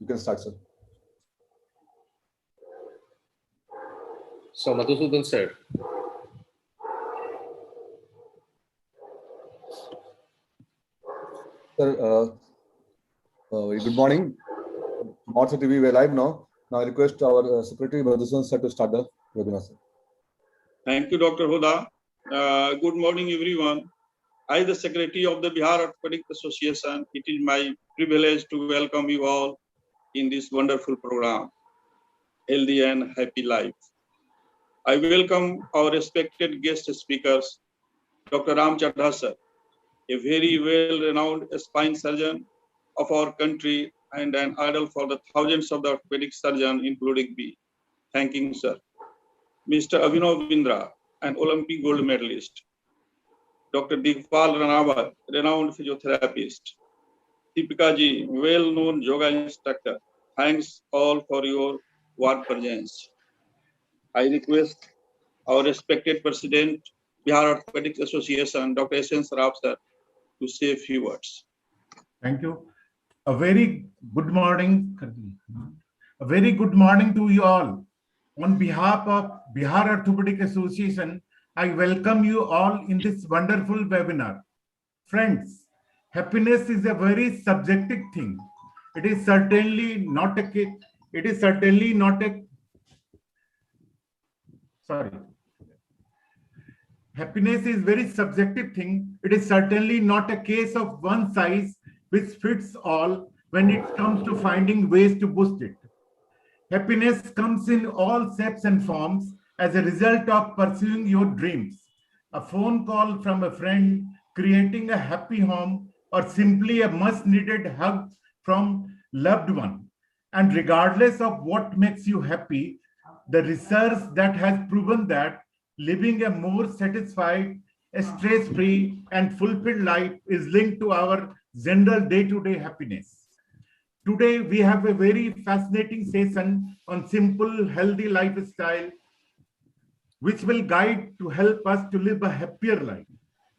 You can start, sir. So, Madhusudan sir. Sir, very good morning. Mortsa TV, we're live now. Now I request our Secretary Madhusudan sir to start the webinar, sir. Thank you, Dr. Huda. Good morning, everyone. As the Secretary of the Bihar Orthopedic Association, it is my privilege to welcome you all in this wonderful program, Healthy and Happy Life. I welcome our respected guest speakers, Dr. Ram Chadha sir, a very well-renowned spine surgeon of our country and an idol for the thousands of the orthopedic surgeons, including me. Thanking sir. Mr. Abhinav Bindra, an Olympic gold medalist. Dr. Digpal Ranawat, renowned physiotherapist. Deepika ji, well-known yoga instructor. Thanks all for your warm presence. I request our respected President, Bihar Orthopedic Association, Dr. S.N. Saraf sir, to say a few words. Thank you. A very good morning. A very good morning to you all. On behalf of Bihar Orthopedic Association, I welcome you all in this wonderful webinar. Friends, happiness is a very subjective thing. It is certainly not a Happiness is very subjective thing. It is certainly not a case of one size which fits all when it comes to finding ways to boost it. Happiness comes in all shapes and forms as a result of pursuing your dreams. A phone call from a friend, creating a happy home, or simply a much-needed hug from loved one. And regardless of what makes you happy, the research that has proven that living a more satisfied, stress-free, and fulfilled life is linked to our general day-to-day happiness. Today, we have a very fascinating session on simple, healthy lifestyle, which will guide to help us to live a happier life.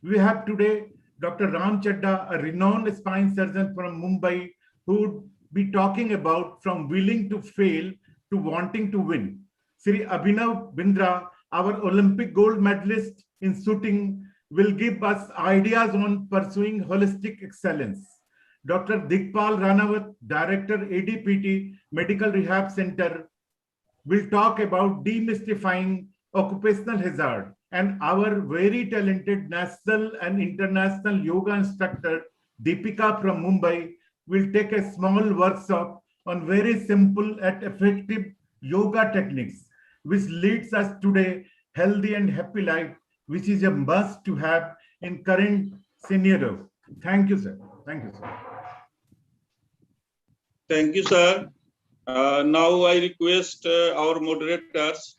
We have today Dr. Ram Chadha, a renowned spine surgeon from Mumbai, who would be talking about from willing to fail to wanting to win. Sri Abhinav Bindra, our Olympic gold medalist in shooting, will give us ideas on pursuing holistic excellence. Dr. Digpal Ranawat, Director ADPT Medical Rehab Center, will talk about demystifying occupational hazard. And our very talented national and international yoga instructor, Deepika from Mumbai, will take a small workshop on very simple and effective yoga techniques, which leads us today healthy and happy life, which is a must to have in current scenario. Thank you, sir. Thank you, sir. Thank you, sir. Now I request our moderators,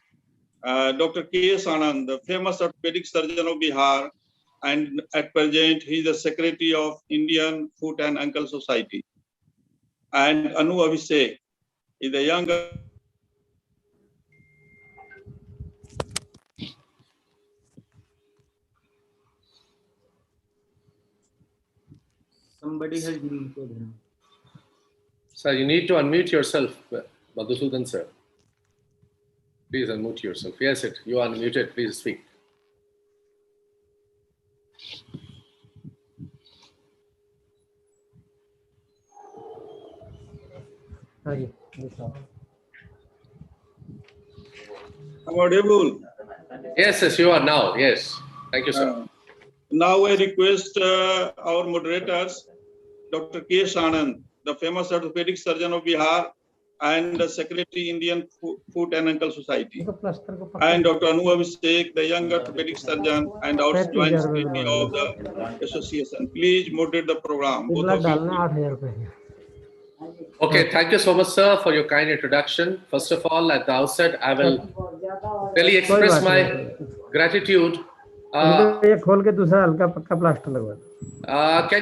Dr. K.S. Anand, the famous orthopedic surgeon of Bihar, and at present he is the Secretary of Indian Foot and Ankle Society. And Anu Abhishek is the younger. Somebody has muted him. Sir, you need to unmute yourself, Madhusudan sir. Please unmute yourself. Yes, you are unmuted. Please speak. Sorry. I'm audible. Yes, you are now. Yes. Thank you, sir. Now I request our moderators, Dr. K.S. Anand, the famous orthopedic surgeon of Bihar and the Secretary Indian Foot and Ankle Society, and Dr. Anu Abhishek, the young orthopedic surgeon and our joint secretary of the association. Please moderate the program. Both of you. Okay, thank you so much, sir, for your kind introduction. First of all, at the outset, I will really express my gratitude. Can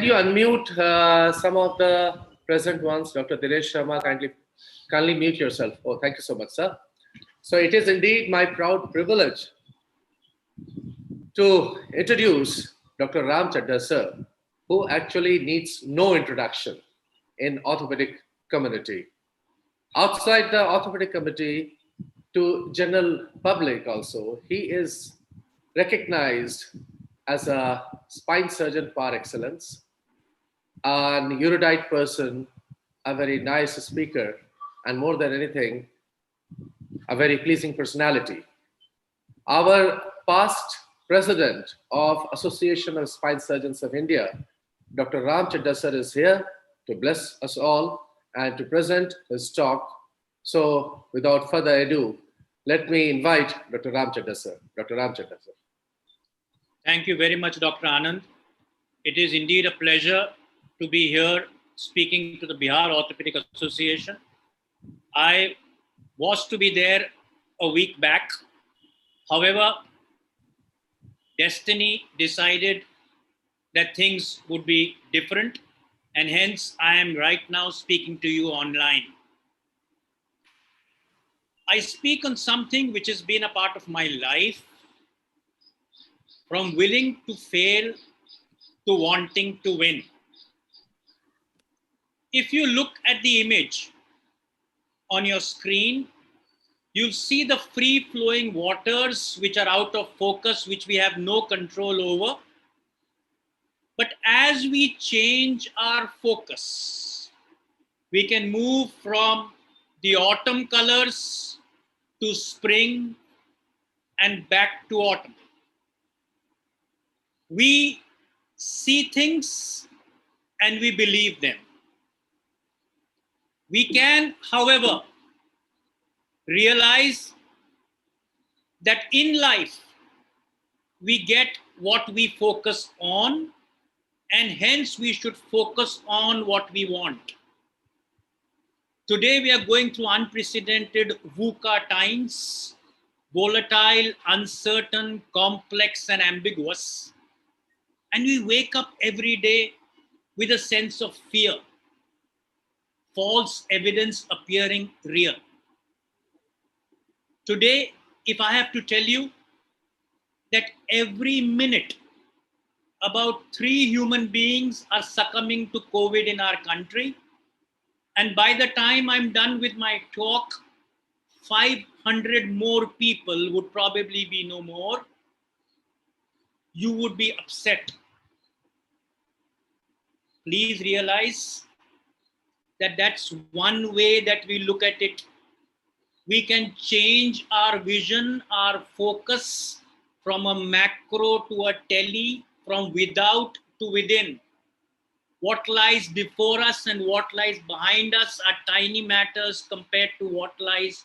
you unmute some of the present ones? Dr. Dinesh Sharma, kindly mute yourself. Oh, thank you so much, sir. So it is indeed my proud privilege to introduce Dr. Ram Chadha, sir, who actually needs no introduction in orthopedic community. outside the orthopedic committee to general public also, he is recognized as a spine surgeon par excellence, an erudite person, a very nice speaker, and more than anything, a very pleasing personality. Our past president of Association of Spine Surgeons of India, Dr. Ram Chadda sir, is here to bless us all and to present his talk. So, without further ado, let me invite Dr. Ram Chadda sir. Dr. Ram Chadda sir. Thank you very much, Dr. Anand. It is indeed a pleasure to be here speaking to the Bihar Orthopedic Association. I was to be there a week back. However, destiny decided that things would be different, and hence I am right now speaking to you online. I speak on something which has been a part of my life, from willing to fail to wanting to win. If you look at the image on your screen, you'll see the free-flowing waters which are out of focus, which we have no control over. But as we change our focus, we can move from the autumn colors to spring and back to autumn. We see things and we believe them. We can, however, realize that in life, we get what we focus on, and hence we should focus on what we want. Today, we are going through unprecedented VUCA times, volatile, uncertain, complex, and ambiguous. And we wake up every day with a sense of fear, false evidence appearing real. Today, if I have to tell you that every minute, about 3 human beings are succumbing to COVID in our country, and by the time I'm done with my talk, 500 more people would probably be no more, you would be upset. Please realize that that's one way that we look at it. We can change our vision, our focus from a macro to a tele, from without to within. What lies before us and what lies behind us are tiny matters compared to what lies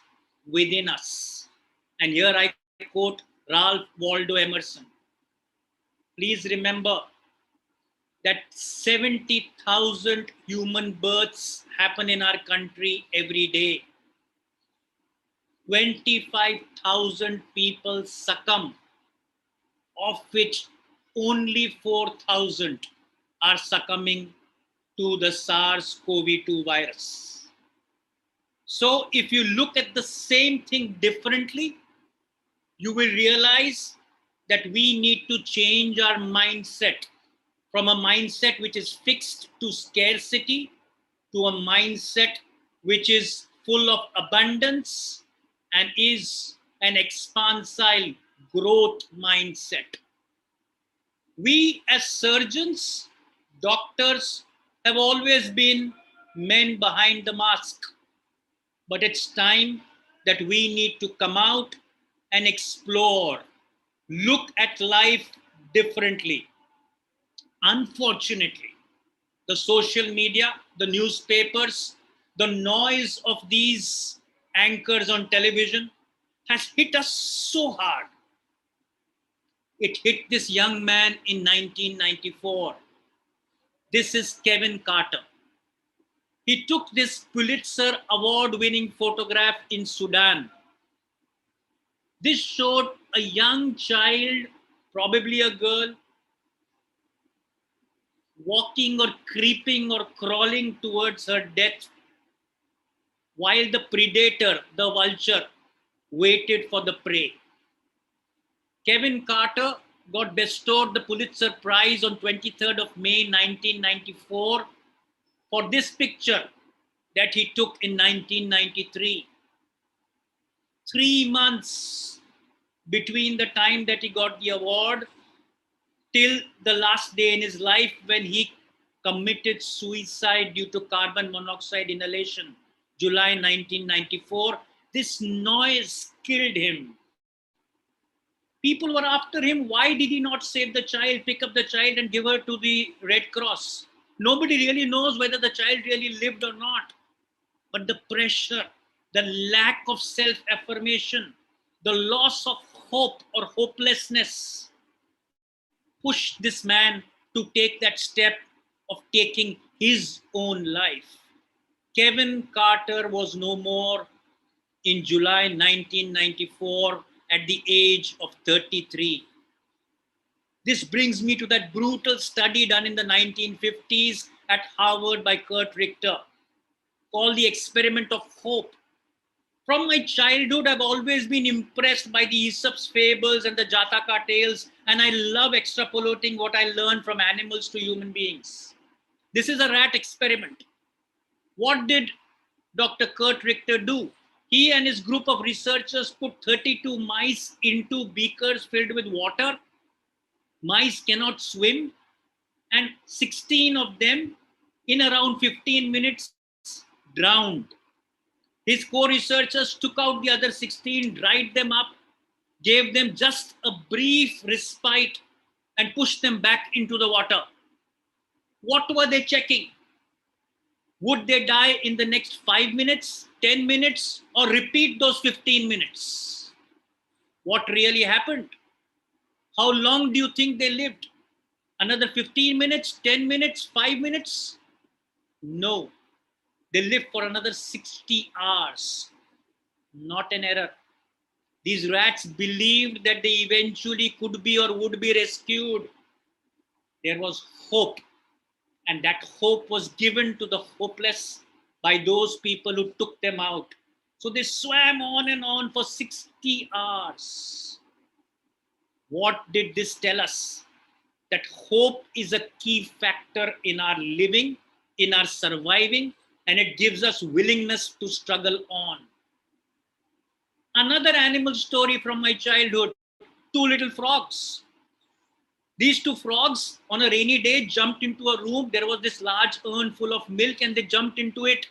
within us. And here I quote Ralph Waldo Emerson. Please remember that 70,000 human births happen in our country every day. 25,000 people succumb, of which only 4,000 are succumbing to the SARS-CoV-2 virus. So if you look at the same thing differently, you will realize that we need to change our mindset from a mindset which is fixed to scarcity to a mindset which is full of abundance and is an expansile growth mindset. We as surgeons, doctors, have always been men behind the mask. But it's time that we need to come out and explore, look at life differently. Unfortunately, the social media, the newspapers, the noise of these anchors on television has hit us so hard. It hit this young man in 1994. This is Kevin Carter. He took this Pulitzer Award-winning photograph in Sudan. This showed a young child, probably a girl, walking or creeping or crawling towards her death, while the predator, the vulture, waited for the prey. Kevin Carter got bestowed the Pulitzer Prize on 23rd of May 1994 for this picture, that he took in 1993. 3 months between the time that he got the award till the last day in his life when he committed suicide due to carbon monoxide inhalation, July 1994. This noise killed him. People were after him. Why did he not save the child, pick up the child and give her to the Red Cross? Nobody really knows whether the child really lived or not. But the pressure, the lack of self-affirmation, the loss of hope or hopelessness pushed this man to take that step of taking his own life. Kevin Carter was no more in July 1994 at the age of 33. This brings me to that brutal study done in the 1950s at Harvard by Kurt Richter, called the experiment of hope. From my childhood, I've always been impressed by the Aesop's fables and the Jataka tales, and I love extrapolating what I learned from animals to human beings. This is a rat experiment. What did Dr. Kurt Richter do? He and his group of researchers put 32 mice into beakers filled with water. Mice cannot swim, and 16 of them, in around 15 minutes, drowned. His co-researchers took out the other 16, dried them up, gave them just a brief respite, and pushed them back into the water. What were they checking? Would they die in the next 5 minutes, 10 minutes, or repeat those 15 minutes? What really happened? How long do you think they lived? Another 15 minutes, 10 minutes, 5 minutes? No. They lived for another 60 hours. Not an error. These rats believed that they eventually could be or would be rescued. There was hope. And that hope was given to the hopeless by those people who took them out. So they swam on and on for 60 hours. What did this tell us? That hope is a key factor in our living, in our surviving, and it gives us willingness to struggle on. Another animal story from my childhood, two little frogs. These two frogs on a rainy day jumped into a room. There was this large urn full of milk and they jumped into it.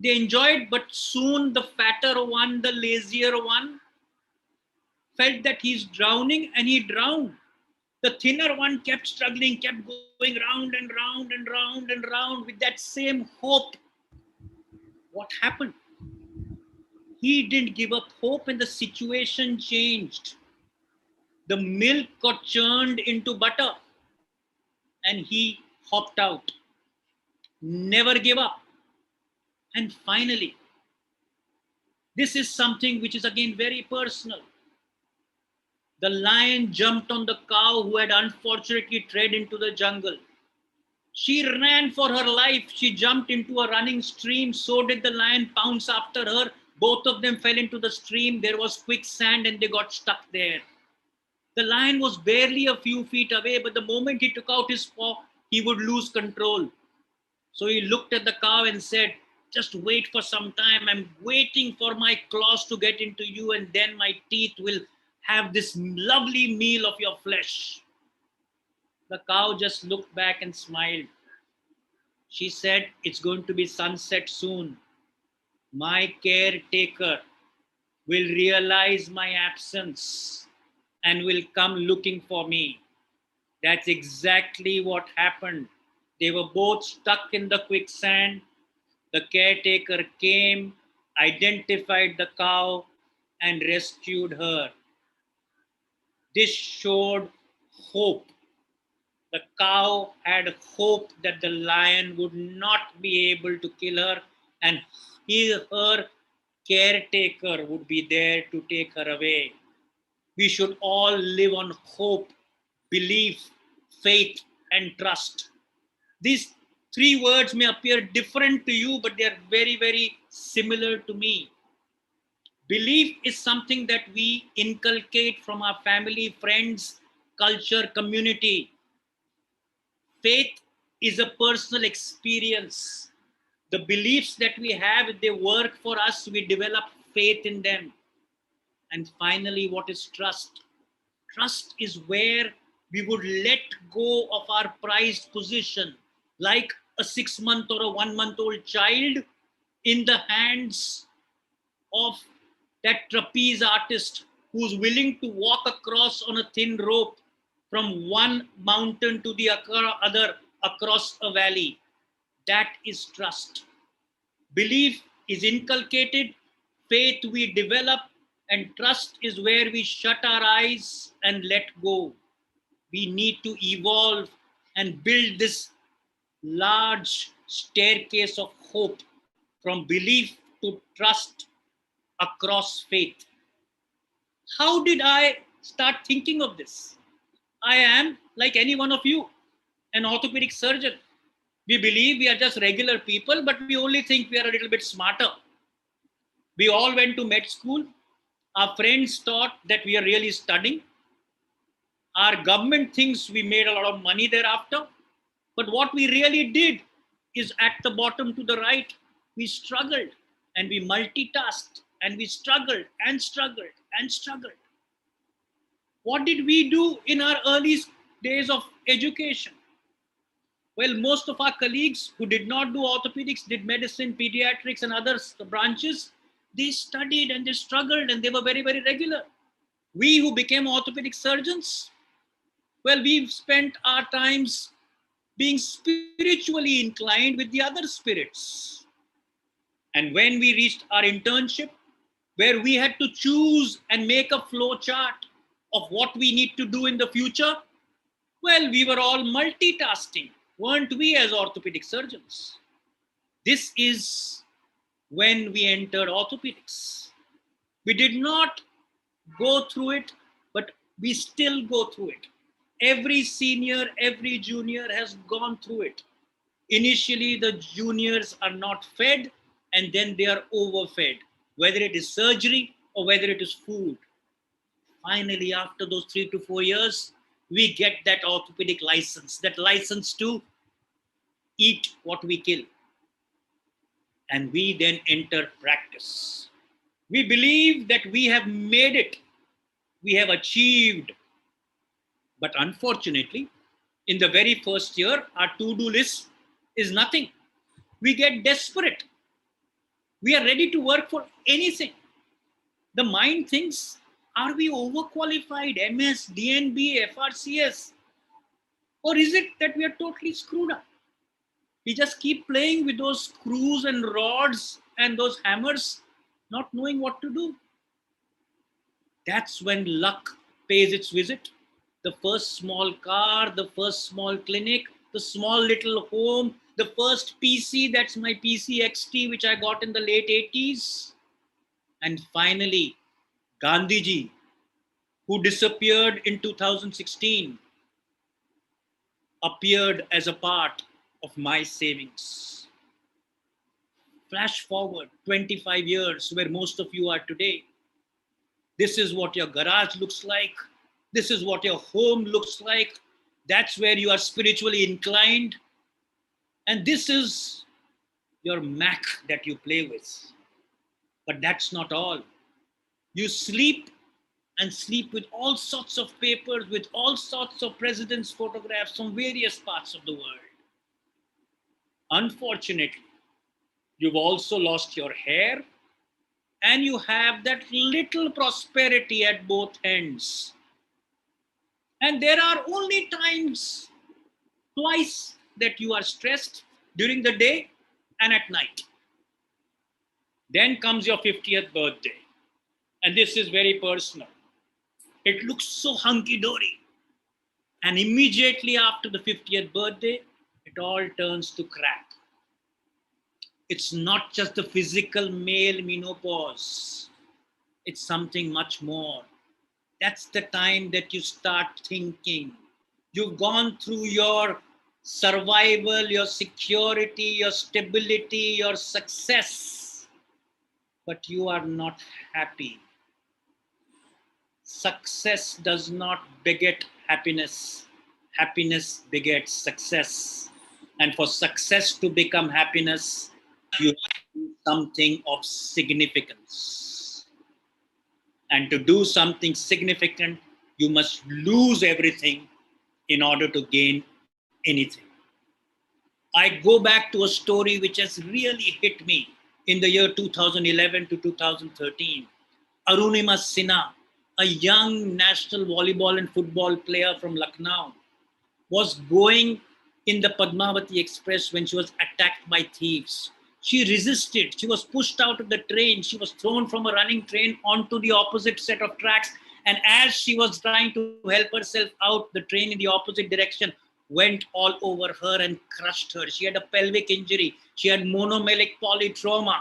They enjoyed, but soon the fatter one, the lazier one, felt that he's drowning and he drowned. The thinner one kept struggling, kept going round and round and round and round with that same hope. What happened? He didn't give up hope and the situation changed. The milk got churned into butter and he hopped out. Never give up. And finally, this is something which is again very personal. The lion jumped on the cow who had unfortunately tread into the jungle. She ran for her life. She jumped into a running stream. So did the lion pounce after her. Both of them fell into the stream. There was quicksand and they got stuck there. The lion was barely a few feet away, but the moment he took out his paw, he would lose control. So he looked at the cow and said, just wait for some time. I'm waiting for my claws to get into you and then my teeth will have this lovely meal of your flesh. The cow just looked back and smiled. She said, it's going to be sunset soon. My caretaker will realize my absence and will come looking for me. That's exactly what happened. They were both stuck in the quicksand. The caretaker came, identified the cow, and rescued her. This showed hope. The cow had hope that the lion would not be able to kill her, and her caretaker would be there to take her away. We should all live on hope, belief, faith, and trust. These three words may appear different to you, but they are very, very similar to me. Belief is something that we inculcate from our family, friends, culture, community. Faith is a personal experience. The beliefs that we have, if they work for us, we develop faith in them. And finally, what is trust? Trust is where we would let go of our prized position, like a 6-month or a 1-month-old child in the hands of that trapeze artist who's willing to walk across on a thin rope from one mountain to the other across a valley. That is trust. Belief is inculcated, faith we develop, and trust is where we shut our eyes and let go. We need to evolve and build this large staircase of hope from belief to trust across faith. How did I start thinking of this? I am, like any one of you, an orthopedic surgeon. We believe we are just regular people, but we only think we are a little bit smarter. We all went to med school. Our friends thought that we are really studying. Our government thinks we made a lot of money thereafter. But what we really did is at the bottom to the right, we struggled and we multitasked and we struggled and struggled and struggled. What did we do in our early days of education? Well, most of our colleagues who did not do orthopedics, did medicine, pediatrics, and other branches, they studied and they struggled and they were very, very regular. We who became orthopedic surgeons, well, we've spent our times being spiritually inclined with the other spirits. And when we reached our internship, where we had to choose and make a flow chart of what we need to do in the future, well, we were all multitasking, weren't we, as orthopedic surgeons? This is when we entered orthopedics. We did not go through it, but we still go through it. Every senior, every junior has gone through it. Initially, the juniors are not fed, and then they are overfed, whether it is surgery or whether it is food. Finally, after those 3 to 4 years, we get that orthopedic license, that license to eat what we kill. And we then enter practice. We believe that we have made it, we have achieved. But unfortunately, in the very first year, our to-do list is nothing. We get desperate. We are ready to work for anything. The mind thinks, are we overqualified, MS, DNB, FRCS? Or is it that we are totally screwed up? We just keep playing with those screws and rods and those hammers, not knowing what to do. That's when luck pays its visit. The first small car, the first small clinic, the small little home, the first PC, that's my PC XT, which I got in the late 80s. And finally, Gandhiji, who disappeared in 2016, appeared as a part of my savings. Flash forward 25 years, where most of you are today. This is what your garage looks like. This is what your home looks like. That's where you are spiritually inclined. And this is your Mac that you play with. But that's not all. You sleep and sleep with all sorts of papers, with all sorts of presidents' photographs from various parts of the world. Unfortunately, you've also lost your hair and you have that little prosperity at both ends. And there are only times, twice, that you are stressed during the day and at night. Then comes your 50th birthday. And this is very personal. It looks so hunky-dory. And immediately after the 50th birthday, it all turns to crap. It's not just the physical male menopause. It's something much more. That's the time that you start thinking. You've gone through your survival, your security, your stability, your success, but you are not happy. Success does not beget happiness. Happiness begets success. And for success to become happiness, you do something of significance. And to do something significant, you must lose everything in order to gain anything. I go back to a story which has really hit me in the year 2011 to 2013. Arunima Sinha, a young national volleyball and football player from Lucknow, was going in the Padmavati Express when she was attacked by thieves. She resisted. She was pushed out of the train. She was thrown from a running train onto the opposite set of tracks. And as she was trying to help herself out, the train in the opposite direction went all over her and crushed her. She had a pelvic injury. She had monomelic polytrauma.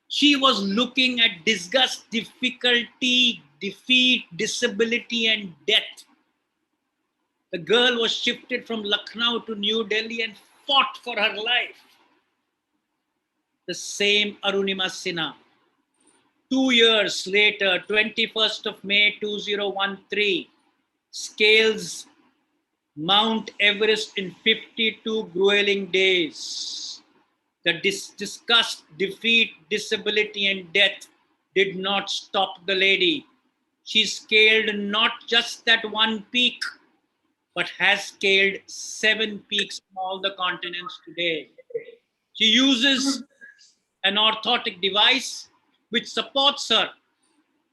She was looking at disgust, difficulty, defeat, disability, and death. The girl was shifted from Lucknow to New Delhi and fought for her life. The same Arunima Sinha. 2 years later, 21st of May 2013, scales Mount Everest in 52 grueling days. The disgust, defeat, disability, and death did not stop the lady. She scaled not just that one peak, but has scaled 7 peaks on all the continents today. She uses an orthotic device which supports her,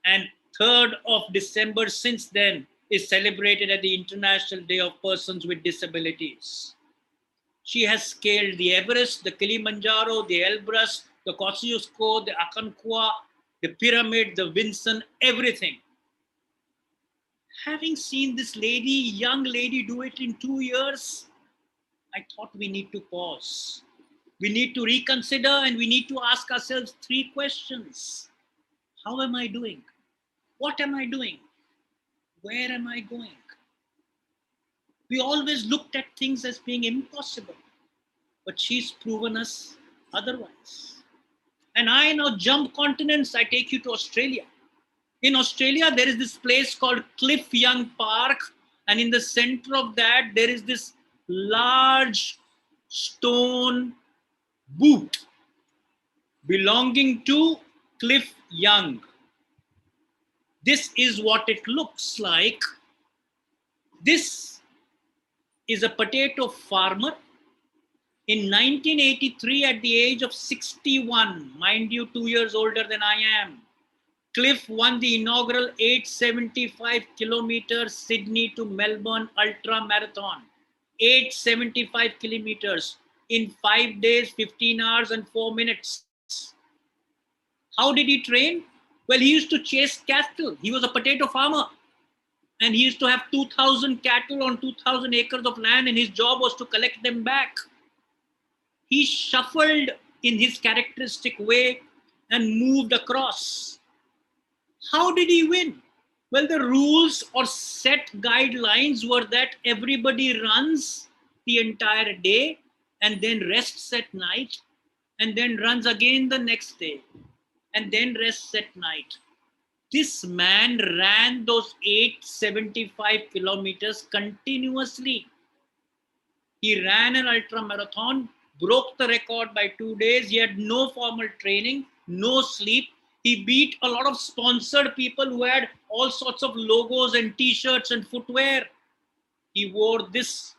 and 3rd of December since then is celebrated as the International Day of Persons with Disabilities. She has scaled the Everest, the Kilimanjaro, the Elbrus, the Kosciuszko, the Aconcagua, the pyramid, the Vinson, everything. Having seen this lady, young lady, do it in 2 years, I thought we need to pause. We need to reconsider and we need to ask ourselves 3 questions. How am I doing? What am I doing? Where am I going? We always looked at things as being impossible, but she's proven us otherwise. And I now jump continents. I take you to Australia. In Australia, there is this place called Cliff Young Park. And in the center of that, there is this large stone boot belonging to Cliff Young. This is what it looks like. This is a potato farmer. In 1983, at the age of 61, mind you, 2 years older than I am, Cliff won the inaugural 875 kilometer Sydney to Melbourne ultra marathon. 875 kilometers in 5 days, 15 hours and 4 minutes. How did he train? Well, he used to chase cattle. He was a potato farmer. And he used to have 2,000 cattle on 2,000 acres of land, and his job was to collect them back. He shuffled in his characteristic way and moved across. How did he win? Well, the rules or set guidelines were that everybody runs the entire day and then rests at night and then runs again the next day and then rests at night. This man ran those 875 kilometers continuously. He ran an ultra marathon, broke the record by 2 days. He had no formal training, no sleep. He beat a lot of sponsored people who had all sorts of logos and t-shirts and footwear. He wore this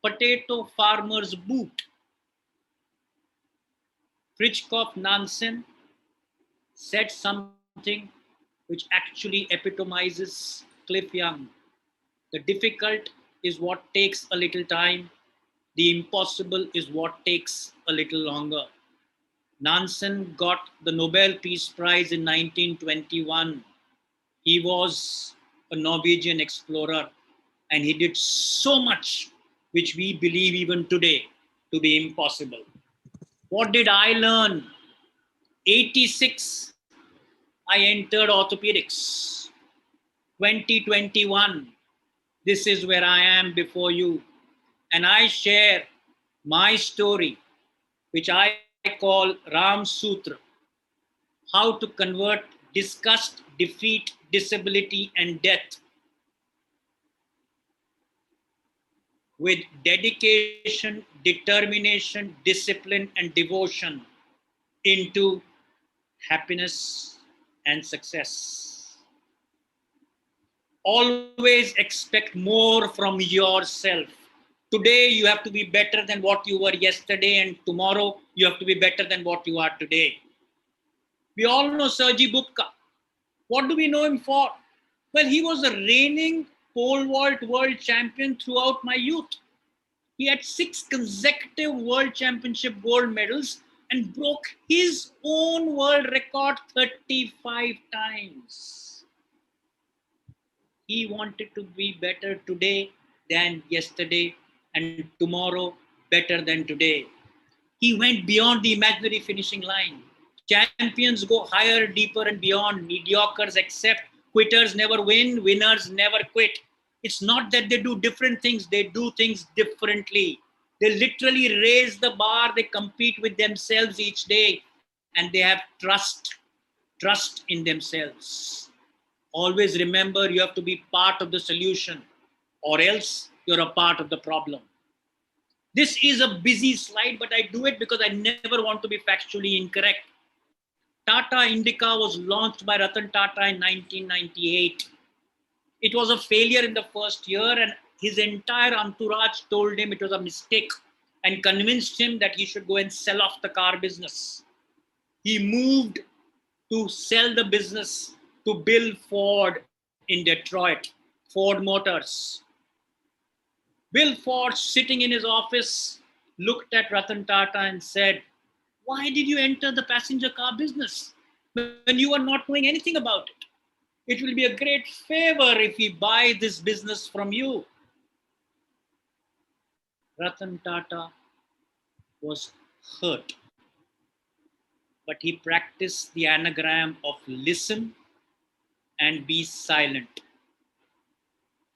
potato farmer's boot. Fridtjof Nansen said something which actually epitomizes Cliff Young. The difficult is what takes a little time. The impossible is what takes a little longer. Nansen got the Nobel Peace Prize in 1921. He was a Norwegian explorer, and he did so much which we believe even today to be impossible. What did I learn? 86, I entered orthopedics. 2021, this is where I am before you. And I share my story, which I call Ram Sutra, how to convert disgust, defeat, disability, and death with dedication, determination, discipline, and devotion into happiness and success. Always expect more from yourself. Today, you have to be better than what you were yesterday, and tomorrow, you have to be better than what you are today. We all know Sergey Bubka. What do we know him for? Well, he was a reigning pole vault world champion throughout my youth. He had 6 consecutive world championship gold medals and broke his own world record 35 times. He wanted to be better today than yesterday, and tomorrow better than today. He went beyond the imaginary finishing line. Champions go higher, deeper, and beyond. Mediocres accept. Quitters never win. Winners never quit. It's not that they do different things, they do things differently. They literally raise the bar, they compete with themselves each day, and they have trust in themselves. Always remember, you have to be part of the solution, or else you're a part of the problem. This is a busy slide, but I do it because I never want to be factually incorrect. Tata Indica was launched by Ratan Tata in 1998. It was a failure in the first year, and his entire entourage told him it was a mistake and convinced him that he should go and sell off the car business. He moved to sell the business to Bill Ford in Detroit, Ford Motors. Bill Ford, sitting in his office, looked at Ratan Tata and said, "Why did you enter the passenger car business when you are not knowing anything about it? It will be a great favor if we buy this business from you." Ratan Tata was hurt, but he practiced the anagram of listen and be silent.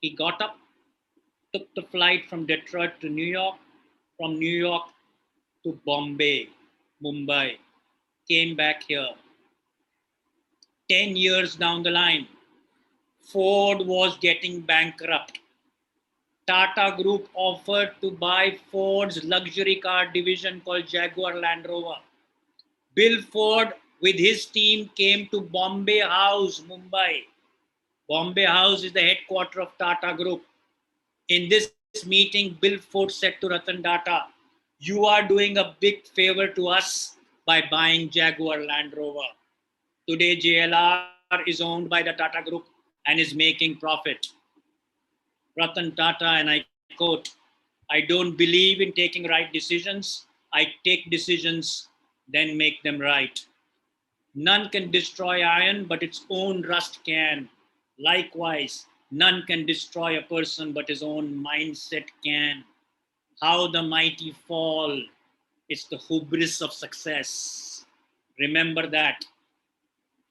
He got up, took the flight from Detroit to New York, from New York to Bombay, Mumbai, came back here. 10 years down the line, Ford was getting bankrupt. Tata Group offered to buy Ford's luxury car division called Jaguar Land Rover. Bill Ford with his team came to Bombay House, Mumbai. Bombay House is the headquarters of Tata Group. In this meeting, Bill Ford said to Ratan Tata, "You are doing a big favor to us by buying Jaguar Land Rover. Today, JLR is owned by the Tata Group and is making profit." Ratan Tata, and I quote, "I don't believe in taking right decisions. I take decisions, then make them right. None can destroy iron, but its own rust can. Likewise, none can destroy a person, but his own mindset can. How the mighty fall. It's the hubris of success. Remember that.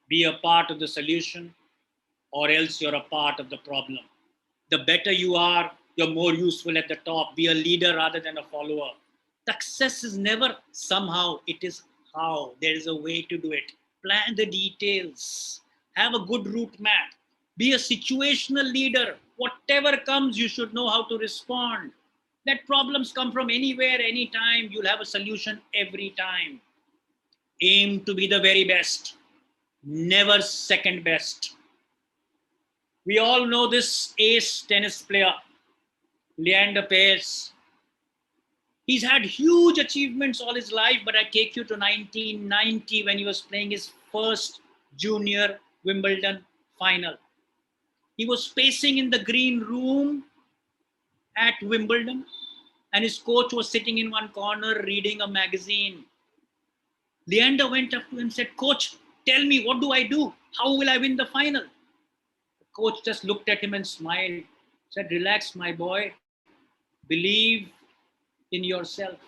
Be a part of the solution, or else you're a part of the problem. The better you are, you're more useful at the top. Be a leader rather than a follower. Success is never somehow, it is how. There is a way to do it. Plan the details. Have a good route map. Be a situational leader. Whatever comes, you should know how to respond. Let problems come from anywhere, anytime. You'll have a solution every time. Aim to be the very best. Never second best. We all know this ace tennis player, Leander Paes. He's had huge achievements all his life, but I take you to 1990 when he was playing his first junior Wimbledon final. He was pacing in the green room at Wimbledon, and his coach was sitting in one corner reading a magazine. Leander went up to him and said, "Coach, tell me, what do I do? How will I win the final?" The coach just looked at him and smiled, said, "Relax, my boy. Believe in yourself."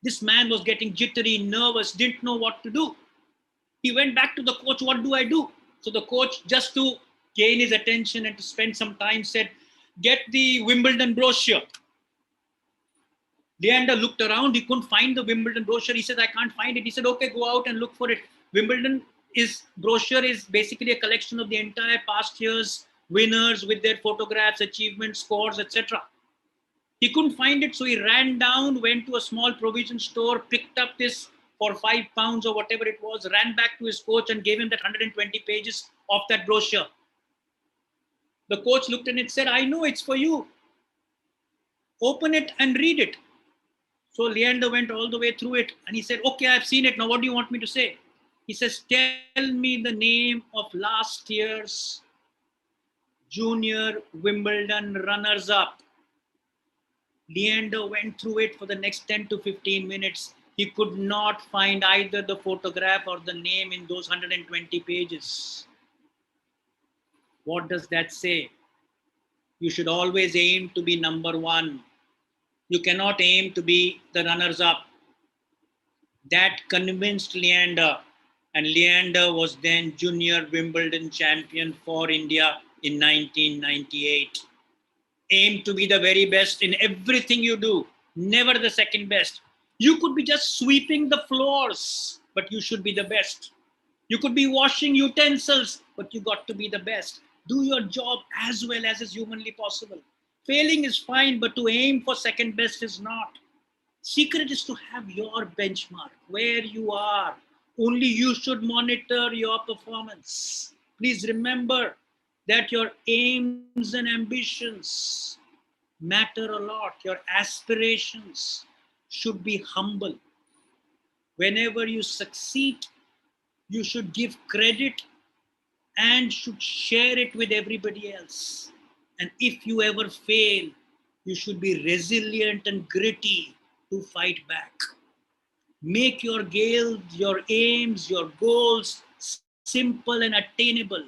This man was getting jittery, nervous, didn't know what to do. He went back to the coach, "What do I do?" So the coach, just to gain his attention and to spend some time, said, "Get the Wimbledon brochure." Leander looked around, he couldn't find the Wimbledon brochure. He said, "I can't find it." He said, "Okay, go out and look for it." Wimbledon brochure is basically a collection of the entire past year's winners with their photographs, achievements, scores, etc. He couldn't find it, so he ran down, went to a small provision store, picked up this for £5 or whatever it was, ran back to his coach and gave him that 120 pages of that brochure. The coach looked at it and said, I know it's for you. Open it and read it. So Leander went all the way through it and he said, okay, I've seen it. Now what do you want me to say? He says, tell me the name of last year's junior Wimbledon runners-up. Leander went through it for the next 10 to 15 minutes. He could not find either the photograph or the name in those 120 pages. What does that say? You should always aim to be number one. You cannot aim to be the runners-up. That convinced Leander, and Leander was then junior Wimbledon champion for India in 1998. Aim to be the very best in everything you do, never the second best. You could be just sweeping the floors, but you should be the best. You could be washing utensils, but you got to be the best. Do your job as well as is humanly possible. Failing is fine, but to aim for second best is not. Secret is to have your benchmark, where you are. Only you should monitor your performance. Please remember that your aims and ambitions matter a lot. Your aspirations should be humble. Whenever you succeed, you should give credit and should share it with everybody else. And if you ever fail, you should be resilient and gritty to fight back. Make your goals, your aims, your goals simple and attainable.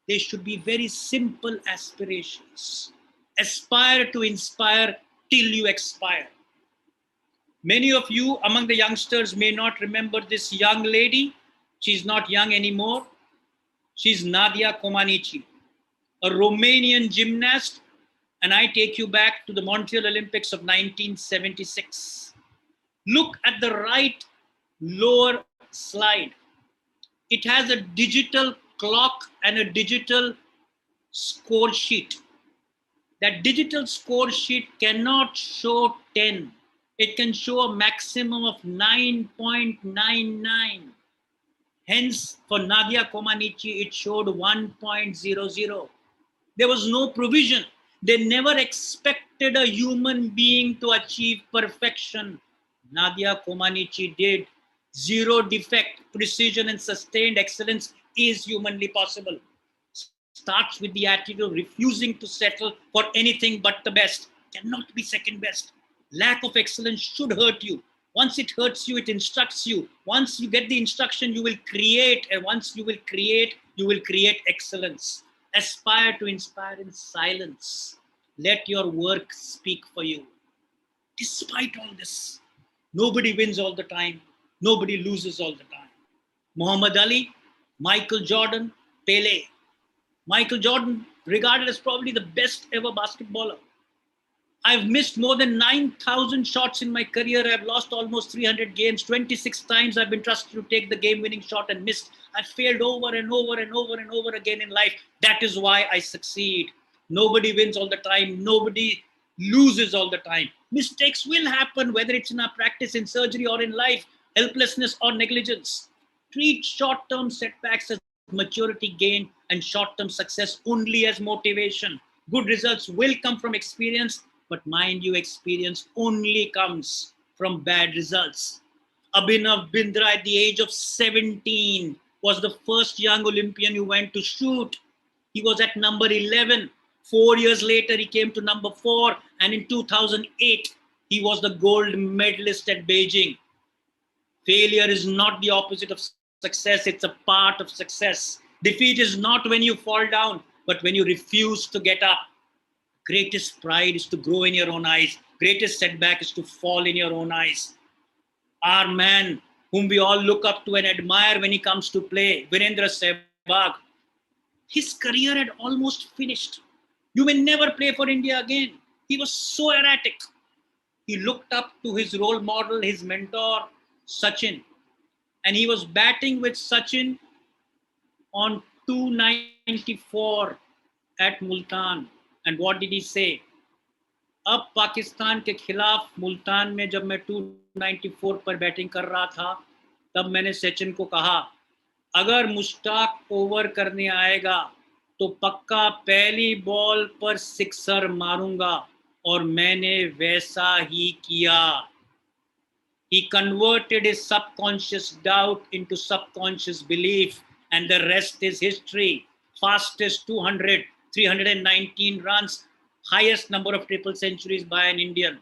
They should be very simple aspirations. Aspire to inspire till you expire. Many of you among the youngsters may not remember this young lady. She's not young anymore. She's Nadia Comaneci, a Romanian gymnast, and I take you back to the Montreal Olympics of 1976. Look at the right lower slide. It has a digital clock and a digital score sheet. That digital score sheet cannot show 10. It can show a maximum of 9.99. Hence, for Nadia Comaneci, it showed 1.00. There was no provision. They never expected a human being to achieve perfection. Nadia Comaneci did. Zero defect, precision, and sustained excellence is humanly possible. Starts with the attitude of refusing to settle for anything but the best. Cannot be second best. Lack of excellence should hurt you. Once it hurts you, it instructs you. Once you get the instruction, you will create. And once you will create excellence. Aspire to inspire in silence. Let your work speak for you. Despite all this, nobody wins all the time. Nobody loses all the time. Muhammad Ali, Michael Jordan, Pele. Michael Jordan, regarded as probably the best ever basketballer. I've missed more than 9,000 shots in my career. I've lost almost 300 games. 26 times I've been trusted to take the game-winning shot and missed. I've failed over and over and over and over again in life. That is why I succeed. Nobody wins all the time. Nobody loses all the time. Mistakes will happen, whether it's in our practice, in surgery, or in life, helplessness or negligence. Treat short-term setbacks as maturity gain and short-term success only as motivation. Good results will come from experience, but mind you, experience only comes from bad results. Abhinav Bindra at the age of 17 was the first young Olympian who went to shoot. He was at number 11. 4 years later, he came to number 4. And in 2008, he was the gold medalist at Beijing. Failure is not the opposite of success. It's a part of success. Defeat is not when you fall down, but when you refuse to get up. Greatest pride is to grow in your own eyes. Greatest setback is to fall in your own eyes. Our man, whom we all look up to and admire when he comes to play, Virendra Sehwag, his career had almost finished. You may never play for India again. He was so erratic. He looked up to his role model, his mentor, Sachin. And he was batting with Sachin on 294 at Multan. And what did he say? अब पाकिस्तान के खिलाफ मुल्तान में जब मैं 294 पर batting कर रहा था तब मैंने सचिन को कहा, अगर मुश्ताक ओवर करने आएगा तो पक्का पहली बॉल पर सिक्सर मारूंगा, और मैंने वैसा ही किया. He converted his subconscious doubt into subconscious belief, and the rest is history. Fastest 200, 319 runs, highest number of triple centuries by an Indian.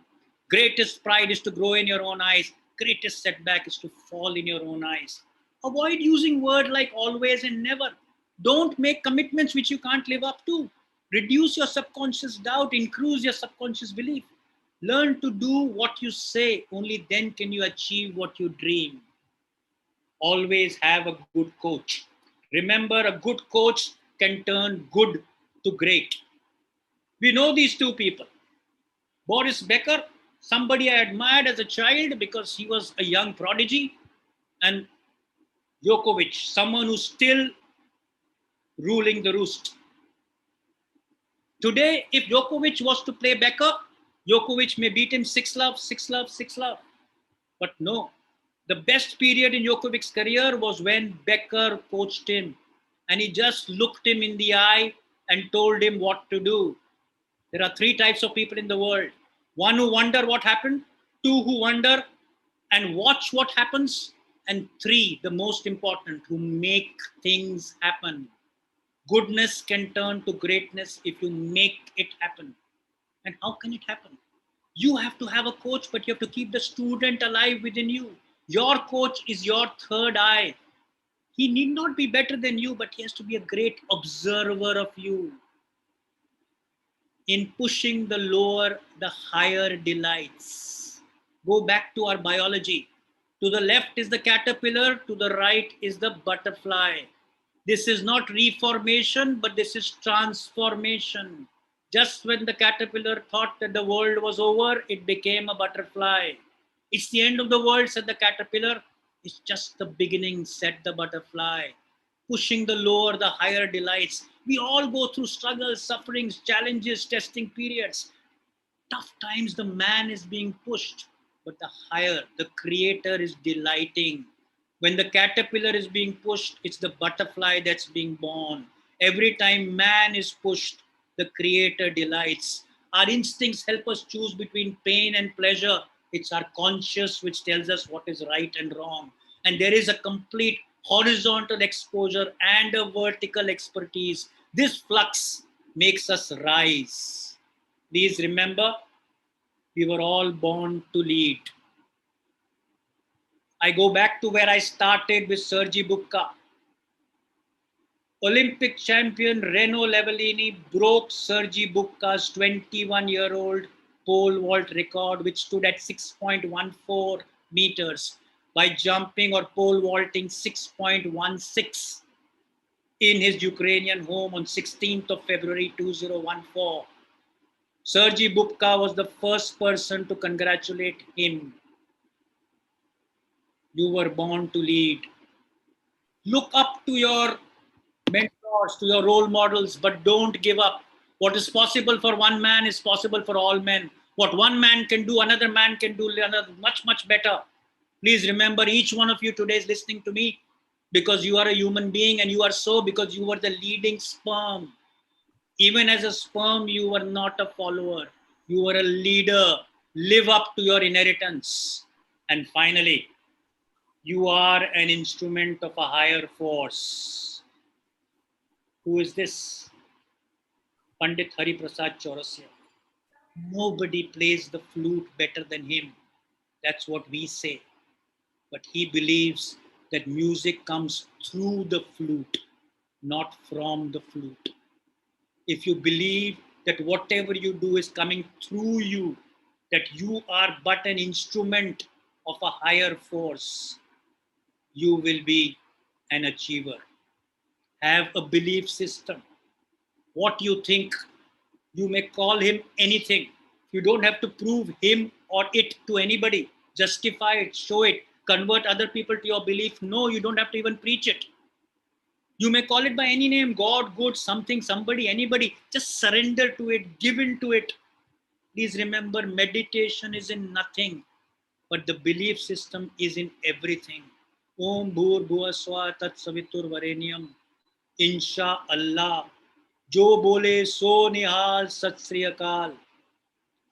Greatest pride is to grow in your own eyes. Greatest setback is to fall in your own eyes. Avoid using words like always and never. Don't make commitments which you can't live up to. Reduce your subconscious doubt, increase your subconscious belief. Learn to do what you say, only then can you achieve what you dream. Always have a good coach. Remember, a good coach can turn good to great. We know these two people. Boris Becker, somebody I admired as a child because he was a young prodigy, and Djokovic, someone who's still ruling the roost. Today, if Djokovic was to play Becker, Djokovic may beat him 6-love, 6-love, 6-love. But no, the best period in Djokovic's career was when Becker coached him, and he just looked him in the eye and told him what to do. There are three types of people in the world. One who wonder what happened, two who wonder and watch what happens, and three, the most important, who make things happen. Goodness can turn to greatness if you make it happen. And how can it happen? You have to have a coach, but you have to keep the student alive within you. Your coach is your third eye. He need not be better than you, but he has to be a great observer of you. In pushing the lower, the higher delights. Go back to our biology. To the left is the caterpillar, to the right is the butterfly. This is not reformation, but this is transformation. Just when the caterpillar thought that the world was over, it became a butterfly. It's the end of the world, said the caterpillar. It's just the beginning, said the butterfly. Pushing the lower, the higher delights. We all go through struggles, sufferings, challenges, testing periods. Tough times, the man is being pushed, but the higher, the creator is delighting. When the caterpillar is being pushed, it's the butterfly that's being born. Every time man is pushed, the creator delights. Our instincts help us choose between pain and pleasure. It's our conscious which tells us what is right and wrong. And there is a complete horizontal exposure and a vertical expertise. This flux makes us rise. Please remember, we were all born to lead. I go back to where I started with Sergi Bubka. Olympic champion Reno Levellini broke Sergi Bubka's 21-year-old pole vault record, which stood at 6.14 meters, by jumping or pole vaulting 6.16 in his Ukrainian home on 16th of February 2014. Sergi Bubka was the first person to congratulate him. You were born to lead. Look up to your mentors, to your role models, but don't give up. What is possible for one man is possible for all men. What one man can do, another man can do much, much better. Please remember, each one of you today is listening to me because you are a human being, and you are so because you were the leading sperm. Even as a sperm, you were not a follower. You were a leader. Live up to your inheritance. And finally, you are an instrument of a higher force. Who is this? Pandit Hari Prasad Chaurasia. Nobody plays the flute better than him. That's what we say. But he believes that music comes through the flute, not from the flute. If you believe that whatever you do is coming through you, that you are but an instrument of a higher force, you will be an achiever. Have a belief system. What you think, you may call him anything. You don't have to prove him or it to anybody. Justify it, show it, convert other people to your belief. No, you don't have to even preach it. You may call it by any name, God, good, something, somebody, anybody. Just surrender to it, give in to it. Please remember, meditation is in nothing, but the belief system is in everything. ओम भूर्भुवः स्वः तत्सवितुर्वरेण्यम इंशा अल्लाह जो बोले सो निहाल सत श्री अकाल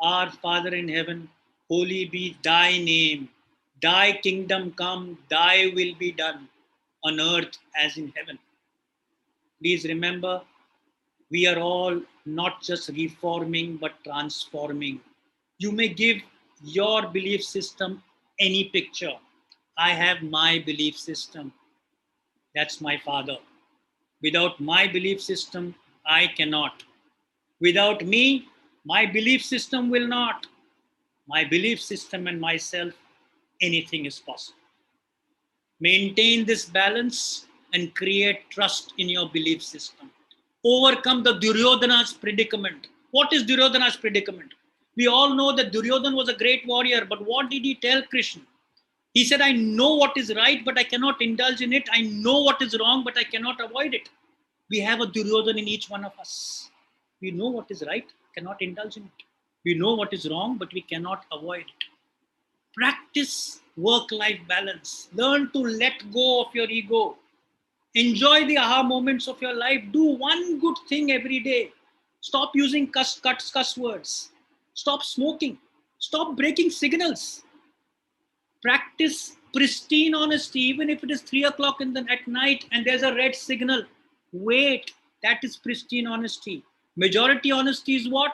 Our Father in heaven, holy be thy name. Thy kingdom come, thy will be done on earth as in heaven. Please remember, we are all not just reforming but transforming. You may give your belief system any picture. I have my belief system. That's my Father. Without my belief system, I cannot. Without me, my belief system will not. My belief system and myself, anything is possible. Maintain this balance and create trust in your belief system. Overcome the Duryodhana's predicament. What is Duryodhana's predicament? We all know that Duryodhana was a great warrior, but what did he tell Krishna? He said, I know what is right, but I cannot indulge in it. I know what is wrong, but I cannot avoid it. We have a Duryodhana in each one of us. We know what is right, cannot indulge in it. We know what is wrong, but we cannot avoid it. Practice work-life balance. Learn to let go of your ego. Enjoy the aha moments of your life. Do one good thing every day. Stop using cuss words. Stop smoking. Stop breaking signals. Practice pristine honesty, even if it is 3 o'clock at night and there's a red signal. Wait. That is pristine honesty. Majority honesty is what?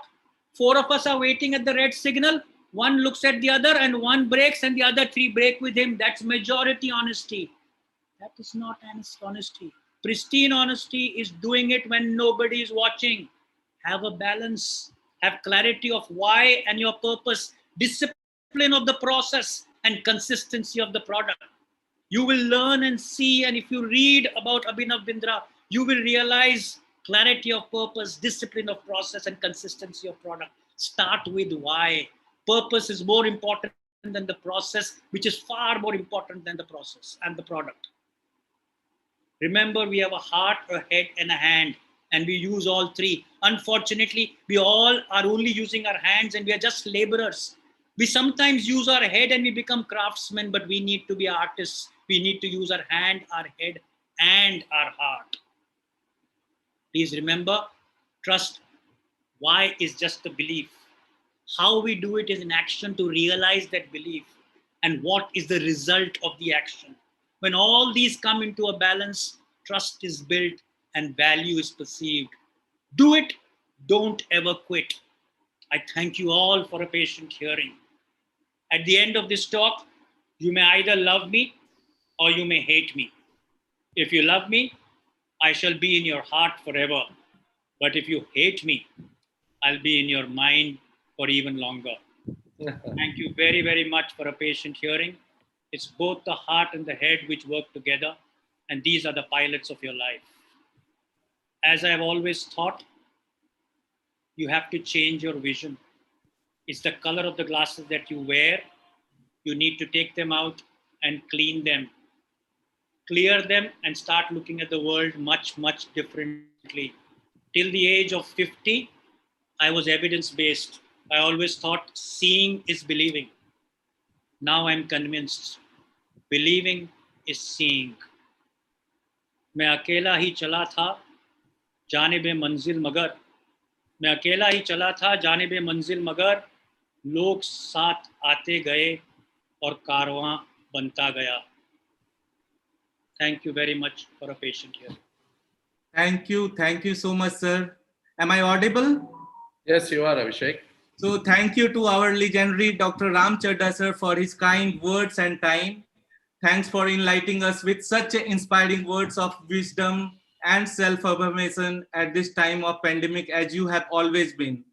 4 of us are waiting at the red signal. One looks at the other and one breaks and the other 3 break with him. That's majority honesty. That is not honest honesty. Pristine honesty is doing it when nobody is watching. Have a balance. Have clarity of why and your purpose. Discipline of the process and consistency of the product. You will learn and see, and if you read about Abhinav Bindra, you will realize clarity of purpose, discipline of process, and consistency of product. Start with why. Purpose is more important than the process, which is far more important than the process and the product. Remember, we have a heart, a head, and a hand, and we use all 3. Unfortunately, we all are only using our hands and we are just laborers. We sometimes use our head and we become craftsmen, but we need to be artists. We need to use our hand, our head, and our heart. Please remember, trust. Why is just a belief. How we do it is an action to realize that belief. And what is the result of the action? When all these come into a balance, trust is built and value is perceived. Do it. Don't ever quit. I thank you all for a patient hearing. At the end of this talk, you may either love me or you may hate me. If you love me, I shall be in your heart forever. But if you hate me, I'll be in your mind for even longer. Thank you very, very much for a patient hearing. It's both the heart and the head which work together, and these are the pilots of your life. As I have always thought, you have to change your vision. It's the color of the glasses that you wear. You need to take them out and clean them. Clear them and start looking at the world much, much differently. Till the age of 50, I was evidence-based. I always thought seeing is believing. Now I'm convinced believing is seeing. मैं अकेला ही चला था जानिबे मंजिल मगर मैं अकेला ही चला था जानिबे मंजिल मगर लोग साथ आते गए और कारवां बनता गया. Thank you very much for a patient here. Thank you so much, sir. Am I audible? Yes, you are, Abhishek. So thank you to our legendary Dr. Ram Chadda sir for his kind words and time. Thanks for enlightening us with such inspiring words of wisdom and self-affirmation at this time of pandemic, as you have always been.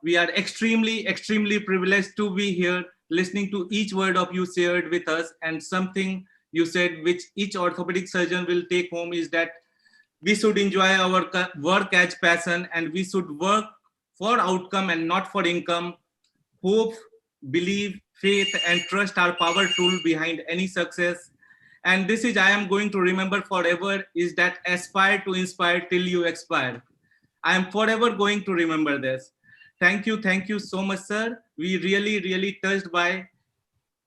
We are extremely, extremely privileged to be here listening to each word of you shared with us, and something you said which each orthopedic surgeon will take home is that we should enjoy our work as passion, and we should work for outcome and not for income. Hope, believe, faith, and trust are power tool behind any success. And this is I am going to remember forever is that aspire to inspire till you expire. I am forever going to remember this. Thank you so much, sir. We really, really touched by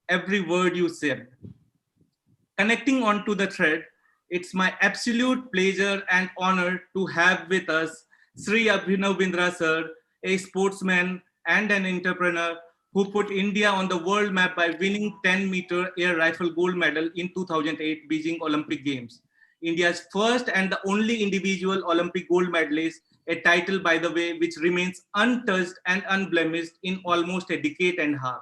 every word you said. Connecting onto the thread, it's my absolute pleasure and honor to have with us Sri Abhinav Bindra sir, a sportsman and an entrepreneur who put India on the world map by winning 10-meter air rifle gold medal in 2008 Beijing Olympic Games. India's first and the only individual Olympic gold medalist, a title, by the way, which remains untouched and unblemished in almost a decade and a half.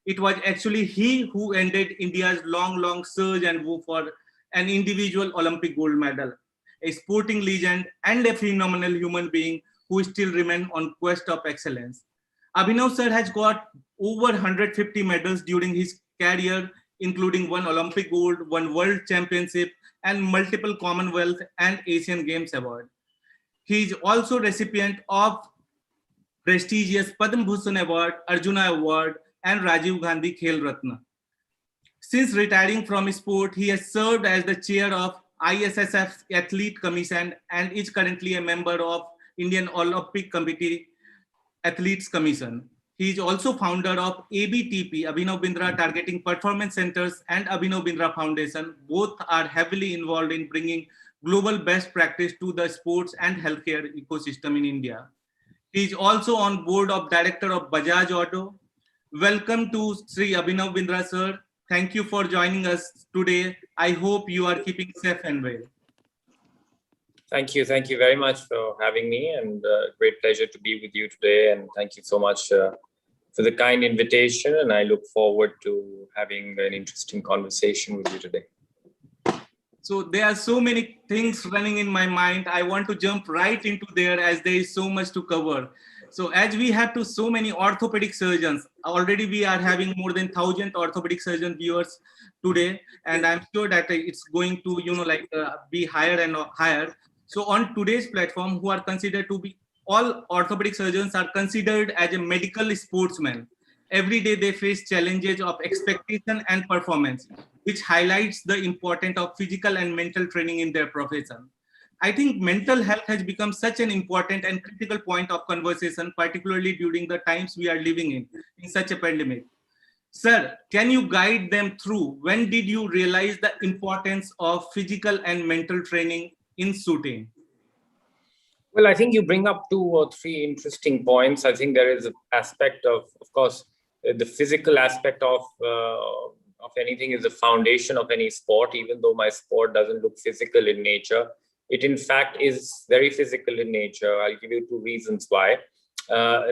It was actually he who ended India's long surge and woe for an individual Olympic gold medal, a sporting legend and a phenomenal human being who still remains on quest of excellence. Abhinav sir has got over 150 medals during his career, including one Olympic gold, one World Championship, and multiple Commonwealth and Asian Games award. He is also recipient of prestigious Padma Bhushan Award, Arjuna Award, and Rajiv Gandhi Khel Ratna. Since retiring from sport, he has served as the chair of ISSF's Athlete Commission and is currently a member of Indian Olympic Committee Athletes Commission. He is also founder of ABTP, Abhinav Bindra Targeting Performance Centers, and Abhinav Bindra Foundation. Both are heavily involved in bringing global best practice to the sports and healthcare ecosystem in India. He is also on board of director of Bajaj Auto. Welcome to Sri Abhinav Bindra sir. Thank you for joining us today. I hope you are keeping safe and well. Thank you very much for having me, and great pleasure to be with you today. And thank you so much for the kind invitation. And I look forward to having an interesting conversation with you today. So there are so many things running in my mind. I want to jump right into there as there is so much to cover. So as we have to so many orthopedic surgeons, already we are having more than 1,000 orthopedic surgeon viewers today, and I'm sure that it's going to be higher and higher. So on today's platform, who are considered to be all orthopedic surgeons are considered as a medical sportsman. Every day they face challenges of expectation and performance, which highlights the importance of physical and mental training in their profession. I think mental health has become such an important and critical point of conversation, particularly during the times we are living in such a pandemic. Sir, can you guide them through when did you realize the importance of physical and mental training in shooting? Well, I think you bring up 2 or 3 interesting points. I think there is an aspect of course, the physical aspect of anything is the foundation of any sport. Even though my sport doesn't look physical in nature, it in fact is very physical in nature. I'll give you 2 reasons why.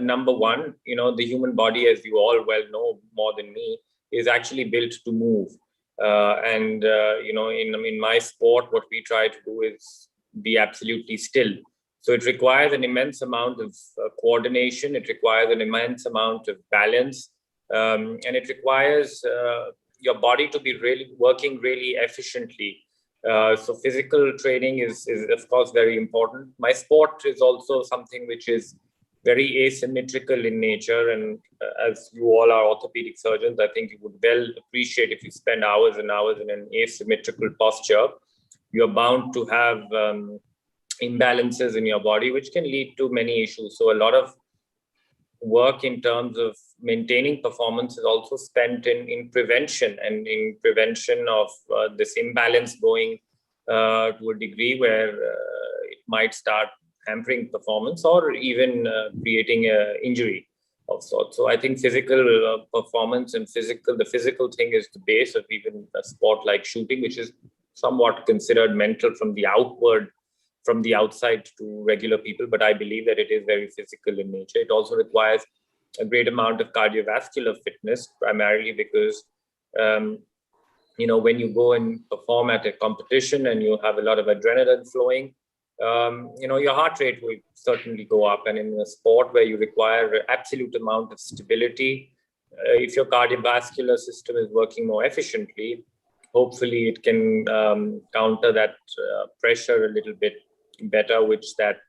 Number one, the human body, as you all well know more than me, is actually built to move. In my sport, what we try to do is be absolutely still. So it requires an immense amount of coordination. It requires an immense amount of balance. And it requires your body to be really working really efficiently. So physical training is of course very important. My sport is also something which is very asymmetrical in nature. And as you all are orthopedic surgeons, I think you would well appreciate if you spend hours and hours in an asymmetrical posture, you're bound to have imbalances in your body, which can lead to many issues. So a lot of work in terms of maintaining performance is also spent in prevention, and in prevention of this imbalance going to a degree where it might start hampering performance or even creating an injury of sorts. So I think physical performance and the physical thing is the base of even a sport like shooting, which is somewhat considered mental from the outside to regular people, but I believe that it is very physical in nature. It also requires a great amount of cardiovascular fitness, primarily because, when you go and perform at a competition and you have a lot of adrenaline flowing, your heart rate will certainly go up. And in a sport where you require an absolute amount of stability, if your cardiovascular system is working more efficiently, hopefully it can counter that pressure a little bit better, which that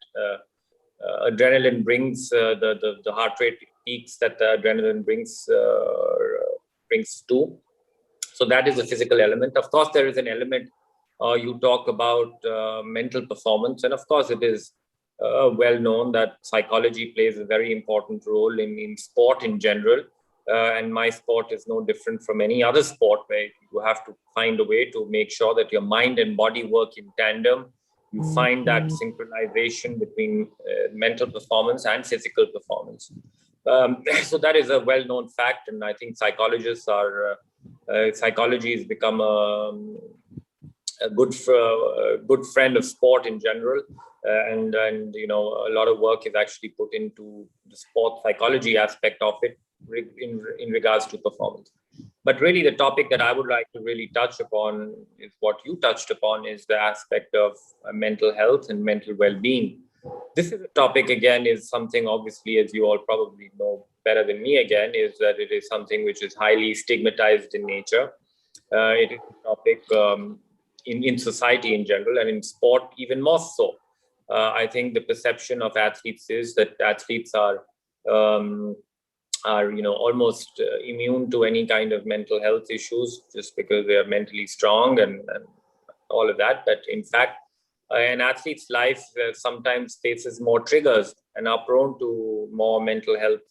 adrenaline brings, the heart rate peaks that the adrenaline brings to. So that is the physical element. Of course, there is an element, you talk about mental performance. And of course, it is well known that psychology plays a very important role in sport in general. And my sport is no different from any other sport, where you have to find a way to make sure that your mind and body work in tandem. You find that synchronization between mental performance and physical performance. So that is a well-known fact, and I think psychologists are psychology has become a good friend of sport in general, and you know, a lot of work is actually put into the sport psychology aspect of it in regards to performance. But really, the topic that I would like to really touch upon is what you touched upon, is the aspect of mental health and mental well-being. This is a topic, again, is something, obviously, as you all probably know better than me, again, is that it is something which is highly stigmatized in nature. It is a topic in society in general, and in sport even more so. I think the perception of athletes is that athletes are you know, almost immune to any kind of mental health issues just because they are mentally strong and all of that. But in fact, an athlete's life sometimes faces more triggers and are prone to more mental health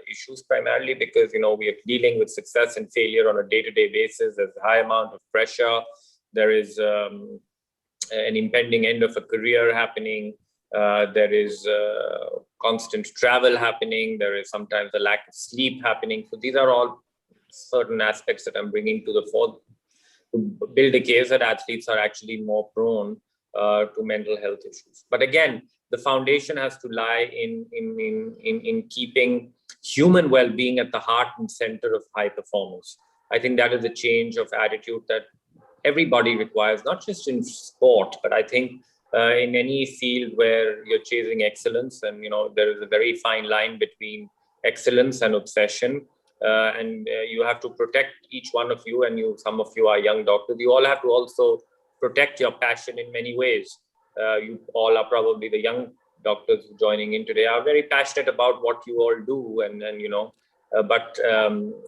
issues, primarily because, you know, we are dealing with success and failure on a day-to-day basis. There's a high amount of pressure. There is an impending end of a career happening. There is constant travel happening. There is sometimes a lack of sleep happening. So these are all certain aspects that I'm bringing to the fore to build a case that athletes are actually more prone to mental health issues. But again, the foundation has to lie in keeping human well-being at the heart and center of high performance. I think that is a change of attitude that everybody requires, not just in sport, but I think in any field where you're chasing excellence. And, you know, there is a very fine line between excellence and obsession. And you have to protect each one of you, and some of you are young doctors. You all have to also protect your passion in many ways. You all are probably, the young doctors joining in today, are very passionate about what you all do, and you know, but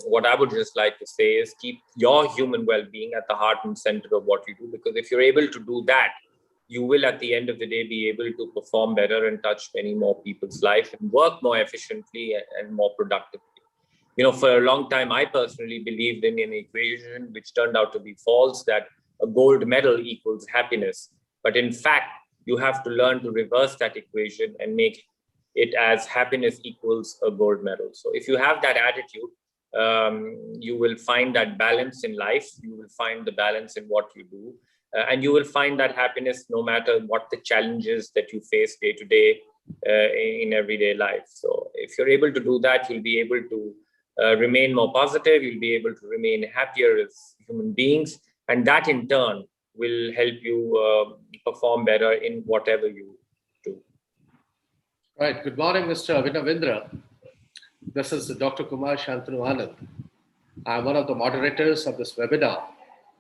what I would just like to say is keep your human well-being at the heart and center of what you do, because if you're able to do that, you will at the end of the day be able to perform better and touch many more people's life and work more efficiently and more productively. You know, for a long time, I personally believed in an equation which turned out to be false, that a gold medal equals happiness. But in fact, you have to learn to reverse that equation and make it as happiness equals a gold medal. So if you have that attitude, you will find that balance in life. You will find the balance in what you do. And you will find that happiness no matter what the challenges that you face day to day in everyday life. So if you're able to do that, you'll be able to remain more positive. You'll be able to remain happier as human beings. And that in turn will help you perform better in whatever you do. Right. Good morning, Mr. Vinavindra. This is Dr. Kumar Shantanu Anand. I'm one of the moderators of this webinar,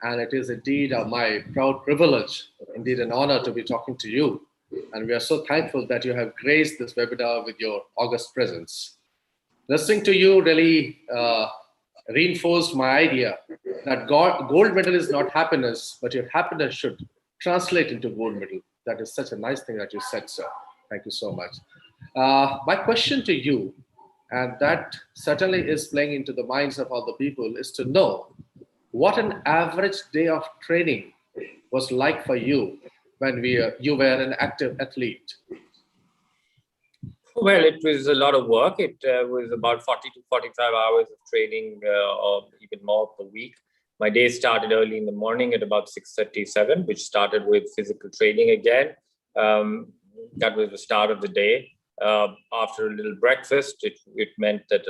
and it is indeed my proud privilege, indeed an honor to be talking to you. And we are so thankful that you have graced this webinar with your august presence. Listening to you really reinforced my idea that gold medal is not happiness, but your happiness should translate into gold medal. That is such a nice thing that you said, sir. Thank you so much. My question to you, and that certainly is playing into the minds of all the people, is to know what an average day of training was like for you when you were an active athlete. Well, it was a lot of work. It was about 40 to 45 hours of training, or even more per week. My day started early in the morning at about 6:37, which started with physical training again. That was the start of the day. After a little breakfast, it meant that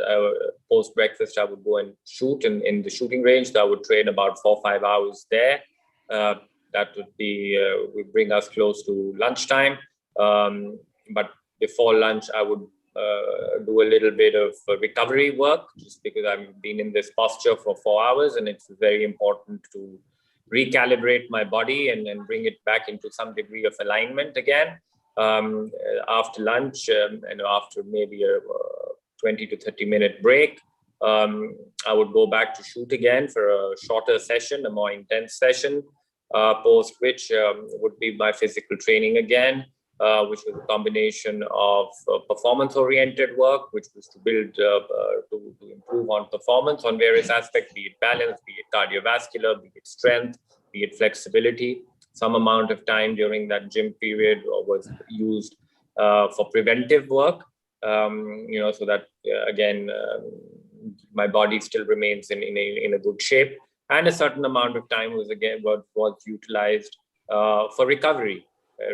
post-breakfast, I would go and shoot in the shooting range. So I would train about 4 or 5 hours there. That would bring us close to lunchtime. But before lunch, I would do a little bit of recovery work, just because I've been in this posture for 4 hours, and it's very important to recalibrate my body and bring it back into some degree of alignment again. After lunch, and after maybe a 20 to 30-minute break, I would go back to shoot again for a shorter session, a more intense session, post which would be my physical training again. which was a combination of performance-oriented work, which was to build, to improve on performance on various aspects, be it balance, be it cardiovascular, be it strength, be it flexibility. Some amount of time during that gym period was used for preventive work, so that again, my body still remains in a good shape. And a certain amount of time was utilized for recovery.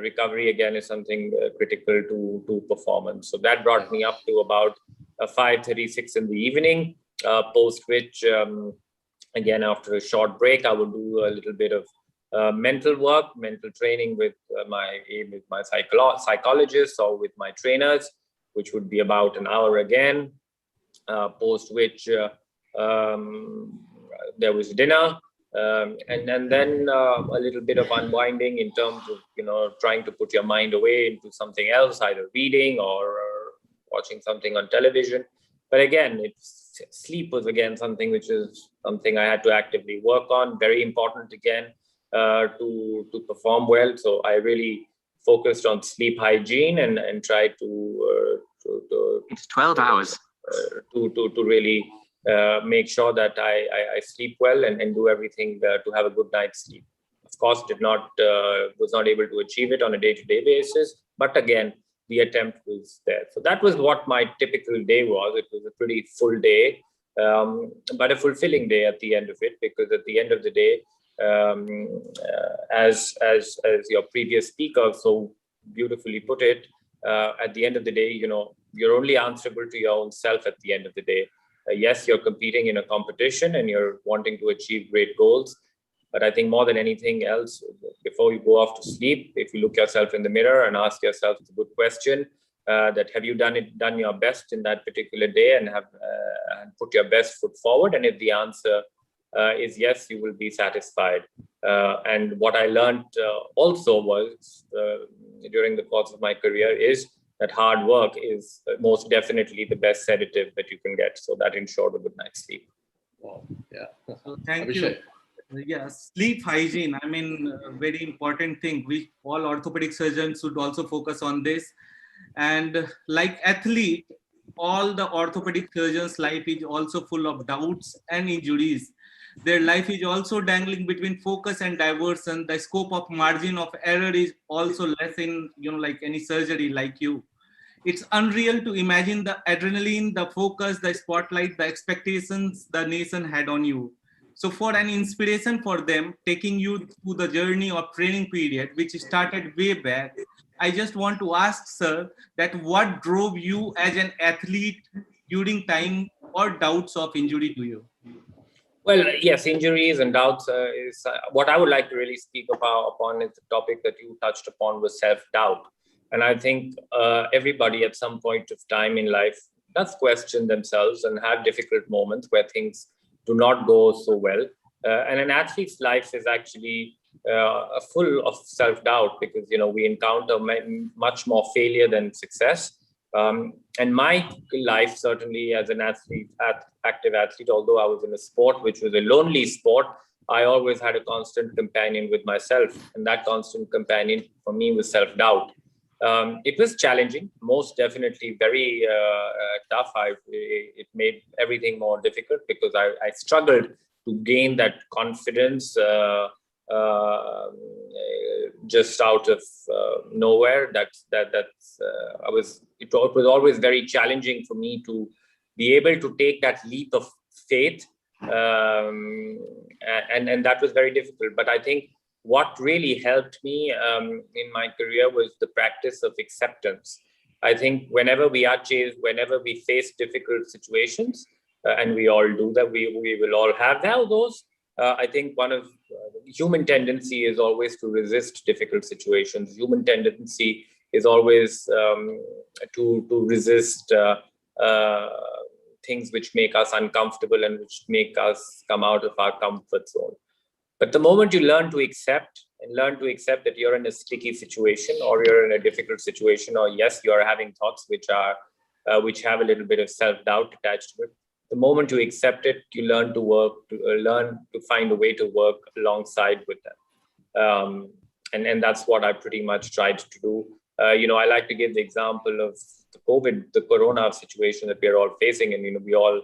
Recovery again is something critical to performance. So that brought me up to about 5:36 in the evening, post which, again, after a short break, I would do a little bit of mental work, mental training with my psychologist or with my trainers, which would be about an hour again, post which there was dinner, and then a little bit of unwinding in terms of, trying to put your mind away into something else, either reading or watching something on television. But again, sleep was again something which is something I had to actively work on, very important again to perform well. So I really focused on sleep hygiene and tried to it's 12 hours. To really make sure that I sleep well and do everything to have a good night's sleep. Of course, was not able to achieve it on a day-to-day basis, but again, the attempt was there. So that was what my typical day was. It was a pretty full day, but a fulfilling day at the end of it, because at the end of the day, as your previous speaker so beautifully put it, at the end of the day, you're only answerable to your own self at the end of the day. Yes, you're competing in a competition and you're wanting to achieve great goals. But I think more than anything else, before you go off to sleep, if you look yourself in the mirror and ask yourself the good question, that have you done your best in that particular day and have put your best foot forward? And if the answer is yes, you will be satisfied. And what I learned also was during the course of my career is that hard work is most definitely the best sedative that you can get. So that ensured a good night's sleep. Wow. Yeah. So thank you. Yeah, sleep hygiene. I mean, a very important thing. We all orthopedic surgeons should also focus on this. And like athlete, all the orthopedic surgeons' life is also full of doubts and injuries. Their life is also dangling between focus and diversion. The scope of margin of error is also less in, like any surgery like you. It's unreal to imagine the adrenaline, the focus, the spotlight, the expectations the nation had on you. So for an inspiration for them, taking you through the journey of training period, which started way back, I just want to ask, sir, that what drove you as an athlete during time or doubts of injury to you? Well, yes, injuries and doubts is what I would like to really speak upon is the topic that you touched upon was self-doubt. And I think everybody at some point of time in life does question themselves and have difficult moments where things do not go so well. And an athlete's life is actually full of self-doubt because, we encounter much more failure than success. And my life, certainly as an active athlete, although I was in a sport which was a lonely sport, I always had a constant companion with myself. And that constant companion for me was self-doubt. It was challenging, most definitely very tough. It made everything more difficult because I struggled to gain that confidence just out of nowhere. It was always very challenging for me to be able to take that leap of faith, and that was very difficult. But I think what really helped me in my career was the practice of acceptance. I think whenever we face difficult situations, and we all do that, we will all have those. I think one of human tendency is always to resist difficult situations. Human tendency is always to resist things which make us uncomfortable and which make us come out of our comfort zone. But the moment you learn to accept that you're in a sticky situation or you're in a difficult situation, or yes, you're having thoughts which have a little bit of self-doubt attached to it. The moment you accept it, you learn to find a way to work alongside with them. And that's what I pretty much tried to do I like to give the example of the corona situation that we are all facing, and we all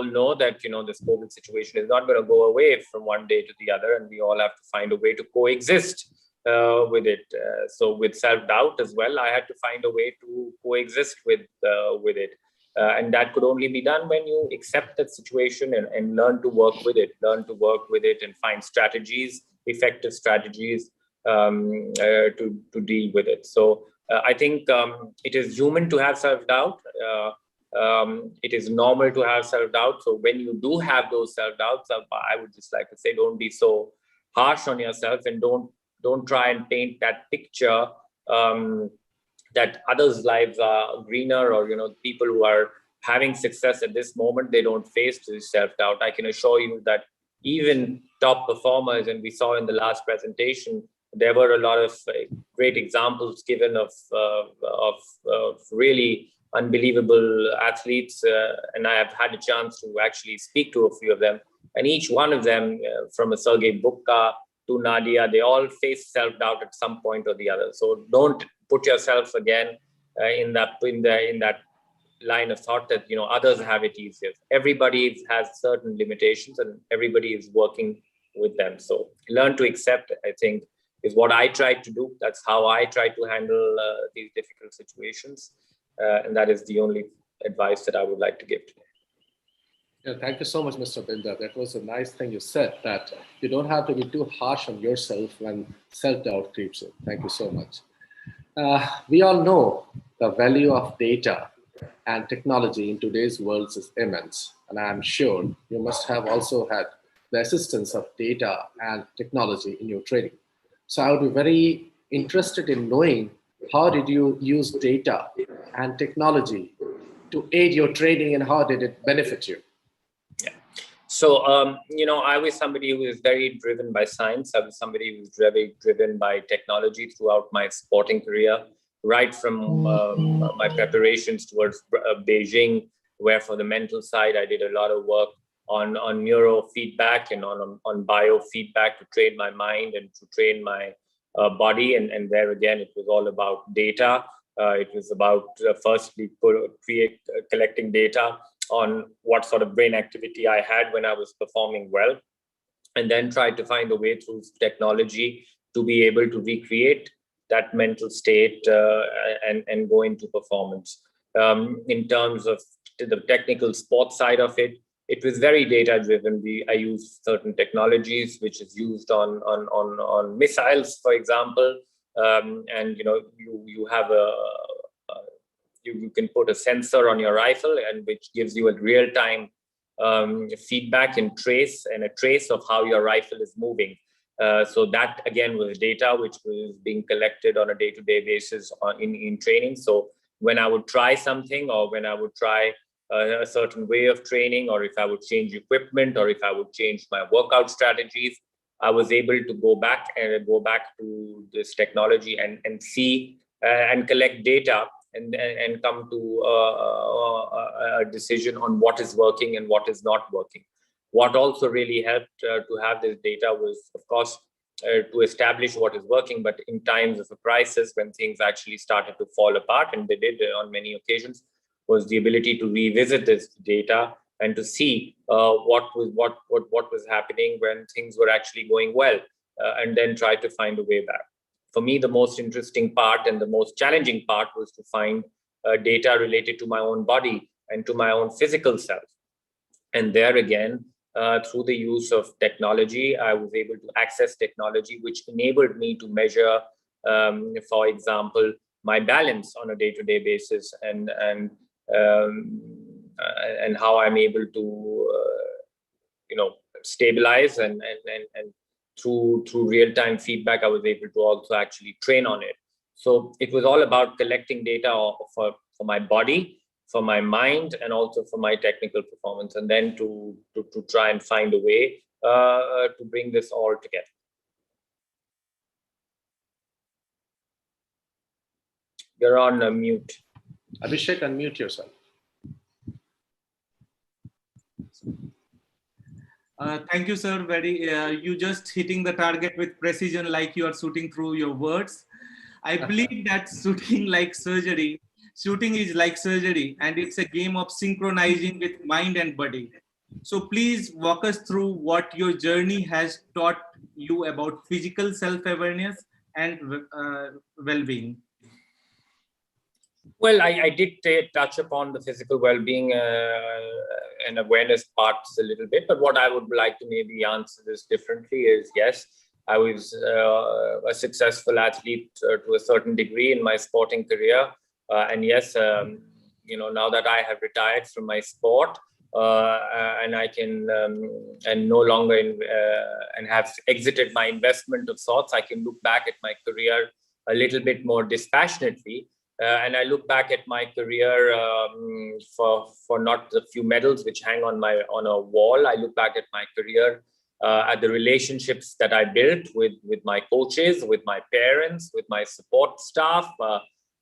know that this COVID situation is not going to go away from one day to the other, and we all have to find a way to coexist with it. So with self-doubt as well, I had to find a way to coexist with it. And that could only be done when you accept that situation and learn to work with it, and find strategies, effective strategies to deal with it. So I think it is human to have self-doubt. It is normal to have self-doubt. So when you do have those self-doubts, I would just like to say, don't be so harsh on yourself, and don't try and paint that picture that others' lives are greener, or people who are having success at this moment, they don't face this self-doubt. I can assure you that even top performers, and we saw in the last presentation, there were a lot of great examples given of really unbelievable athletes, and I have had a chance to actually speak to a few of them, and each one of them, from a Sergei Bubka to Nadia, they all face self-doubt at some point or the other. So don't put yourself again in that line of thought that others have it easier. Everybody has certain limitations, and everybody is working with them. So learn to accept, I think, is what I try to do. That's how I try to handle these difficult situations, and that is the only advice that I would like to give today. Yeah, thank you so much, Mr. Binder. That was a nice thing you said, that you don't have to be too harsh on yourself when self-doubt creeps in. Thank you so much. We all know the value of data and technology in today's world is immense. And I'm sure you must have also had the assistance of data and technology in your training. So I would be very interested in knowing, how did you use data and technology to aid your training, and how did it benefit you? So, I was somebody who was very driven by science. I was somebody who was very driven by technology throughout my sporting career, right from my preparations towards Beijing, where for the mental side, I did a lot of work on neurofeedback and on biofeedback to train my mind and to train my body. And there again, it was all about data. It was about firstly collecting data on what sort of brain activity I had when I was performing well, and then try to find a way through technology to be able to recreate that mental state and go into performance. In terms of the technical sports side of it, it was very data driven. I used certain technologies which is used on missiles, for example, and you have you can put a sensor on your rifle, and which gives you a real-time feedback and a trace of how your rifle is moving. So that again was data which was being collected on a day-to-day basis in training. So when I would try something, or when I would try a certain way of training, or if I would change equipment, or if I would change my workout strategies, I was able to go back to this technology and see and collect data and come to a decision on what is working and what is not working. What also really helped to have this data was, of course, to establish what is working, but in times of a crisis, when things actually started to fall apart, and they did on many occasions, was the ability to revisit this data and to see what was happening when things were actually going well, and then try to find a way back. For me, the most interesting part and the most challenging part was to find data related to my own body and to my own physical self. And there again, through the use of technology, I was able to access technology which enabled me to measure, for example, my balance on a day-to-day basis, and how I'm able to, stabilize, and through real-time feedback, I was able to also actually train on it. So it was all about collecting data for my body, for my mind, and also for my technical performance, and then to try and find a way to bring this all together. You're on mute. Abhishek, unmute yourself. Thank you, sir. You just hitting the target with precision, like you are shooting through your words. I believe that shooting is like surgery, and it's a game of synchronizing with mind and body. So please walk us through what your journey has taught you about physical self-awareness and well-being. Well, I did touch upon the physical well-being and awareness parts a little bit, but what I would like to maybe answer this differently is, yes, I was a successful athlete to a certain degree in my sporting career. And yes, now that I have retired from my sport, and I can and no longer and have exited my investment of sorts, I can look back at my career a little bit more dispassionately. And I look back at my career for not the few medals which hang on a wall. I look back at my career at the relationships that I built with my coaches, with my parents, with my support staff,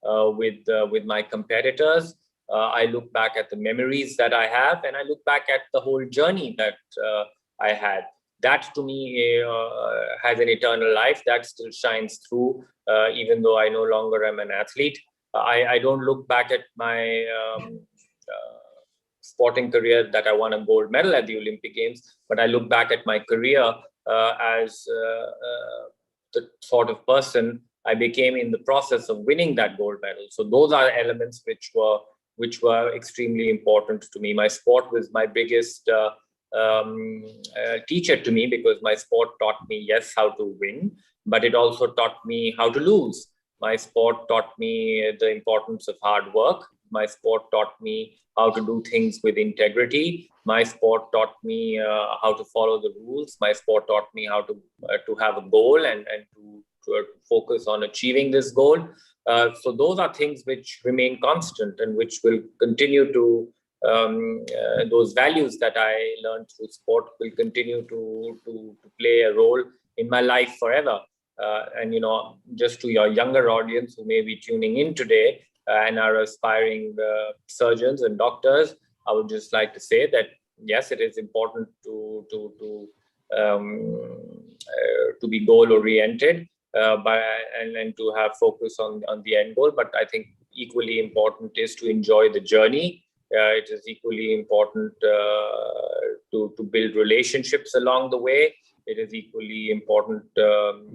with my competitors. I look back at the memories that I have, and I look back at the whole journey that I had. That to me has an eternal life that still shines through, even though I no longer am an athlete. I don't look back at my sporting career that I won a gold medal at the Olympic Games, but I look back at my career as the sort of person I became in the process of winning that gold medal. So those are elements which were extremely important to me. My sport was my biggest teacher to me, because my sport taught me, yes, how to win, but it also taught me how to lose. My sport taught me the importance of hard work. My sport taught me how to do things with integrity. My sport taught me how to follow the rules. My sport taught me how to have a goal and to focus on achieving this goal. So those are things which remain constant and which will continue to, those values that I learned through sport will continue to play a role in my life forever. And, just to your younger audience who may be tuning in today and are aspiring surgeons and doctors, I would just like to say that, yes, it is important to be goal-oriented, and to have focus on the end goal. But I think equally important is to enjoy the journey. It is equally important to build relationships along the way. It is equally important to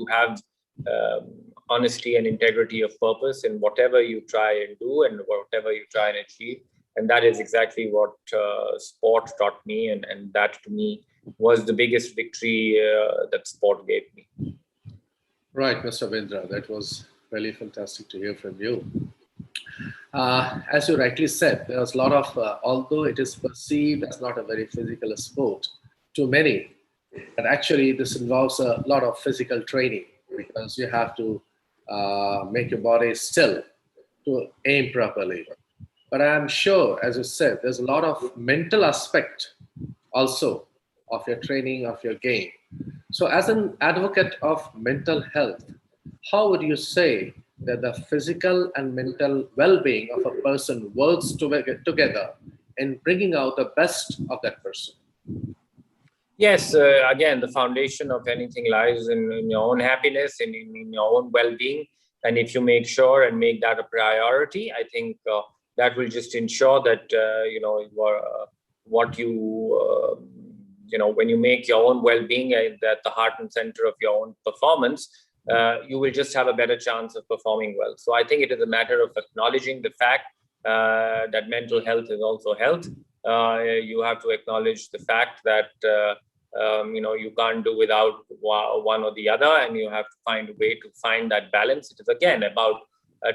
have honesty and integrity of purpose in whatever you try and do and whatever you try and achieve. And that is exactly what sport taught me. And that to me was the biggest victory that sport gave me. Right, Mr. Vendra, that was really fantastic to hear from you. As you rightly said, there's a lot of, although it is perceived as not a very physical sport to many, but actually this involves a lot of physical training, because you have to make your body still to aim properly. But I'm sure, as you said, there's a lot of mental aspect also of your training, of your game. So as an advocate of mental health, how would you say that the physical and mental well-being of a person works together in bringing out the best of that person? Yes, again, the foundation of anything lies in your own happiness and in your own well-being. And if you make sure and make that a priority, I think that will just ensure that, when you make your own well-being at the heart and center of your own performance, you will just have a better chance of performing well. So I think it is a matter of acknowledging the fact that mental health is also health. You have to acknowledge the fact that you can't do without one or the other, and you have to find a way to find that balance. It is again about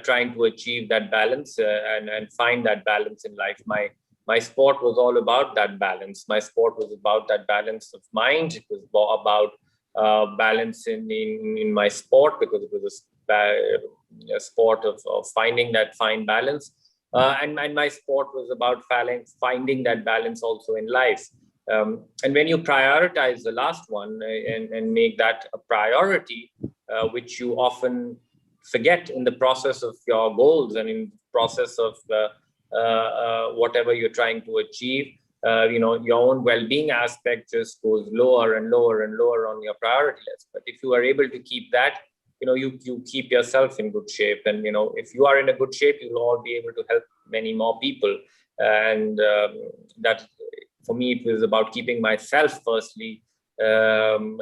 trying to achieve that balance and find that balance in life. My sport was all about that balance. My sport was about that balance of mind. It was about balance in my sport, because it was a sport of finding that fine balance. And my sport was about finding that balance also in life. And when you prioritize the last one and make that a priority, which you often forget in the process of your goals and in the process of whatever you're trying to achieve, your own well-being aspect just goes lower and lower and lower on your priority list. But if you are able to keep that, you keep yourself in good shape. And, if you are in a good shape, you'll all be able to help many more people. And that, for me, it was about keeping myself firstly in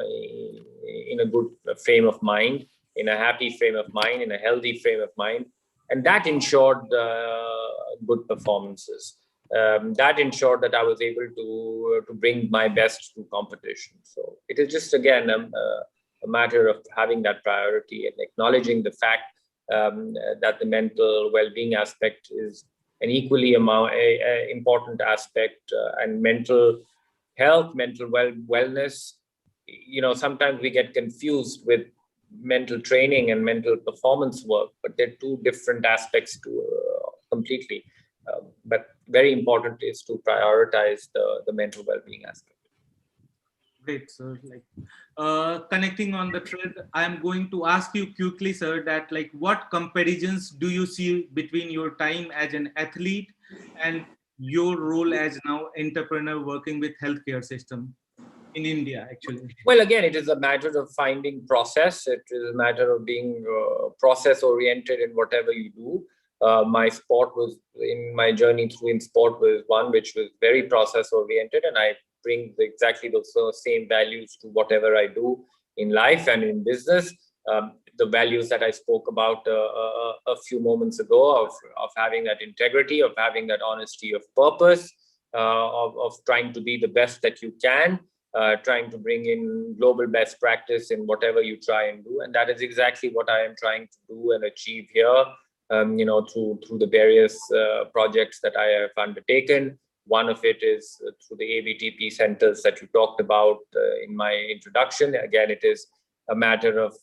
a good frame of mind, in a happy frame of mind, in a healthy frame of mind. And that ensured good performances. That ensured that I was able to bring my best to competition. So it is just, again, a matter of having that priority and acknowledging the fact that the mental well-being aspect is an equally important aspect, and mental health, mental wellness. Sometimes we get confused with mental training and mental performance work, but they're two different aspects to completely. But very important is to prioritize the mental well-being aspect. Great, sir. Connecting on the thread, I'm going to ask you quickly, sir, that what comparisons do you see between your time as an athlete and your role as now entrepreneur working with healthcare system in India, actually? Well, again, it is a matter of finding process. It is a matter of being process oriented in whatever you do. My journey in sport was one which was very process oriented, and I bring exactly those same values to whatever I do in life and in business. The values that I spoke about a few moments ago of having that integrity, of having that honesty of purpose, of trying to be the best that you can, trying to bring in global best practice in whatever you try and do. And that is exactly what I am trying to do and achieve here, through the various projects that I have undertaken. One of it is through the ABTP centers that you talked about in my introduction. Again, it is a matter of,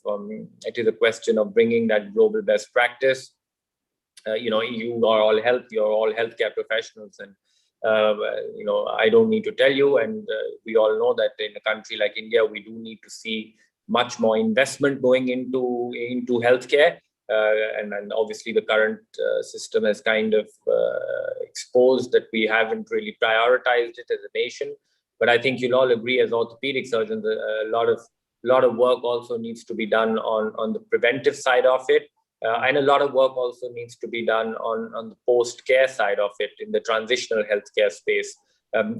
it is a question of bringing that global best practice. You're all healthcare professionals, and I don't need to tell you, and we all know that in a country like India, we do need to see much more investment going into healthcare. And obviously the current system has kind of exposed that we haven't really prioritized it as a nation. But I think you'll all agree, as orthopedic surgeons, a lot of work also needs to be done on the preventive side of it, and a lot of work also needs to be done on the post-care side of it. In the transitional healthcare space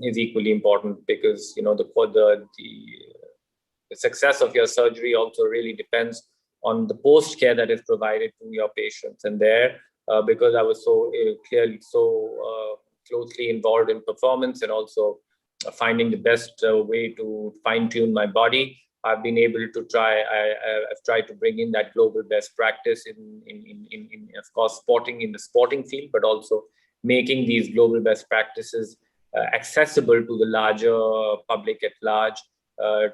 is equally important, because the success of your surgery also really depends on the post-care that is provided to your patients. And there, because I was so closely involved in performance and also finding the best way to fine-tune my body, I've been able to I've tried to bring in that global best practice in of course, in the sporting field, but also making these global best practices accessible to the larger public at large,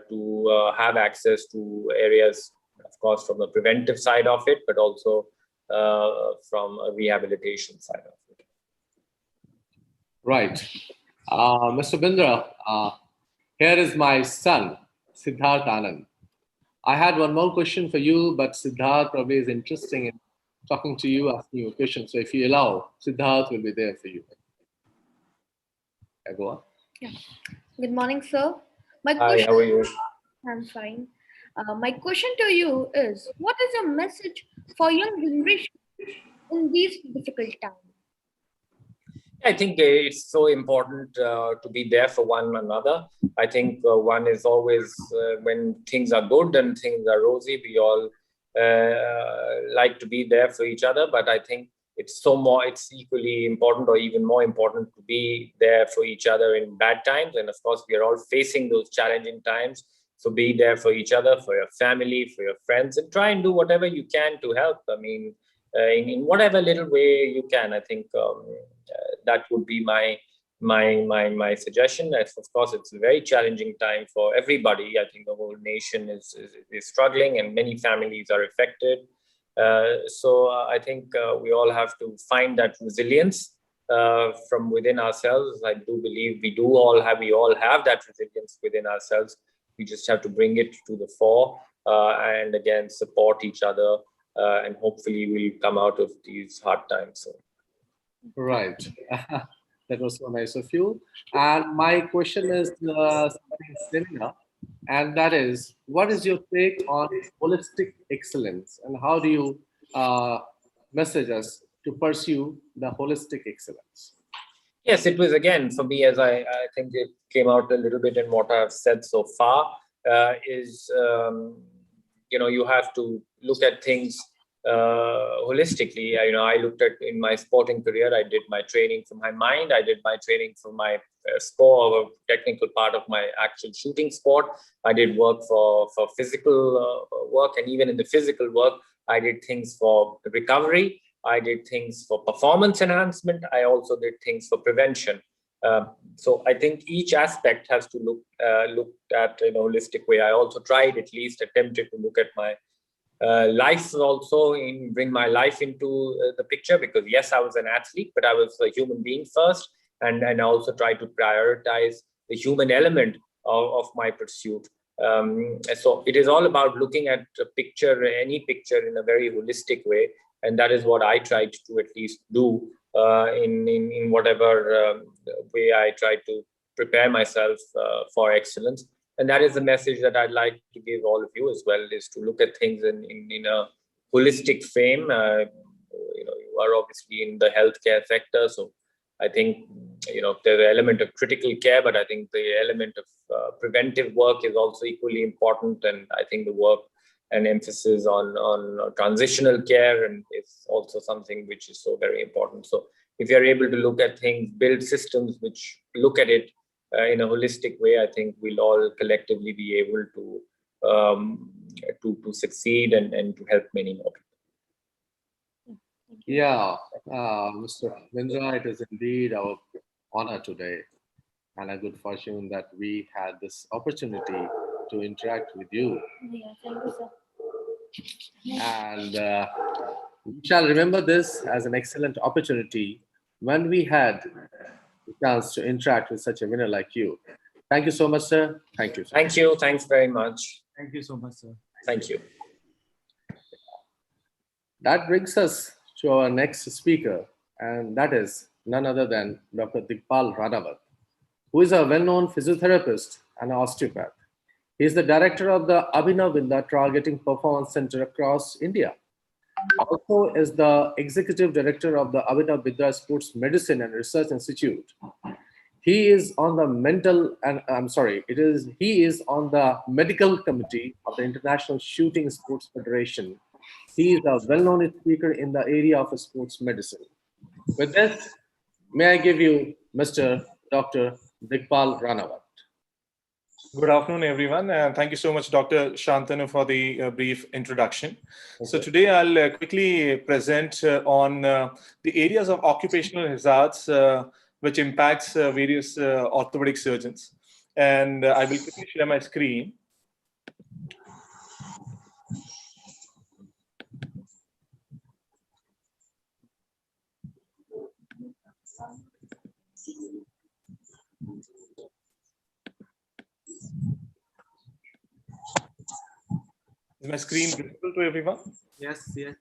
to have access to areas, of course, from the preventive side of it, but also from a rehabilitation side of it. Right. Mr. Bindra, here is my son, Siddharth Anand. I had one more question for you, but Siddharth probably is interested in talking to you, asking you a question. So if you allow, Siddharth will be there for you. Go on. Yeah. Good morning, sir. Hi, how are you? I'm fine. My question to you is, what is your message for young generation in these difficult times? I think it's so important to be there for one another. I think one is always, when things are good and things are rosy, we all like to be there for each other. But I think it's equally important, or even more important, to be there for each other in bad times. And of course, we are all facing those challenging times. So be there for each other, for your family, for your friends, and try and do whatever you can to help. I mean, in whatever little way you can. I think that would be my suggestion. Of course, it's a very challenging time for everybody. I think the whole nation is struggling, and many families are affected. So I think we all have to find that resilience from within ourselves. I do believe we all have that resilience within ourselves. We just have to bring it to the fore, and again, support each other, and hopefully we'll come out of these hard times. So. Right. That was so nice of you. And my question is something similar, and that is, what is your take on holistic excellence, and how do you message us to pursue the holistic excellence? Yes, it was again for me, as I think it came out a little bit in what I've said so far, is you have to look at things holistically. I looked at in my sporting career, I did my training for my mind, I did my training for my sport, or technical part of my actual shooting sport. I did work for physical work, and even in the physical work, I did things for recovery. I did things for performance enhancement. I also did things for prevention. So I think each aspect has to look at in a holistic way. I also tried, at least attempted to look at my life also, bring my life into the picture, because yes, I was an athlete, but I was a human being first, and I also tried to prioritize the human element of my pursuit. So it is all about looking at a picture, any picture, in a very holistic way, and that is what I tried to at least do in whatever way I tried to prepare myself for excellence. And that is the message that I'd like to give all of you as well, is to look at things in a holistic frame. You are obviously in the healthcare sector, so I think there's an element of critical care, but I think the element of preventive work is also equally important. And I think the work and emphasis on transitional care and is also something which is so very important. So if you're able to look at things, build systems which look at it in a holistic way, I think we'll all collectively be able to succeed and to help many more people. Yeah, Mr. Mindra, it is indeed our honor today and a good fortune that we had this opportunity to interact with you. Yeah, thank you, sir. And we shall remember this as an excellent opportunity when we had the chance to interact with such a winner like you. Thank you so much, sir. Thank you. Thank you. Thanks very much. Thank you so much, sir. Thank you. That brings us to our next speaker, and that is none other than Dr. Digpal Ranawat, who is a well-known physiotherapist and osteopath. He is the director of the Abhinav Vidya Targeting Performance Center across India. Also is the executive director of the Abhinav Vidya Sports Medicine and Research Institute. He is on the he is on the medical committee of the International Shooting Sports Federation. He is a well-known speaker in the area of sports medicine. With this, may I give you Mr. Dr. Digpal Ranawat. Good afternoon, everyone. And thank you so much, Dr. Shantanu, for the brief introduction. Okay. So today I'll quickly present on the areas of occupational hazards which impacts various orthopedic surgeons. And I will quickly share my screen. Is my screen visible to everyone? Yes, yes.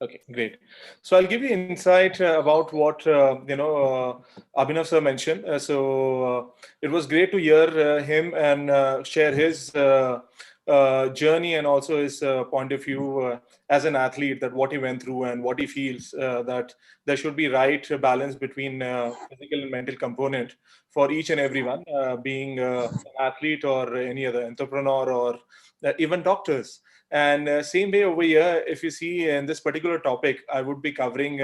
Okay, great. So I'll give you insight about what Abhinav sir mentioned. It was great to hear him and share his journey and also his point of view as an athlete, that what he went through and what he feels that there should be right balance between physical and mental component for each and everyone, being an athlete or any other entrepreneur or even doctors. And same way over here, if you see in this particular topic, I would be covering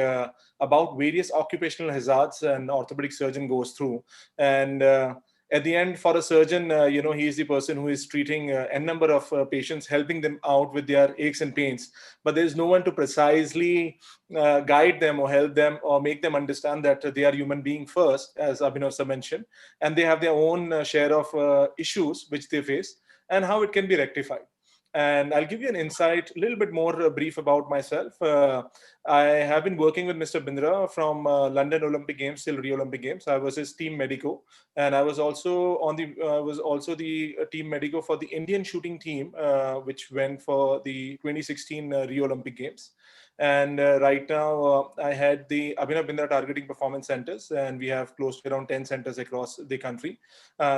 about various occupational hazards an orthopedic surgeon goes through. And at the end, for a surgeon, he is the person who is treating a number of patients, helping them out with their aches and pains. But there is no one to precisely guide them or help them or make them understand that they are human being first, as Abhinav sir mentioned, and they have their own share of issues which they face and how it can be rectified. And I'll give you an insight, a little bit more brief about myself. I have been working with Mr. Bindra from London Olympic Games till Rio Olympic Games. I was his team medico, and I was also on the team medico for the Indian shooting team, which went for the 2016 Rio Olympic Games. And right now, I had the Abhinav Bindra Targeting Performance Centers, and we have close to around 10 centers across the country.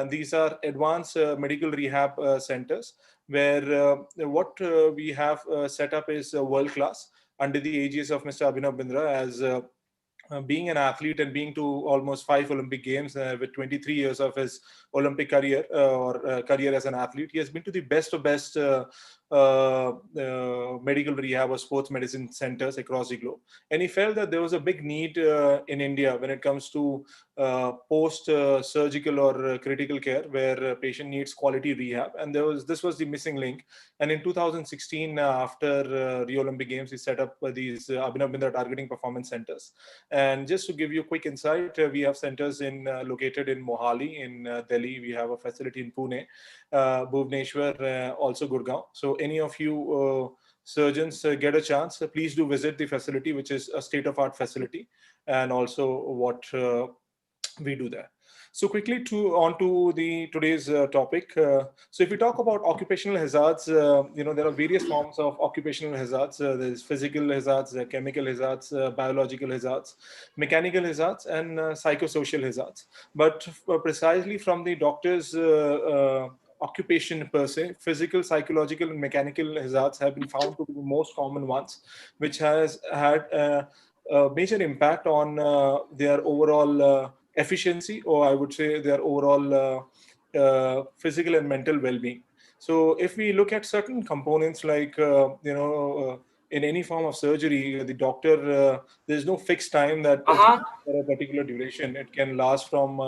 These are advanced medical rehab centers where what we have set up is world class under the aegis of Mr. Abhinav Bindra as being an athlete and being to almost 5 Olympic Games with 23 years of his Olympic career or career as an athlete. He has been to the best of best medical rehab or sports medicine centers across the globe. And he felt that there was a big need in India when it comes to post-surgical or critical care where a patient needs quality rehab. And this was the missing link. And in 2016, after Rio Olympic Games, he set up these Abhinav Bindra Targeting Performance Centers. And just to give you a quick insight, we have centers located in Mohali, in Delhi. We have a facility in Pune, Bhubaneswar, also Gurgaon. So any of you surgeons get a chance, please do visit the facility, which is a state-of-art facility, and also what we do there. So quickly on to today's topic. So if we talk about occupational hazards, there are various forms of occupational hazards. There's physical hazards, chemical hazards, biological hazards, mechanical hazards, and psychosocial hazards. But precisely from the doctor's occupation per se, physical, psychological, and mechanical hazards have been found to be the most common ones, which has had a major impact on their overall efficiency, or I would say their overall physical and mental well-being. So if we look at certain components like, in any form of surgery, the doctor, there's no fixed time that for a particular duration. It can last from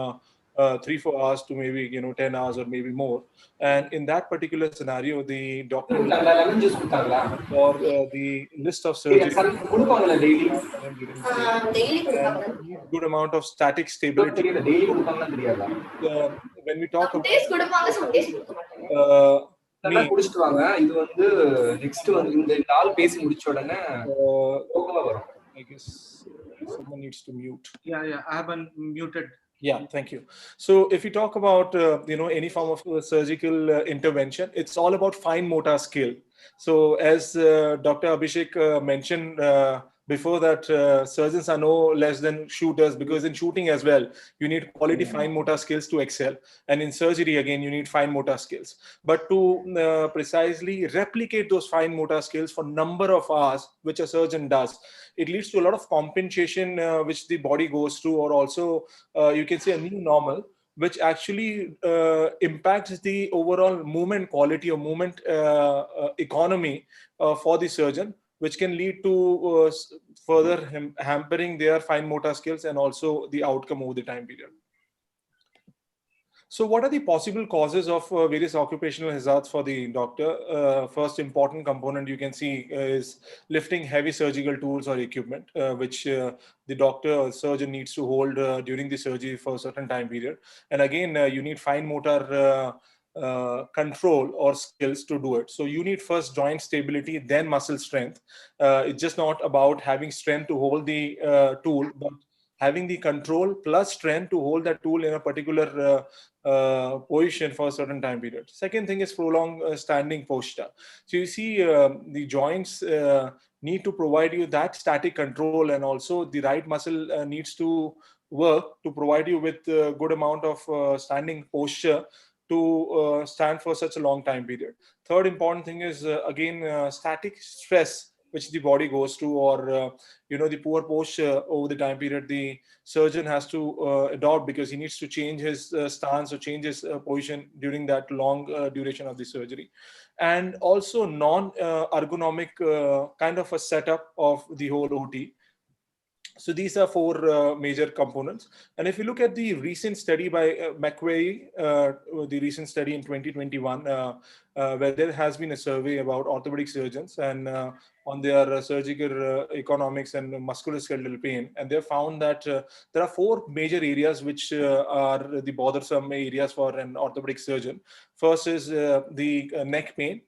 3-4 hours to maybe 10 hours or maybe more. And in that particular scenario, the doctor for the list of surgeries good amount of static stability. When we talk about I guess someone needs to mute. Yeah, I have unmuted. Yeah, thank you. So if we talk about any form of surgical intervention, it's all about fine motor skill. So as Dr. Abhishek mentioned before that, surgeons are no less than shooters, because in shooting as well, you need quality fine motor skills to excel. And in surgery, again, you need fine motor skills. But to precisely replicate those fine motor skills for number of hours, which a surgeon does, it leads to a lot of compensation which the body goes through, or also you can say a new normal, which actually impacts the overall movement quality or movement economy for the surgeon, which can lead to further hampering their fine motor skills and also the outcome over the time period. So what are the possible causes of various occupational hazards for the doctor? First important component you can see is lifting heavy surgical tools or equipment, which the doctor or surgeon needs to hold during the surgery for a certain time period. And again, you need fine motor control or skills to do it. So you need first joint stability, then muscle strength. It's just not about having strength to hold the tool, but having the control plus strength to hold that tool in a particular position for a certain time period. Second thing is prolonged standing posture. So you see the joints need to provide you that static control, and also the right muscle needs to work to provide you with a good amount of standing posture to stand for such a long time period. Third important thing is again static stress which the body goes through, or the poor posture over the time period the surgeon has to adopt, because he needs to change his stance or change his position during that long duration of the surgery. And also non-ergonomic kind of a setup of the whole OT. So these are four major components. And if you look at the recent study by McVeigh, the recent study in 2021, where there has been a survey about orthopedic surgeons and on their surgical economics and musculoskeletal pain. And they found that there are four major areas which are the bothersome areas for an orthopedic surgeon. First is the neck pain,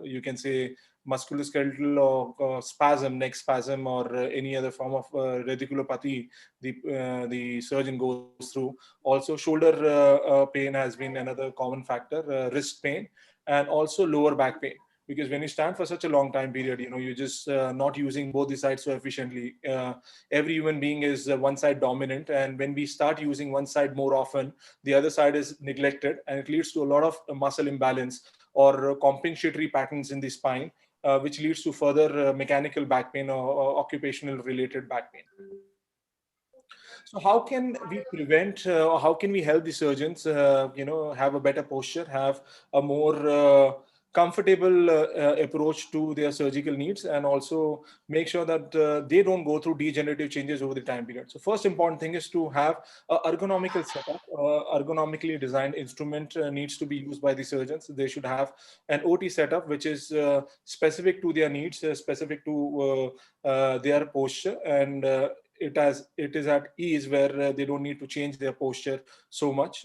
you can say musculoskeletal or spasm, neck spasm, or any other form of radiculopathy the surgeon goes through. Also, shoulder pain has been another common factor, wrist pain, and also lower back pain. because when you stand for such a long time period, you're just not using both the sides so efficiently. Every human being is one side dominant, and when we start using one side more often, the other side is neglected, and it leads to a lot of muscle imbalance or compensatory patterns in the spine, which leads to further mechanical back pain or occupational related back pain. So how can we prevent, or how can we help the surgeons, have a better posture, have a more comfortable approach to their surgical needs, and also make sure that they don't go through degenerative changes over the time period. So first important thing is to have a ergonomical setup. Ergonomically designed instrument needs to be used by the surgeons. They should have an OT setup which is specific to their needs, specific to their posture, and it is at ease where they don't need to change their posture so much,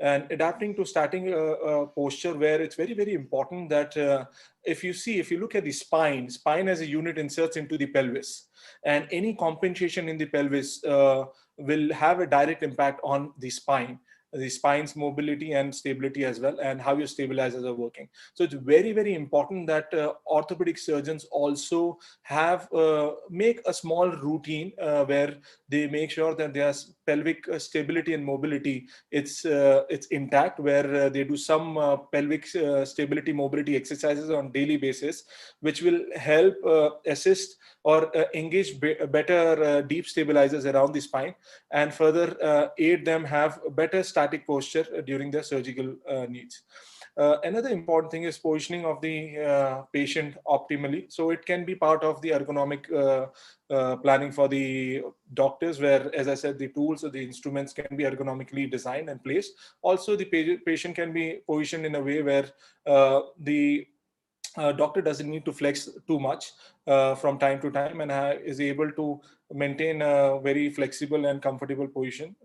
and adapting to starting posture where it's very, very important that if you look at the spine as a unit inserts into the pelvis, and any compensation in the pelvis will have a direct impact on the spine's mobility and stability as well, and how your stabilizers are working. So it's very, very important that orthopedic surgeons also have make a small routine where they make sure that their pelvic stability and mobility it's intact, where they do some pelvic stability mobility exercises on daily basis, which will help assist or engage better deep stabilizers around the spine, and further aid them have better static posture during their surgical needs. Another important thing is positioning of the patient optimally. So it can be part of the ergonomic planning for the doctors, where, as I said, the tools or the instruments can be ergonomically designed and placed. Also, the patient can be positioned in a way where the doctor doesn't need to flex too much from time to time, and is able to maintain a very flexible and comfortable position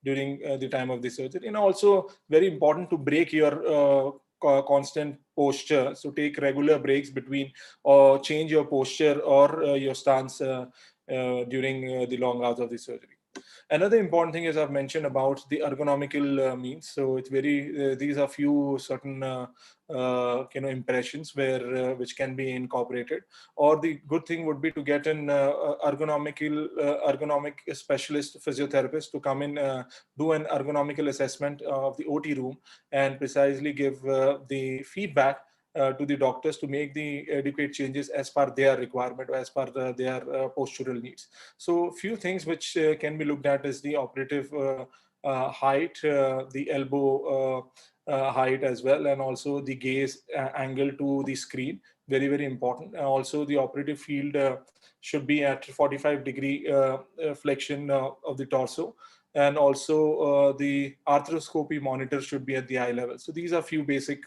during the time of the surgery. And also very important to break your constant posture. So take regular breaks between, or change your posture or your stance during the long hours of the surgery. Another important thing is I've mentioned about the ergonomical means. So it's very these are few certain impressions where which can be incorporated. Or the good thing would be to get an ergonomic specialist physiotherapist to come in, do an ergonomical assessment of the OT room, and precisely give the feedback to the doctors to make the adequate changes as per their requirement or as per their postural needs. So few things which can be looked at is the operative height, the elbow height as well, and also the gaze angle to the screen. Very, very important. Also, the operative field should be at 45-degree flexion of the torso. And also the arthroscopy monitor should be at the eye level. So these are few basic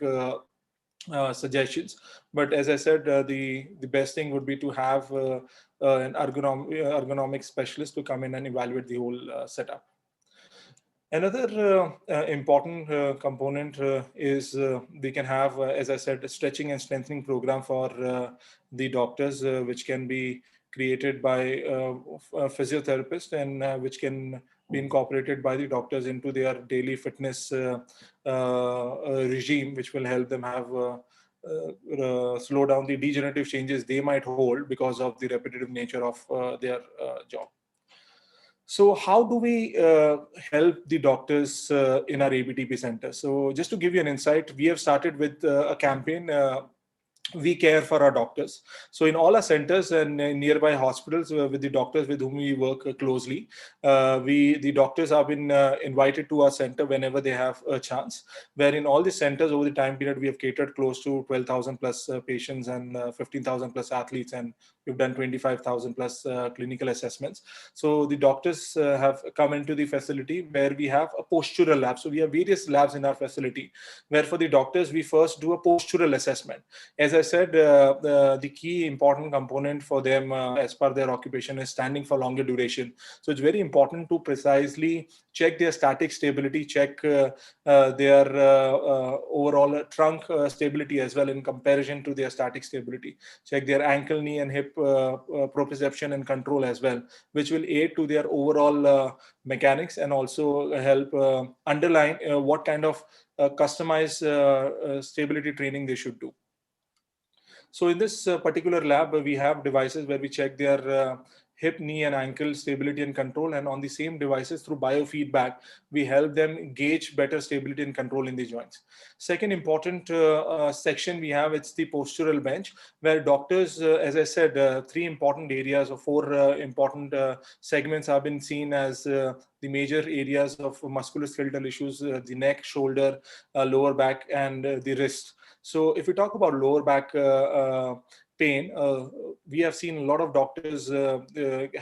suggestions. But as I said, the best thing would be to have an ergonomic specialist to come in and evaluate the whole setup. Another important component is we can have, as I said, a stretching and strengthening program for the doctors, which can be created by a physiotherapist, and which can be incorporated by the doctors into their daily fitness regime, which will help them have slow down the degenerative changes they might hold because of the repetitive nature of their job. So how do we help the doctors in our ABTP center? So just to give you an insight, we have started with a campaign, We Care for Our Doctors. So in all our centers and nearby hospitals, with the doctors with whom we work closely, the doctors have been invited to our center whenever they have a chance, where in all the centers over the time period, we have catered close to 12,000 plus patients and 15,000 plus athletes, and we've done 25,000 plus clinical assessments. So the doctors have come into the facility where we have a postural lab. So we have various labs in our facility, where for the doctors, we first do a postural assessment. As I said, the key important component for them as per their occupation is standing for longer duration. So it's very important to precisely check their static stability, check their overall trunk stability as well in comparison to their static stability, check their ankle, knee and hip proprioception and control as well, which will aid to their overall mechanics, and also help underline what kind of customized stability training they should do. So in this particular lab, we have devices where we check their hip, knee, and ankle stability and control. And on the same devices, through biofeedback, we help them gauge better stability and control in the joints. Second important section we have, it's the postural bench, where doctors, as I said, three important areas or four important segments have been seen as the major areas of musculoskeletal issues: the neck, shoulder, lower back, and the wrist. So if we talk about lower back pain, we have seen a lot of doctors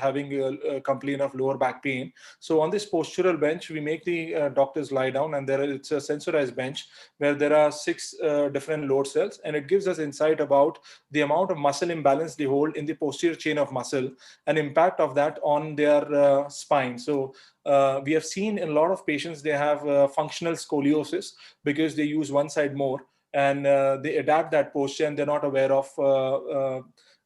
having a complaint of lower back pain. So on this postural bench, we make the doctors lie down, and it's a sensorized bench where there are 6 different load cells, and it gives us insight about the amount of muscle imbalance they hold in the posterior chain of muscle and impact of that on their spine. So we have seen in a lot of patients, they have functional scoliosis because they use one side more, and they adapt that posture, and they're not aware of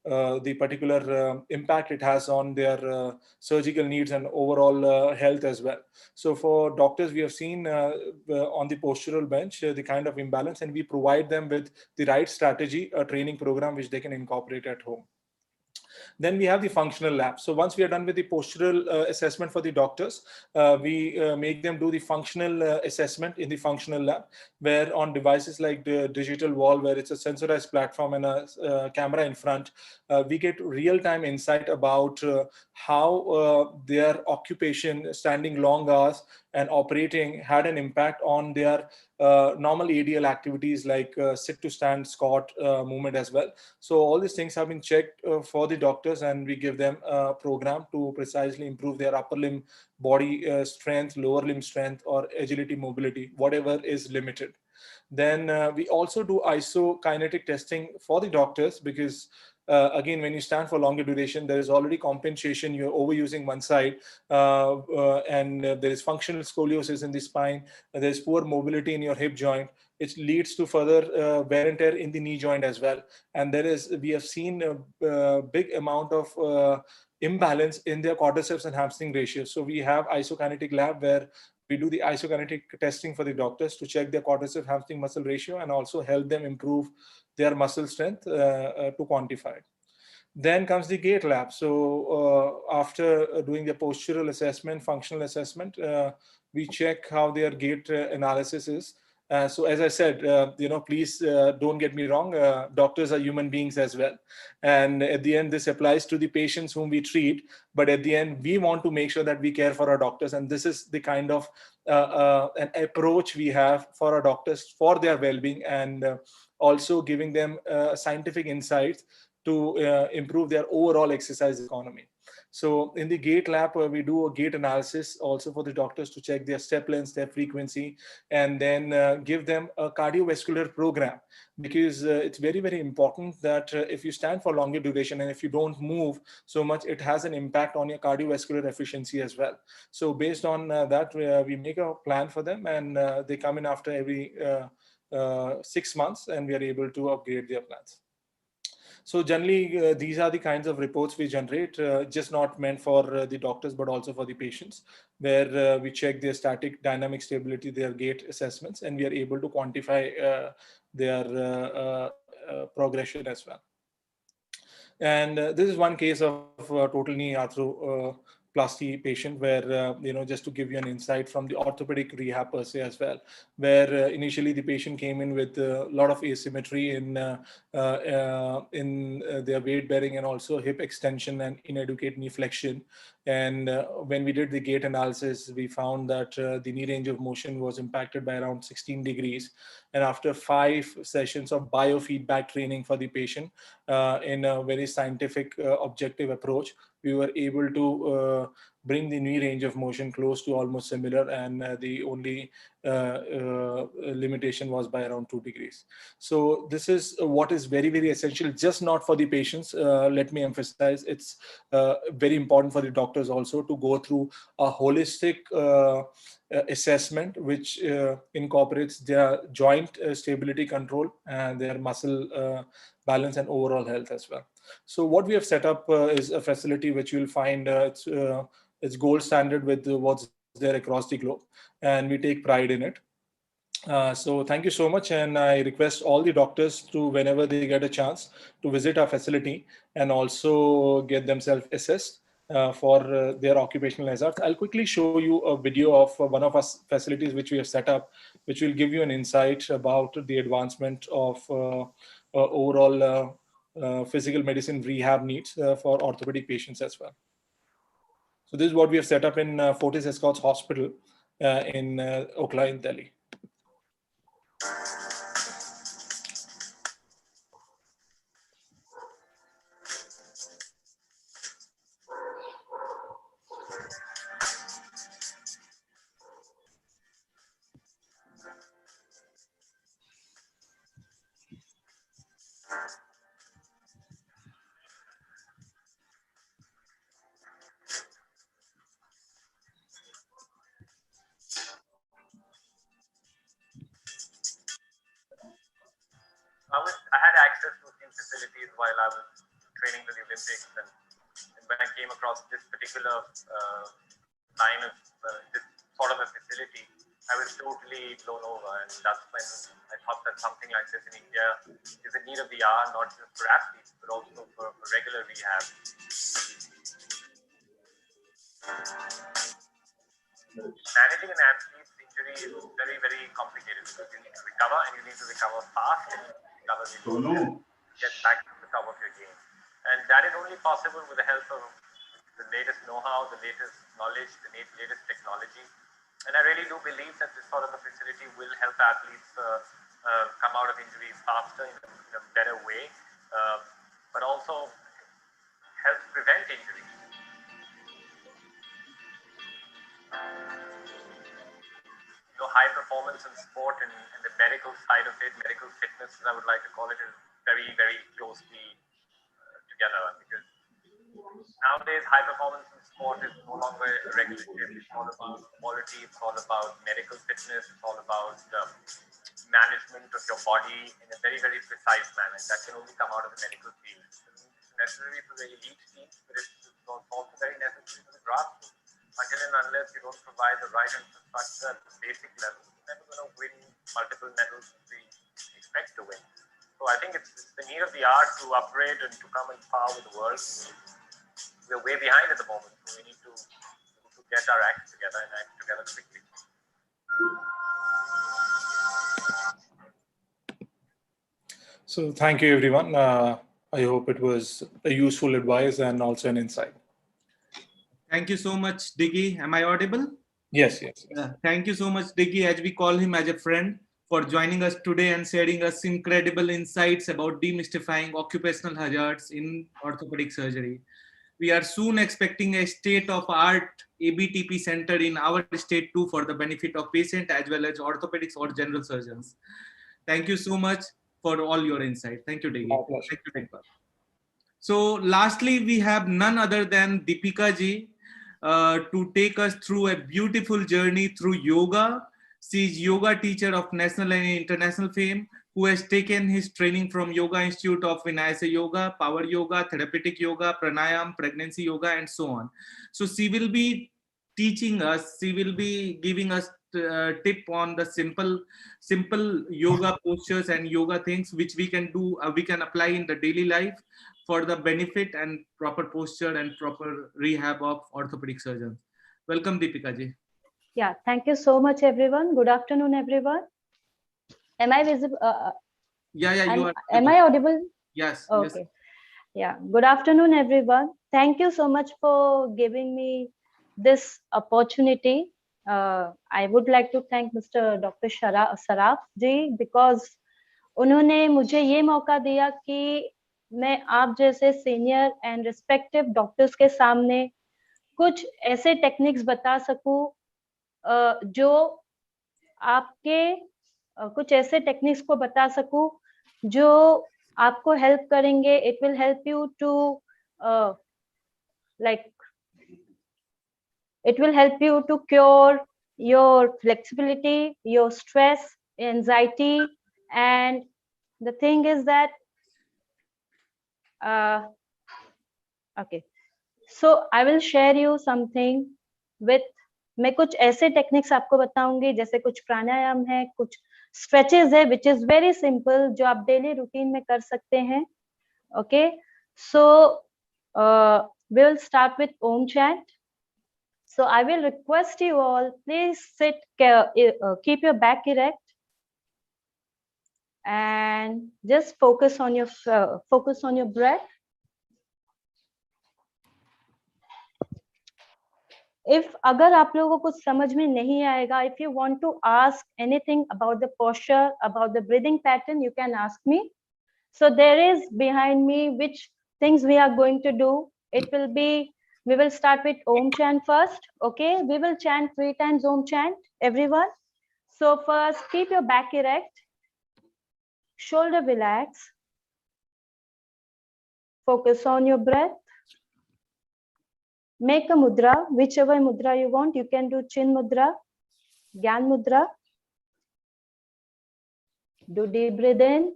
the particular impact it has on their surgical needs and overall health as well. So for doctors, we have seen on the postural bench the kind of imbalance, and we provide them with the right strategy, a training program which they can incorporate at home. Then we have the functional lab. So once we are done with the postural assessment for the doctors, we make them do the functional assessment in the functional lab, where on devices like the digital wall, where it's a sensorized platform and a camera in front, we get real-time insight about how their occupation, standing long hours and operating, had an impact on their normal ADL activities like sit to stand, squat movement as well. So all these things have been checked for the doctors, and we give them a program to precisely improve their upper limb body strength, lower limb strength, or agility, mobility, whatever is limited. Then we also do isokinetic testing for the doctors, because again, when you stand for longer duration, there is already compensation. You're overusing one side, and there is functional scoliosis in the spine. There is poor mobility in your hip joint. It leads to further wear and tear in the knee joint as well. And we have seen a big amount of imbalance in their quadriceps and hamstring ratio. So we have isokinetic lab where we do the isokinetic testing for the doctors to check their quadriceps hamstring muscle ratio and also help them improve their muscle strength to quantify it. Then comes the gait lab. So after doing the postural assessment, functional assessment, we check how their gait analysis is. So as I said, please don't get me wrong. Doctors are human beings as well. And at the end, this applies to the patients whom we treat. But at the end, we want to make sure that we care for our doctors. And this is the kind of an approach we have for our doctors for their well-being, and also giving them scientific insights to improve their overall exercise economy. So in the gait lab, we do a gait analysis also for the doctors to check their step length, step frequency, and then give them a cardiovascular program, because it's very, very important that if you stand for longer duration and if you don't move so much, it has an impact on your cardiovascular efficiency as well. So based on that, we make a plan for them, and they come in after every 6 months, and we are able to upgrade their plans. So generally, these are the kinds of reports we generate, just not meant for the doctors, but also for the patients, where we check their static, dynamic stability, their gait assessments, and we are able to quantify their progression as well. And this is one case of total knee arthroplasty patient, where just to give you an insight from the orthopedic rehab per se as well, where initially the patient came in with a lot of asymmetry in their weight bearing and also hip extension and inadequate knee flexion. And when we did the gait analysis, we found that the knee range of motion was impacted by around 16 degrees. And after 5 sessions of biofeedback training for the patient in a very scientific, objective approach, we were able to bring the knee range of motion close to almost similar, and the only limitation was by around 2 degrees. So this is what is very, very essential, just not for the patients. Let me emphasize, it's very important for the doctors also to go through a holistic assessment, which incorporates their joint stability control and their muscle balance and overall health as well. So what we have set up is a facility which you'll find it's gold standard with what's there across the globe, and we take pride in it. So thank you so much, and I request all the doctors to, whenever they get a chance, to visit our facility and also get themselves assessed for their occupational hazards. I'll quickly show you a video of one of our facilities which we have set up, which will give you an insight about the advancement of overall physical medicine rehab needs for orthopedic patients as well. So this is what we have set up in Fortis Escorts Hospital in Okhla in Delhi. I had access to a few facilities while I was training for the Olympics, and when I came across this particular line of this sort of a facility, I was totally blown over, and that's when I thought that something like this in India is a need of the hour, not just for athletes, but also for regular rehab. Managing an athlete's injury is very, very complicated because you need to recover, and you need to recover fast, and get back to the top of your game. And that is only possible with the help of the latest know-how, the latest knowledge, the latest technology. And I really do believe that this sort of a facility will help athletes come out of injuries faster in a better way, but also helps prevent injuries. You know, high performance in sport and the medical side of it, medical fitness, as I would like to call it, is very, very closely together, because nowadays high performance in sport is no longer a regular shift. It's all about quality, it's all about medical fitness, it's all about management of your body in a very, very precise manner. That can only come out of the medical field. It's necessary for the elite teams, but it's also very necessary for the grassroots. Until and unless you don't provide the right infrastructure at the basic level, you're never going to win multiple medals that we expect to win. So I think it's the need of the hour to upgrade and to come in par with the world. We're way behind at the moment, so we need to get our act together and act together quickly. So thank you, everyone. I hope it was a useful advice and also an insight. Thank you so much, Diggy. Am I audible? Yes, yes. Yes. Thank you so much, Diggy, as we call him as a friend, for joining us today and sharing us incredible insights about demystifying occupational hazards in orthopedic surgery. We are soon expecting a state-of-art ABTP center in our state too, for the benefit of patients as well as orthopedics or general surgeons. Thank you so much for all your insight. Thank you, Diggy. Thank you, Diggy. So lastly, we have none other than Deepika ji to take us through a beautiful journey through yoga. She is yoga teacher of national and international fame, who has taken his training from Yoga Institute of Vinayasa Yoga, Power Yoga, Therapeutic Yoga, Pranayam, Pregnancy Yoga, and so on. So she will be teaching us, she will be giving us tip on the simple yoga postures and yoga things which we can do, we can apply in the daily life for the benefit and proper posture and proper rehab of orthopedic surgeons. Welcome, Deepika ji. Yeah, thank you so much, everyone. Good afternoon, everyone. Am I visible? Yeah, you are. Am I audible? Yes. Okay. Yes. Yeah. Good afternoon, everyone. Thank you so much for giving me this opportunity. I would like to thank Mr. Dr. Saraf ji, because उन्होंने मुझे ये मौका दिया कि मैं आप जैसे senior and respective doctors के सामने कुछ ऐसे टेक्निक्स बता सकूं जो आपके कुछ ऐसे टेक्निक्स को बता सकूं जो आपको हेल्प करेंगे. It will help you to it will help you to cure your flexibility, your stress, anxiety, and the thing is that okay, so I will share you something with मैं कुछ ऐसे techniques आपको बताऊंगी, जैसे कुछ प्राणायाम है, कुछ स्ट्रेचेज है विच इज वेरी सिंपल, जो आप डेली रूटीन में कर सकते हैं. Okay, so we will start with Om chant. So I will request you all, please sit, keep your back erect, and just focus on your breath. If अगर आप लोगों को कुछ समझ में नहीं आएगा, if you want to ask anything about the posture, about the breathing pattern, you can ask me. So there is behind me which things we are going to do. It will be, we will start with Om chant first. Okay, we will chant 3 times Om chant, everyone. So first, keep your back erect, shoulder relax, focus on your breath. Make a mudra, whichever mudra you want. You can do Chin mudra, Gyan mudra. Do deep breath in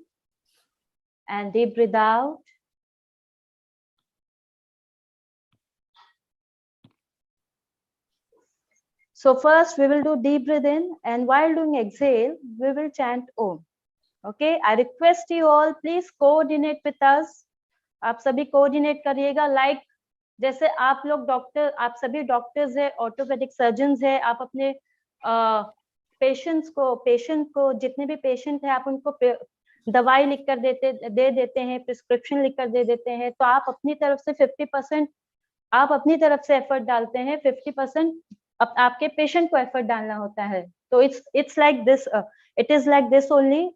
and deep breathe out. So first we will do deep breath in, and while doing exhale, we will chant Om. Okay, I request you all, please coordinate with us. आप सभी coordinate करिएगा, like जैसे आप लोग doctor, आप सभी doctors है, orthopaedic surgeons है, आप अपने पेशेंट को जितने भी पेशेंट है, आप उनको दवाई लिख कर दे देते हैं, प्रिस्क्रिप्शन लिख कर दे देते हैं, तो आप अपनी तरफ से 50% आप अपनी तरफ से एफर्ट डालते हैं, 50% आपके पेशेंट को एफर्ट डालना होता है. तो it's like this, it is like this only.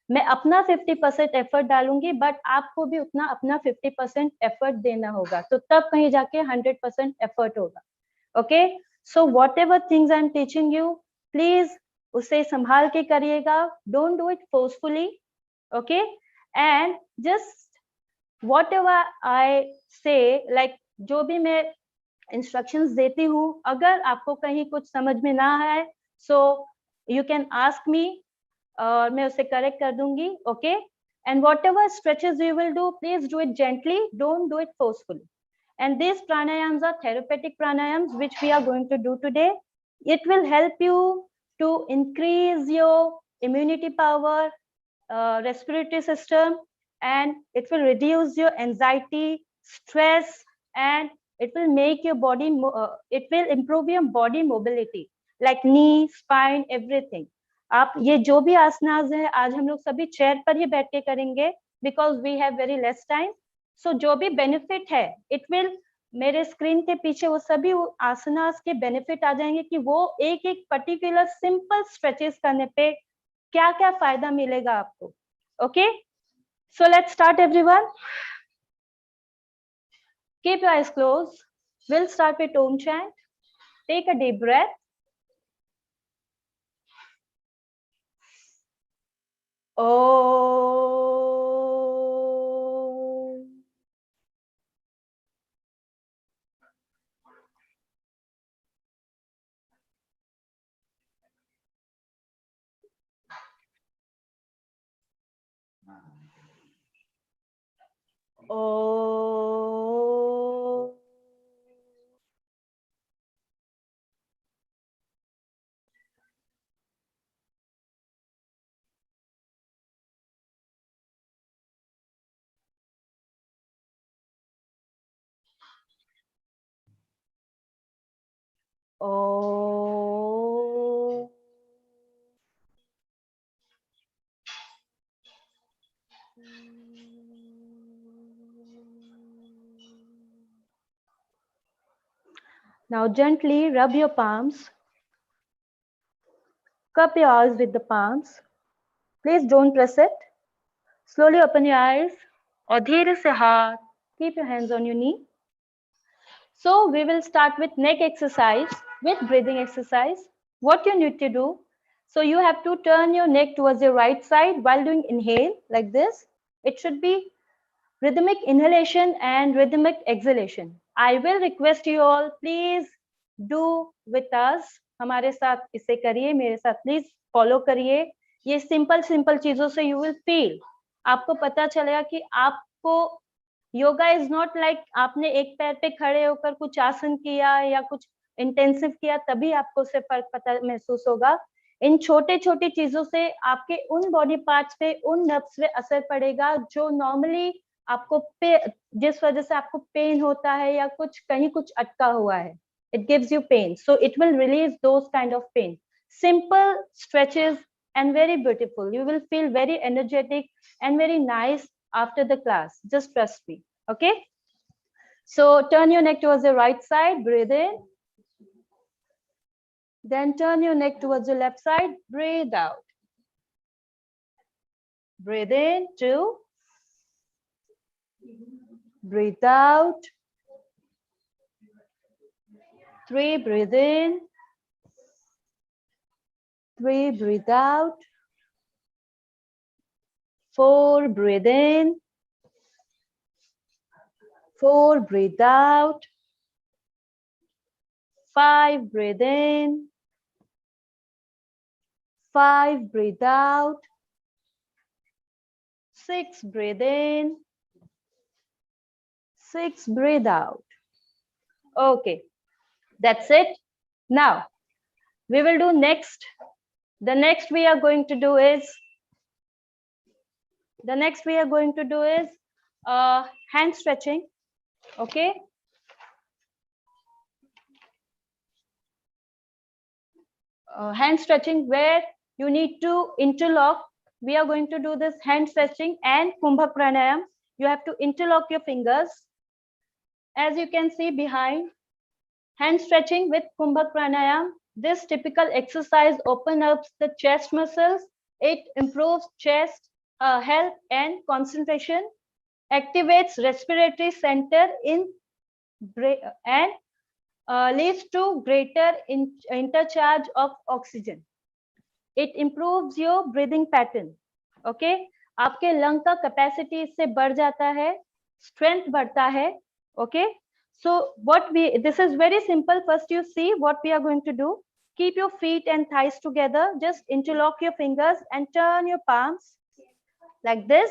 मैं अपना 50% एफर्ट डालूंगी, बट आपको भी उतना अपना 50% एफर्ट देना होगा, तो तब कहीं जाके 100% एफर्ट होगा. Okay, so what ever things I am teaching you, please उसे संभाल के करिएगा. Don't do it forcefully. Okay, and just what ever I से, लाइक जो भी मैं इंस्ट्रक्शंस देती हूँ, अगर आपको कहीं कुछ समझ में ना आए, so you can ask me, और मैं उसे करेक्ट कर दूंगी. Okay, and what ever stretches you will do, please do it gently, don't do it forcefully. And this pranayams are therapeutic pranayams which we are going to do today. It will help you to increase your immunity power, respiratory system, and it will reduce your anxiety, stress, and it will make your body, it will improve your body mobility, like knee, spine, everything. आप ये जो भी आसनास है, आज हम लोग सभी chair पर ही बैठ के करेंगे, because we have very less time. So जो भी बेनिफिट है, इट विल, मेरे स्क्रीन के पीछे वो सभी आसनास के बेनिफिट आ जाएंगे कि वो एक एक पर्टिकुलर सिंपल स्ट्रेचेस करने पे क्या क्या फायदा मिलेगा आपको. Okay, so let's start everyone. Keep your eyes closed. We'll start with Om chant. Take a deep breath. Om. Om. Om. Now gently rub your palms. Cup your eyes with the palms. Please don't press it. Slowly open your eyes. और धीरे से हाथ. Keep your hands on your knee. So we will start with neck exercise, with breathing exercise. What you need to do, so you have to turn your neck towards your right side while doing inhale like this. It should be rhythmic inhalation and rhythmic exhalation. I will request you all, please do with us. हमारे साथ इसे करिए, मेरे साथ please follow करिए. ये simple चीजों से you will feel, आपको पता चलेगा कि आपको योगा इज नॉट लाइक आपने एक पैर पे खड़े होकर कुछ आसन किया या कुछ इंटेंसिव किया तभी आपको उससे फर्क पता महसूस होगा. इन छोटे छोटे चीजों से आपके उन बॉडी पार्ट्स पे, उन नर्व्स पे असर पड़ेगा जो नॉर्मली आपको जिस वजह से आपको पेन होता है या कुछ कहीं कुछ अटका हुआ है. It gives you pain, so it will release those kind of pain. Simple stretches and very beautiful. You will feel very energetic and very nice after the class. Just trust me. Okay, so turn your neck towards the right side, breathe in. Then turn your neck towards the left side, breathe out. Breathe in, 2. Breathe out. 3, breathe in. 3, breathe out. 4, breathe in. 4, breathe out. 5, breathe in. 5, breathe out. 6, breathe in. 6, breathe out. Okay, that's it. Now, we will do next. The next we are going to do is hand stretching. Okay. Hand stretching where you need to interlock. We are going to do this hand stretching and Kumbha Pranayam. You have to interlock your fingers. As you can see behind, hand stretching with Kumbha Pranayam. This typical exercise opens up the chest muscles. It improves chest health and concentration, activates respiratory center in and leads to greater intercharge of oxygen. It improves your breathing pattern. Okay, आपके lung का capacity इससे बढ़ जाता है, strength बढ़ता है. Okay, so this is very simple. First you see what we are going to do. Keep your feet and thighs together. Just interlock your fingers and turn your palms like this.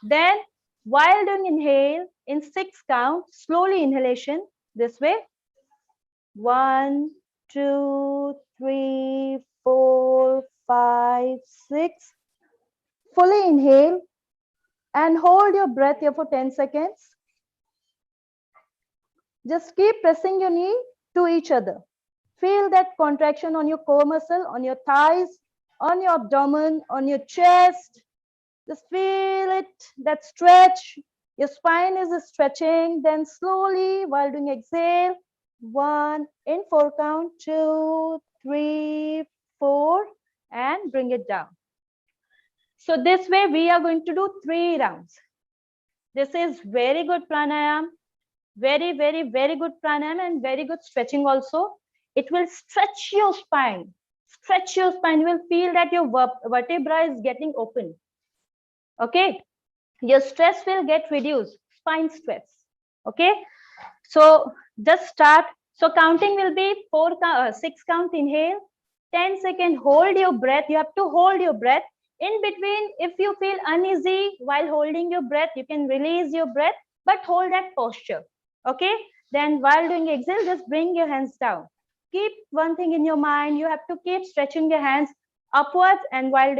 Then while doing inhale in 6 count, slowly inhalation this way. 1, 2, 3, 4, 5, 6. Fully inhale and hold your breath here for 10 seconds. Just keep pressing your knee to each other. Feel that contraction on your core muscle, on your thighs, on your abdomen, on your chest. Just feel it, that stretch. Your spine is stretching. Then slowly, while doing exhale, 1 in 4 count, 2, 3, 4, and bring it down. So this way we are going to do 3 rounds. This is very good pranayam, very, very, very good pranayam and very good stretching also. It will stretch your spine. Stretch your spine. You will feel that your vertebra is getting open. Okay, your stress will get reduced, spine stress. Okay, so just start. So counting will be 6 count inhale, 10 second hold your breath. You have to hold your breath. In between, if you feel uneasy while holding your breath, you can release your breath, but hold that posture. Okay, then while doing exhale, just bring your hands down. Keep one thing in your mind. You have to keep stretching your hands upwards, and while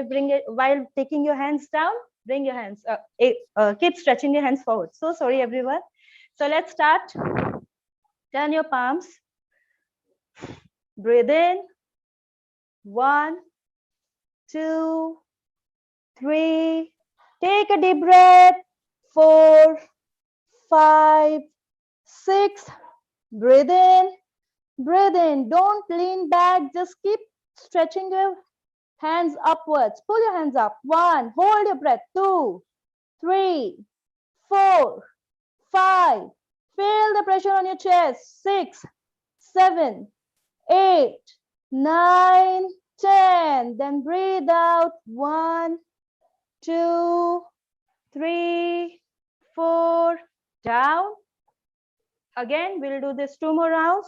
taking your hands down, bring your hands keep stretching your hands forward. So sorry everyone. So let's start. Turn your palms. Breathe in. 1, 2, 3. Take a deep breath. 4, 5, 6. Breathe in. Breathe in. Don't lean back. Just keep stretching your hands upwards. Pull your hands up. 1. Hold your breath. 2, 3, 4, 5. Feel the pressure on your chest. 6, 7, 8, 9, 10. Then breathe out. 1, 2, 3, 4. Down. Again, we'll do this 2 more rounds.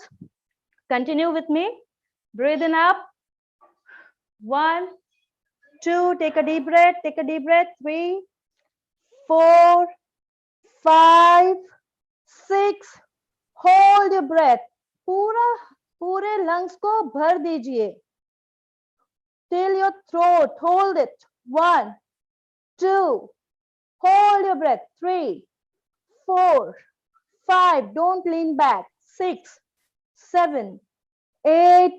Continue with me. Breathing up. 1, 2. Take a deep breath. Take a deep breath. 3, 4, 5, 6. Hold your breath. पूरे lungs को भर दीजिए. till your throat. Hold it. 1, 2. Hold your breath. 3, 4, 5. Don't lean back. 6, 7, 8,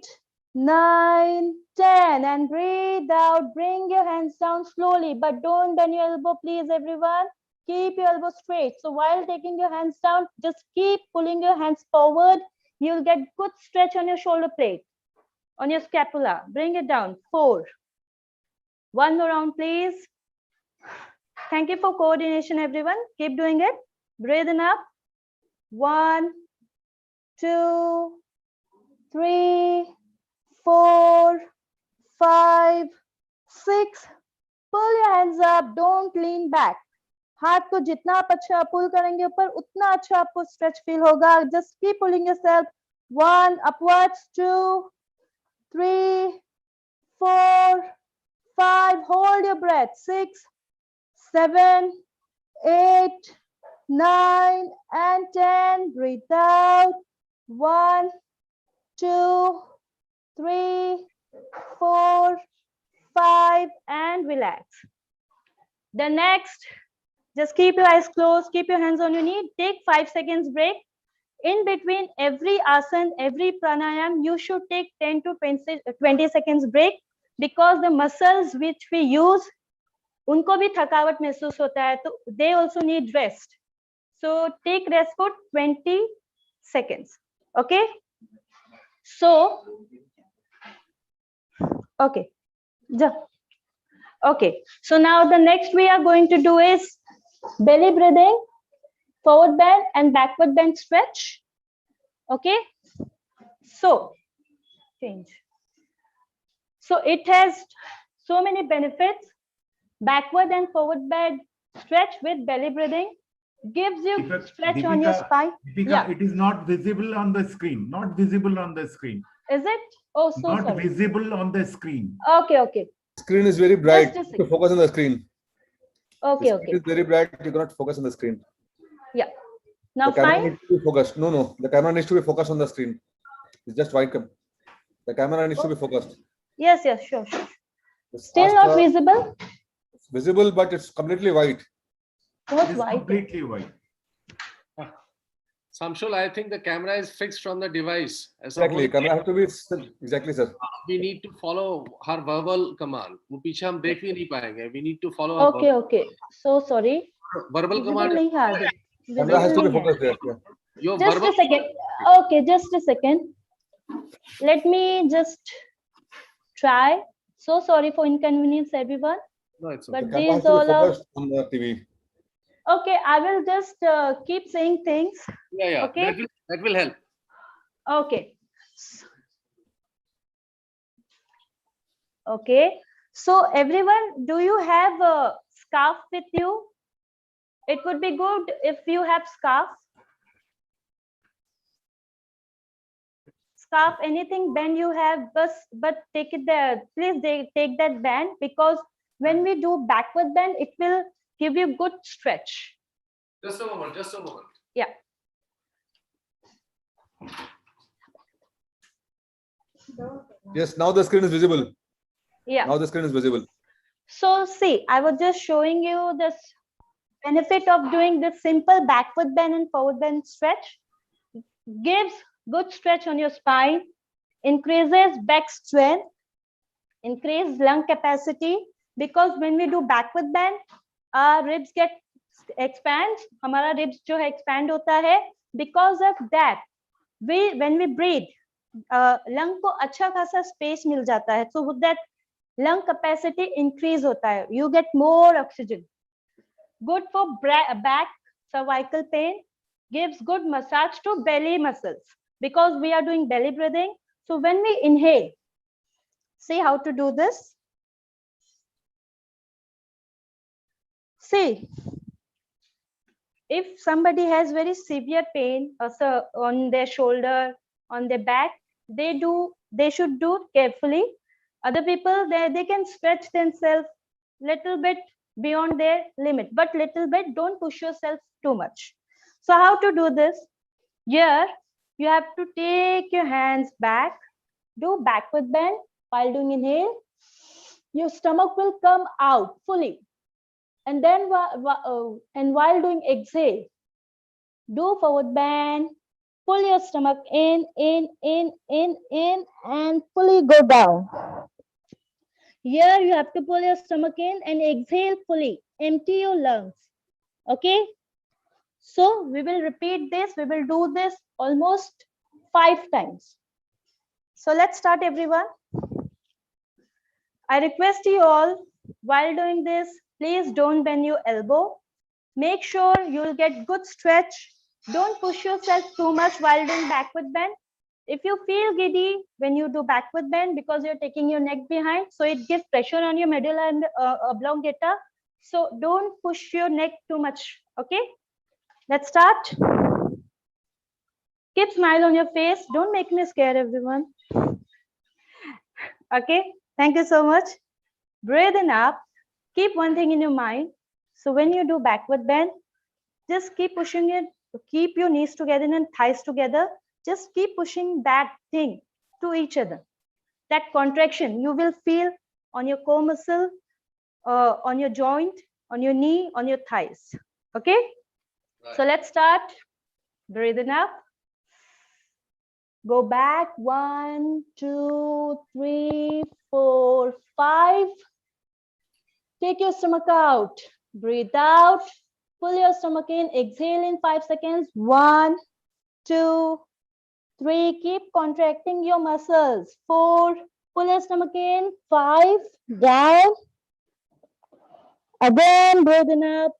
9, 10. And breathe out. Bring your hands down slowly, but don't bend your elbow, please, everyone. Keep your elbow straight. So while taking your hands down, just keep pulling your hands forward. You'll get good stretch on your shoulder blade, on your scapula. Bring it down. 4. One more round, please. Thank you for coordination, everyone. Keep doing it. Breathe in up. 1, 2, 3, 4, 5, 6. Pull your hands up. Don't lean back. हाथ को जितना आप अच्छा पुल करेंगे ऊपर उतना अच्छा आपको स्ट्रेच फील होगा. Just keep pulling yourself. 1, upwards. 2, 3, 4, 5. Hold your breath. 6, 7, 8, 9, and 10. Breathe out. 1, 2, 3, 4, 5, and relax. The next, just keep your eyes closed, keep your hands on your knee, take 5 seconds break. In between every asana, every pranayam, you should take 10 to 20 seconds break, because the muscles which we use, unko bhi thakawat महसूस होता है, तो they also need rest. So take rest for 20 seconds. Okay? So, okay. Okay. So now the next we are going to do is belly breathing, forward bend and backward bend stretch. Okay. So change. So it has so many benefits. Backward and forward bend stretch with belly breathing gives you stretch on your spine. Deepika, it is not visible on the screen. Not visible on the screen. Is it? Oh, so not sorry. visible on the screen. Okay, okay. Screen is very bright. To focus on the screen. Okay, the okay. screen is very bright. You cannot focus on the screen. Yeah. Now the camera fine. needs to be focused. No. The camera needs to be focused on the screen. It's just white. The camera needs to be focused. Yes, sure. Still not visible? It's visible, but it's completely white. What's white? Completely white. Samshul, I think the camera is fixed from the device. Exactly. Camera has to be exactly, sir. We need to follow her verbal command. वो पीछे हम देख भी नहीं पाएंगे. We need to follow her. Okay. So sorry. Verbal command. नहीं है आगे. Camera has to be focused there. Your just verbal. A second. Okay, just a second. Let me just try. So sorry for inconvenience, everyone. No, it's okay. But these all are on the TV. okay. I will just keep saying things. Yeah. Okay. That will help. Okay. Okay. So everyone, do you have a scarf with you? It would be good if you have scarf. Scarf, anything band you have, but take it there. Please take that band, because when we do backward bend, it will give you good stretch. Just a moment. Yeah. Yes, now the screen is visible. Yeah. Now the screen is visible. So see, I was just showing you this benefit of doing this simple backward bend and forward bend stretch. Gives good stretch on your spine, increases back strength, increase lung capacity, because when we do backward bend, our ribs get expand. हमारा ribs जो है expand होता है. Because of that, when we breathe, lung को अच्छा खासा space मिल जाता है. So with that, lung capacity increase होता है. You get more oxygen. Good for back, cervical pain. Gives good massage to belly muscles, because we are doing belly breathing. So when we inhale, see how to do this. See, if somebody has very severe pain also on their shoulder, on their back, they should do carefully. Other people, they can stretch themselves little bit beyond their limit, but little bit, don't push yourself too much. So how to do this? Here, you have to take your hands back, do backward bend while doing inhale, your stomach will come out fully. And then and while doing exhale, do forward bend, pull your stomach in, and fully go down. Here you have to pull your stomach in and exhale fully. Empty your lungs. Okay? So we will repeat this. We will do this almost 5 times. So let's start, everyone. I request you all, while doing this, please don't bend your elbow. Make sure you'll get good stretch. Don't push yourself too much while doing backward bend. If you feel giddy when you do backward bend because you're taking your neck behind, so it gives pressure on your medulla and oblongata. So don't push your neck too much. Okay, let's start. Keep smile on your face. Don't make me scared, everyone. Okay, thank you so much. Breathe in up. Keep one thing in your mind. So when you do backward bend, just keep pushing it. Keep your knees together and thighs together. Just keep pushing that thing to each other. That contraction you will feel on your core muscle, on your joint, on your knee, on your thighs. Okay? Right. So let's start. Breathe in up. Go back. 1, 2, 3, 4, 5. Take your stomach out. Breathe out. Pull your stomach in. Exhale in 5 seconds. 1, 2, 3. Keep contracting your muscles. 4. Pull your stomach in. 5. Down. Again, breathe in up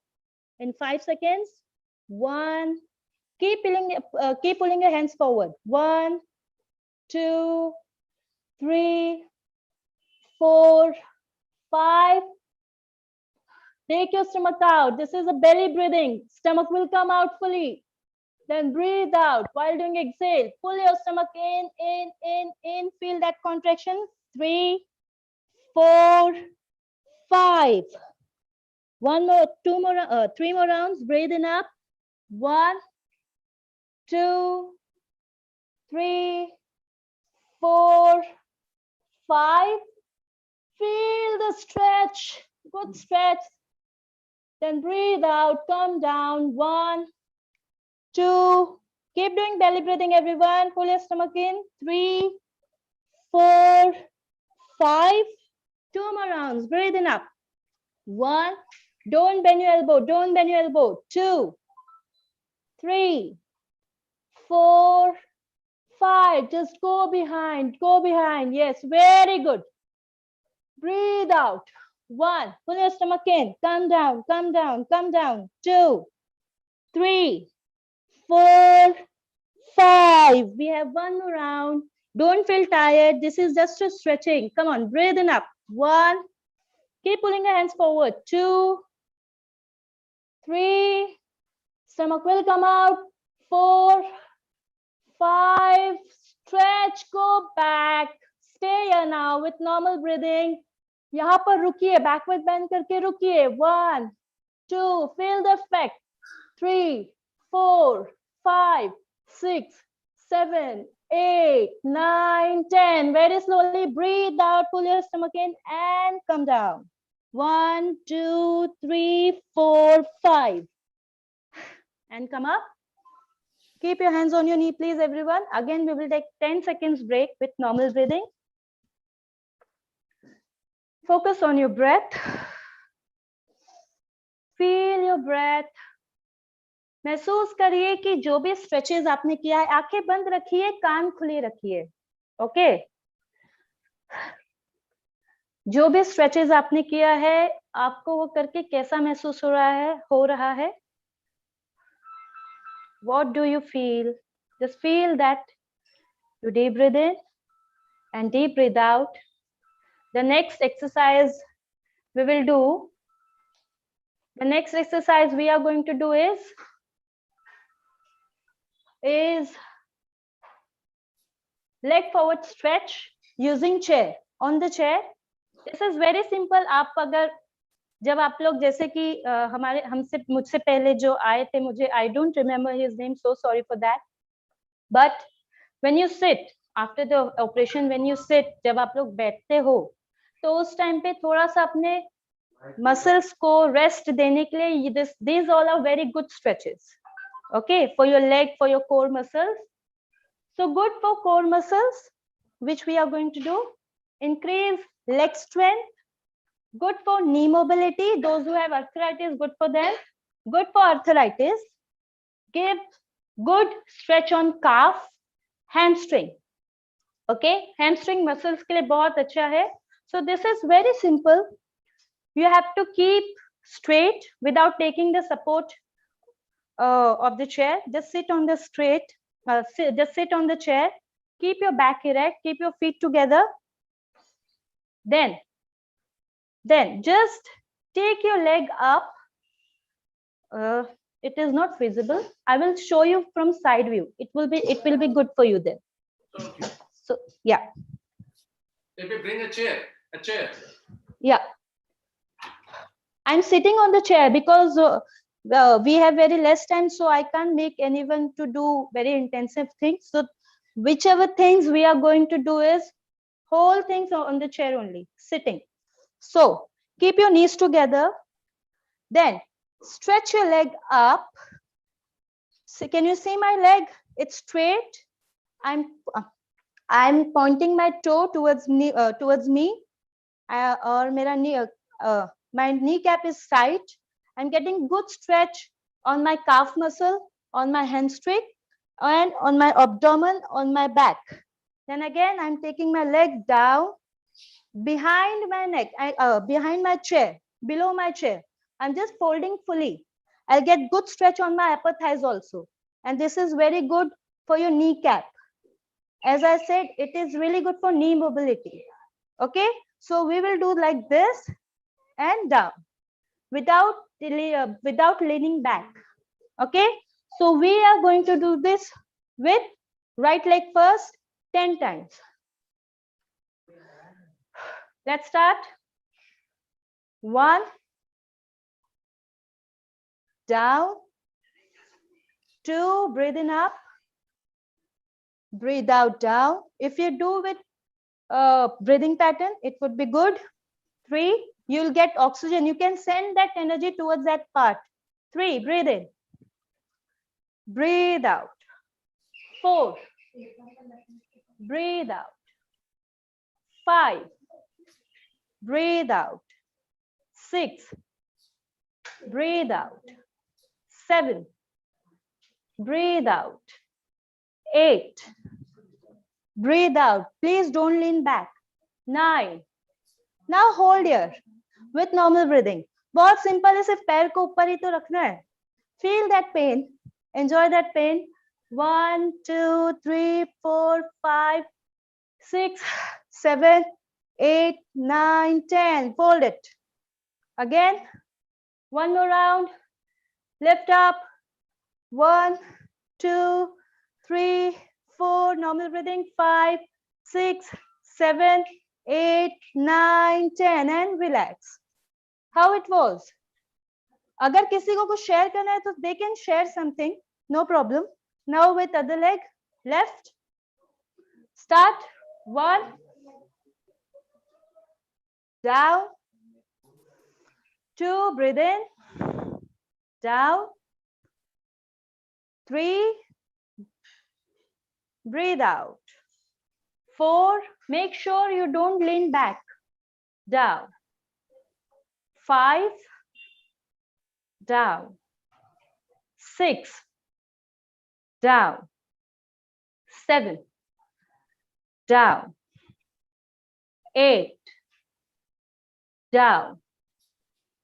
in 5 seconds. 1. Keep pulling your hands forward. 1, 2, 3, 4, 5. Take your stomach out. This is a belly breathing. Stomach will come out fully. Then breathe out while doing exhale. Pull your stomach in. Feel that contraction. 3, 4, 5. 1 more, 2 more, 3 more rounds. Breathe in up. 1, 2, 3, 4, 5. Feel the stretch. Good stretch. Then breathe out. Come down. 1, 2. Keep doing belly breathing, everyone. Pull your stomach in. 3, 4, 5. 2 more rounds. Breathe in up. 1. Don't bend your elbow. Don't bend your elbow. 2, 3, 4, 5. Just go behind. Go behind. Yes, very good. Breathe out. 1. Pull your stomach in. Come down. Come down. Come down. 2, 3, 4, 5. We have 1 more round. Don't feel tired. This is just a stretching. Come on. Breathe in up. 1. Keep pulling your hands forward. 2, 3. Stomach will come out. 4, 5. Stretch. Go back. Stay here now with normal breathing. यहाँ पर रुकिए. Backward bend करके रुकिए. 1, 2. Feel the effect. 3, 4, 5, 6, 7, 8, 9, 10. Very slowly breathe out. Pull your stomach in and come down. 1, 2, 3, 4, 5. And come up. Keep your hands on your knee, please, everyone. Again, we will take 10 seconds break with normal breathing. Focus on your breath. Feel your breath. महसूस करिए कि जो भी stretches आपने किया है, आंखें बंद रखिए, कान खुले रखिए. ओके? जो भी स्ट्रेचेस आपने किया है, आपको वो करके कैसा महसूस हो रहा है? What do you feel? Just feel that you deep breathe in and deep breathe out. The next exercise we will do, the next exercise we are going to do is leg forward stretch using chair. On the chair. This is very simple. आप अगर जब आप लोग जैसे कि मुझसे पहले जो आए थे, मुझे I don't remember his name, so sorry for that. But when you sit after the operation, when you sit, जब आप लोग बैठते हो, तो उस टाइम पे थोड़ा सा अपने मसल्स को रेस्ट देने के लिए these all are very good stretches, okay, for your leg, for your core muscles. So good for core muscles, which we are going to do. Increase leg strength. Good for knee mobility. Those who have arthritis, good for them. Good for arthritis. Give good stretch on calf, hamstring. Okay, hamstring muscles के लिए बहुत अच्छा है. So this is very simple. You have to keep straight without taking the support of the chair. Just sit on the just sit on the chair. Keep your back erect. Keep your feet together. Then just take your leg up. It is not visible. I will show you from side view. It will be good for you then. So yeah. Maybe bring a chair. Yeah. I'm sitting on the chair because we have very less time, so I can't make anyone to do very intensive things. So whichever things we are going to do is whole things on the chair only, sitting. So keep your knees together. Then stretch your leg up. So can you see my leg? It's straight. I'm pointing my toe towards me. Or mera knee. My kneecap is tight. I'm getting good stretch on my calf muscle, on my hamstring, and on my abdomen, on my back. Then again, I'm taking my leg down behind my neck, behind my chair, below my chair. I'm just folding fully. I'll get good stretch on my upper thighs also. And this is very good for your kneecap. As I said, it is really good for knee mobility. Okay, so we will do like this and down without leaning back. Okay, so we are going to do this with right leg first 10 times. Let's start. 1, down, 2, breathe in up, breathe out down. If you do with breathing pattern, it would be good. 3, you'll get oxygen. You can send that energy towards that part. 3, breathe in, breathe out. 4, breathe out. 5, breathe out. 6, breathe out. 7, breathe out. 8, breathe out. Please don't lean back. 9, now hold here with normal breathing. बहुत simple है, सिर्फ पैर को ऊपर ही तो रखना है. Feel that pain. Enjoy that pain. 1, 2, 3, 4, 5, 6, 7, 8, 9, 10. Fold it. Again. One more round. Lift up. 1, 2, 3, 4. Normal breathing. 5, 6, 7, 8, 9, 10. And relax. How it was? अगर किसी को कुछ शेयर करना है तो they can share something. No problem. Now with other leg. Left. Start. 1. Down. 2. Breathe in. Down. 3. Breathe out. 4. Make sure you don't lean back. Down. 5. Down. 6. Down. 7. Down. 8. Down.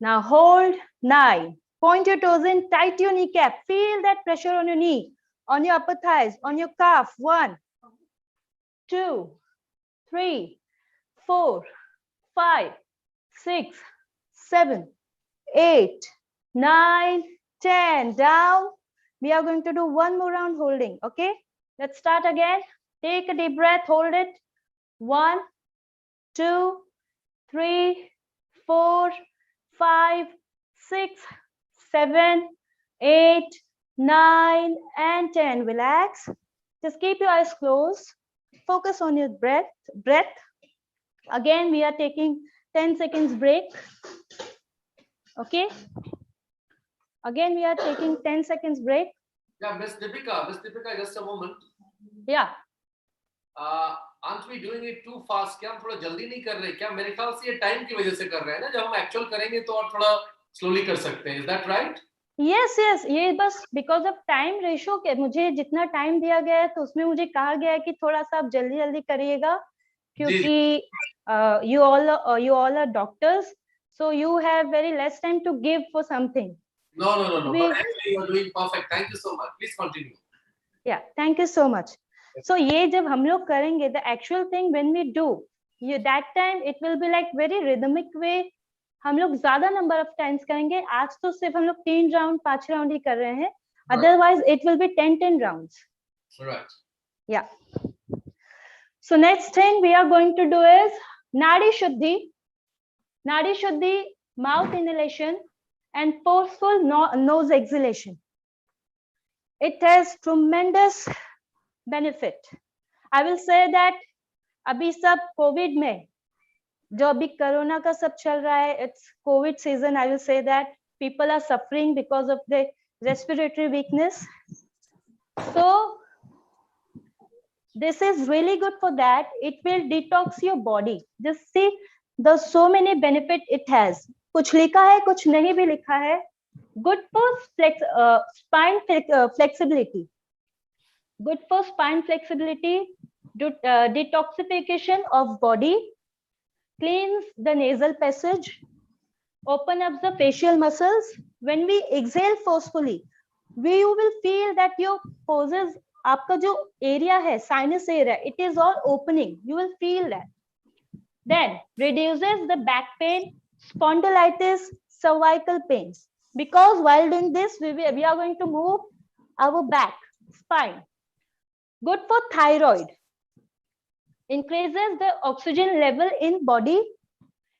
Now hold. 9. Point your toes in, tight your kneecap. Feel that pressure on your knee, on your upper thighs, on your calf. 1, 2, 3, 4, 5, 6, 7, 8, 9, 10. Down. We are going to do one more round holding. Okay. Let's start again. Take a deep breath. Hold it. 1, 2, 3, 4, 5, 6, 7, 8, 9, and 10. Relax. Just keep your eyes closed. Focus on your breath. Again, we are taking 10 seconds break. Okay. Again, we are taking 10 seconds break. Yeah, Miss Deepika, just a moment. Yeah. Aren't we doing it too fast? क्या हम थोड़ा जल्दी नहीं कर रहे? क्या मेरे ख्याल से ये टाइम की वजह से कर रहे हैं ना? जब हम एक्चुअल करेंगे तो और थोड़ा स्लोली कर सकते हैं. Is that right? Yes, yes. ये बस because of time ratio के मुझे जितना टाइम दिया गया है तो उसमें मुझे कहा गया है कि थोड़ा सा आप जल्दी जल्दी करिएगा क्योंकि you all are doctors, so you have very less time to give for something. No. But actually, you are doing perfect. Thank you so much. Please continue. Yeah, thank you so much. So ये जब हम लोग करेंगे, the actual thing when we do, that time it will be like very rhythmic way. हम लोग ज्यादा number of times करेंगे. आज तो सिर्फ हम लोग 3 राउंड 5 राउंड ही कर रहे हैं. Otherwise, it will be 10 rounds. Right. Yeah. So next thing we are going to do is Nadi Shuddhi. Nadi Shuddhi, mouth inhalation and forceful nose exhalation. It has tremendous benefit. I will say that अभी सब Covid में जो अभी corona का सब चल रहा है, it's COVID season. I will say that people are suffering because of the respiratory weakness. So this is really good for that. It will detox your body. Just see the so many benefit it has. कुछ लिखा है, कुछ नहीं भी लिखा है. Good for spine flexibility. Good for spine flexibility, detoxification of body, cleans the nasal passage, open up the facial muscles. When we exhale forcefully, you will feel that your poses, आपका जो area है, sinus area, it is all opening. You will feel that. Then reduces the back pain, spondylitis, cervical pains. Because while doing this, we are going to move our back, spine. Good for thyroid. Increases the oxygen level in body,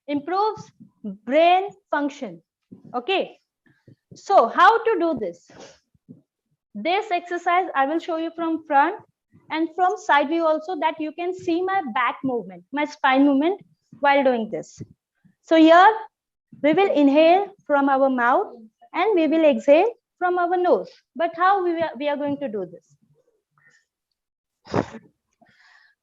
improves brain function. Okay. So how to do this? This exercise I will show you from front and from side view also, that you can see my back movement, my spine movement while doing this. So here we will inhale from our mouth and we will exhale from our nose. But how we are going to do this?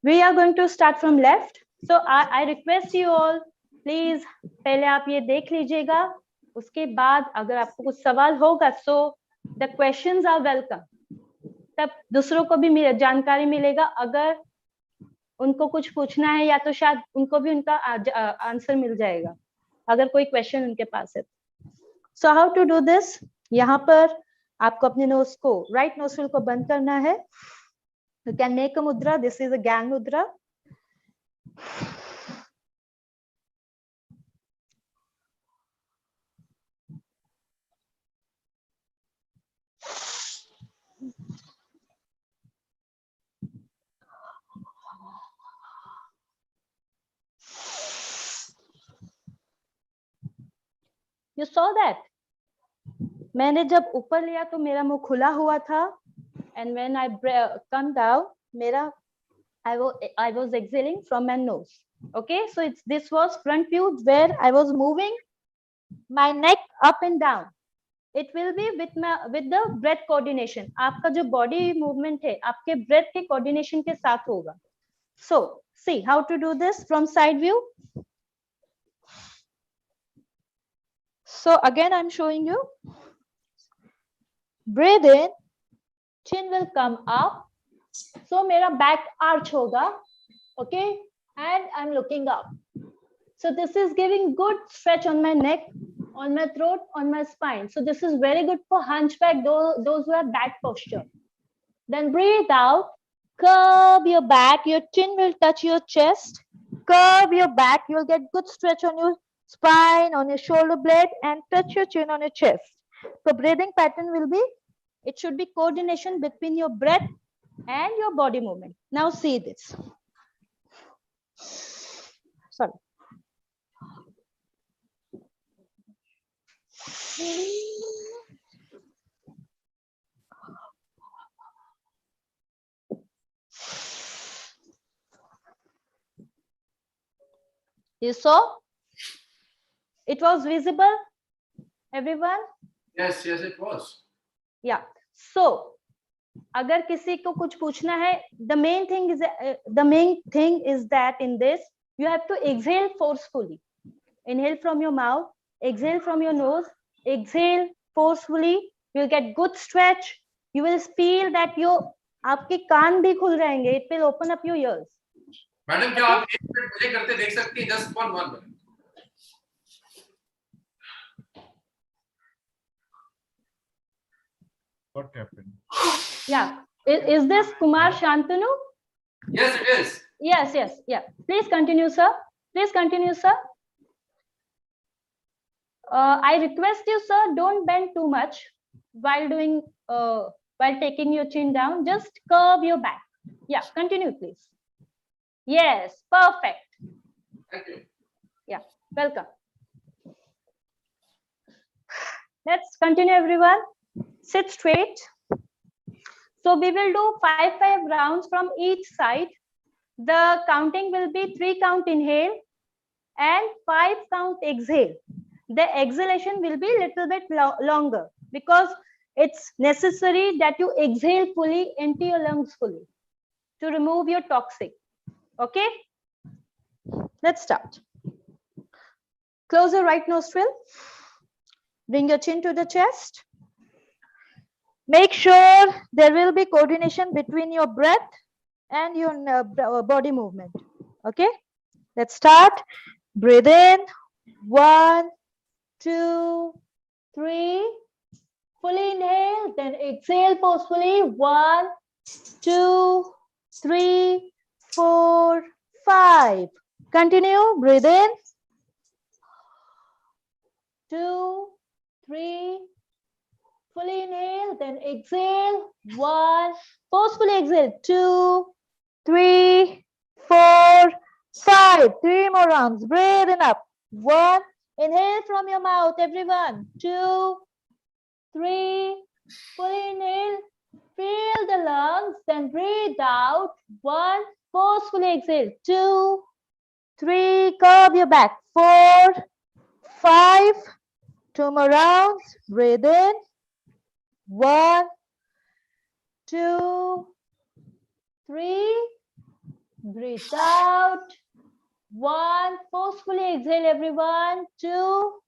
We are going to start from left. So I request you all, please पहले आप ये देख लीजिएगा. उसके बाद अगर आपको कुछ सवाल होगा, so the questions are welcome. तब दूसरों को भी जानकारी मिलेगा. अगर उनको कुछ पूछना है या तो शायद उनको भी उनका आंसर मिल जाएगा अगर कोई क्वेश्चन उनके पास है. So how to do this? यहाँ पर आपको अपने नोज को, राइट नोस्ट्रिल को बंद करना है. You can make a mudra. This is a gang mudra. You saw that? मैंने जब ऊपर लिया तो मेरा मुंह खुला हुआ था. And when I come down, I was exhaling from my nose. Okay, so this was front view where I was moving my neck up and down. It will be with the breath coordination. आपका जो body movement है, आपके breath के coordination के साथ होगा. So see how to do this from side view. So again, I'm showing you. Breathe in. Chin will come up, so मेरा back arch होगा, okay, and I'm looking up. So this is giving good stretch on my neck, on my throat, on my spine. So this is very good for hunchback, those who have back posture. Then breathe out, curve your back, your chin will touch your chest, curve your back, you'll get good stretch on your spine, on your shoulder blade, and touch your chin on your chest. So breathing pattern will be, it should be coordination between your breath and your body movement. Now see this. Sorry. You saw? It was visible, everyone? Yes, it was. Yeah. So, अगर किसी को कुछ पूछना है, the main thing is that in this you have to exhale forcefully. Inhale from your mouth, exhale from your nose, exhale forcefully. You'll get good stretch. You will feel that आपके कान भी खुल जाएंगे. It will open up your ears. Madam क्या आप 1 minute मुझे करते देख सकती हैं? Just one minute. What happened? Yeah. Is this Kumar Shantanu? Yes, it is. Yes. Yeah. Please continue, sir. I request you, sir, don't bend too much while taking your chin down. Just curve your back. Yeah, continue, please. Yes, perfect. Thank you. Yeah, welcome. Let's continue, everyone. Sit straight. So we will do 5 rounds from each side. The counting will be 3 count inhale and 5 count exhale. The exhalation will be a little bit longer because it's necessary that you exhale fully, empty your lungs fully to remove your toxic. Okay? Let's start. Close your right nostril. Bring your chin to the chest. Make sure there will be coordination between your breath and your body movement. Okay? Let's start. Breathe in. 1, 2, 3. Fully inhale, then exhale forcefully. 1, 2, 3, 4, 5. Continue. Breathe in. 2, 3. Fully inhale, then exhale. 1. Forcefully exhale. 2, 3, 4, 5. 3 more rounds. Breathe in up. 1. Inhale from your mouth, everyone. 2, 3. Fully inhale. Feel the lungs. Then breathe out. 1. Forcefully exhale. 2, 3. Curve your back. 4, 5. 2 more rounds. Breathe in. 1, 2, 3. Breathe out. 1. Forcefully exhale, everyone. 2,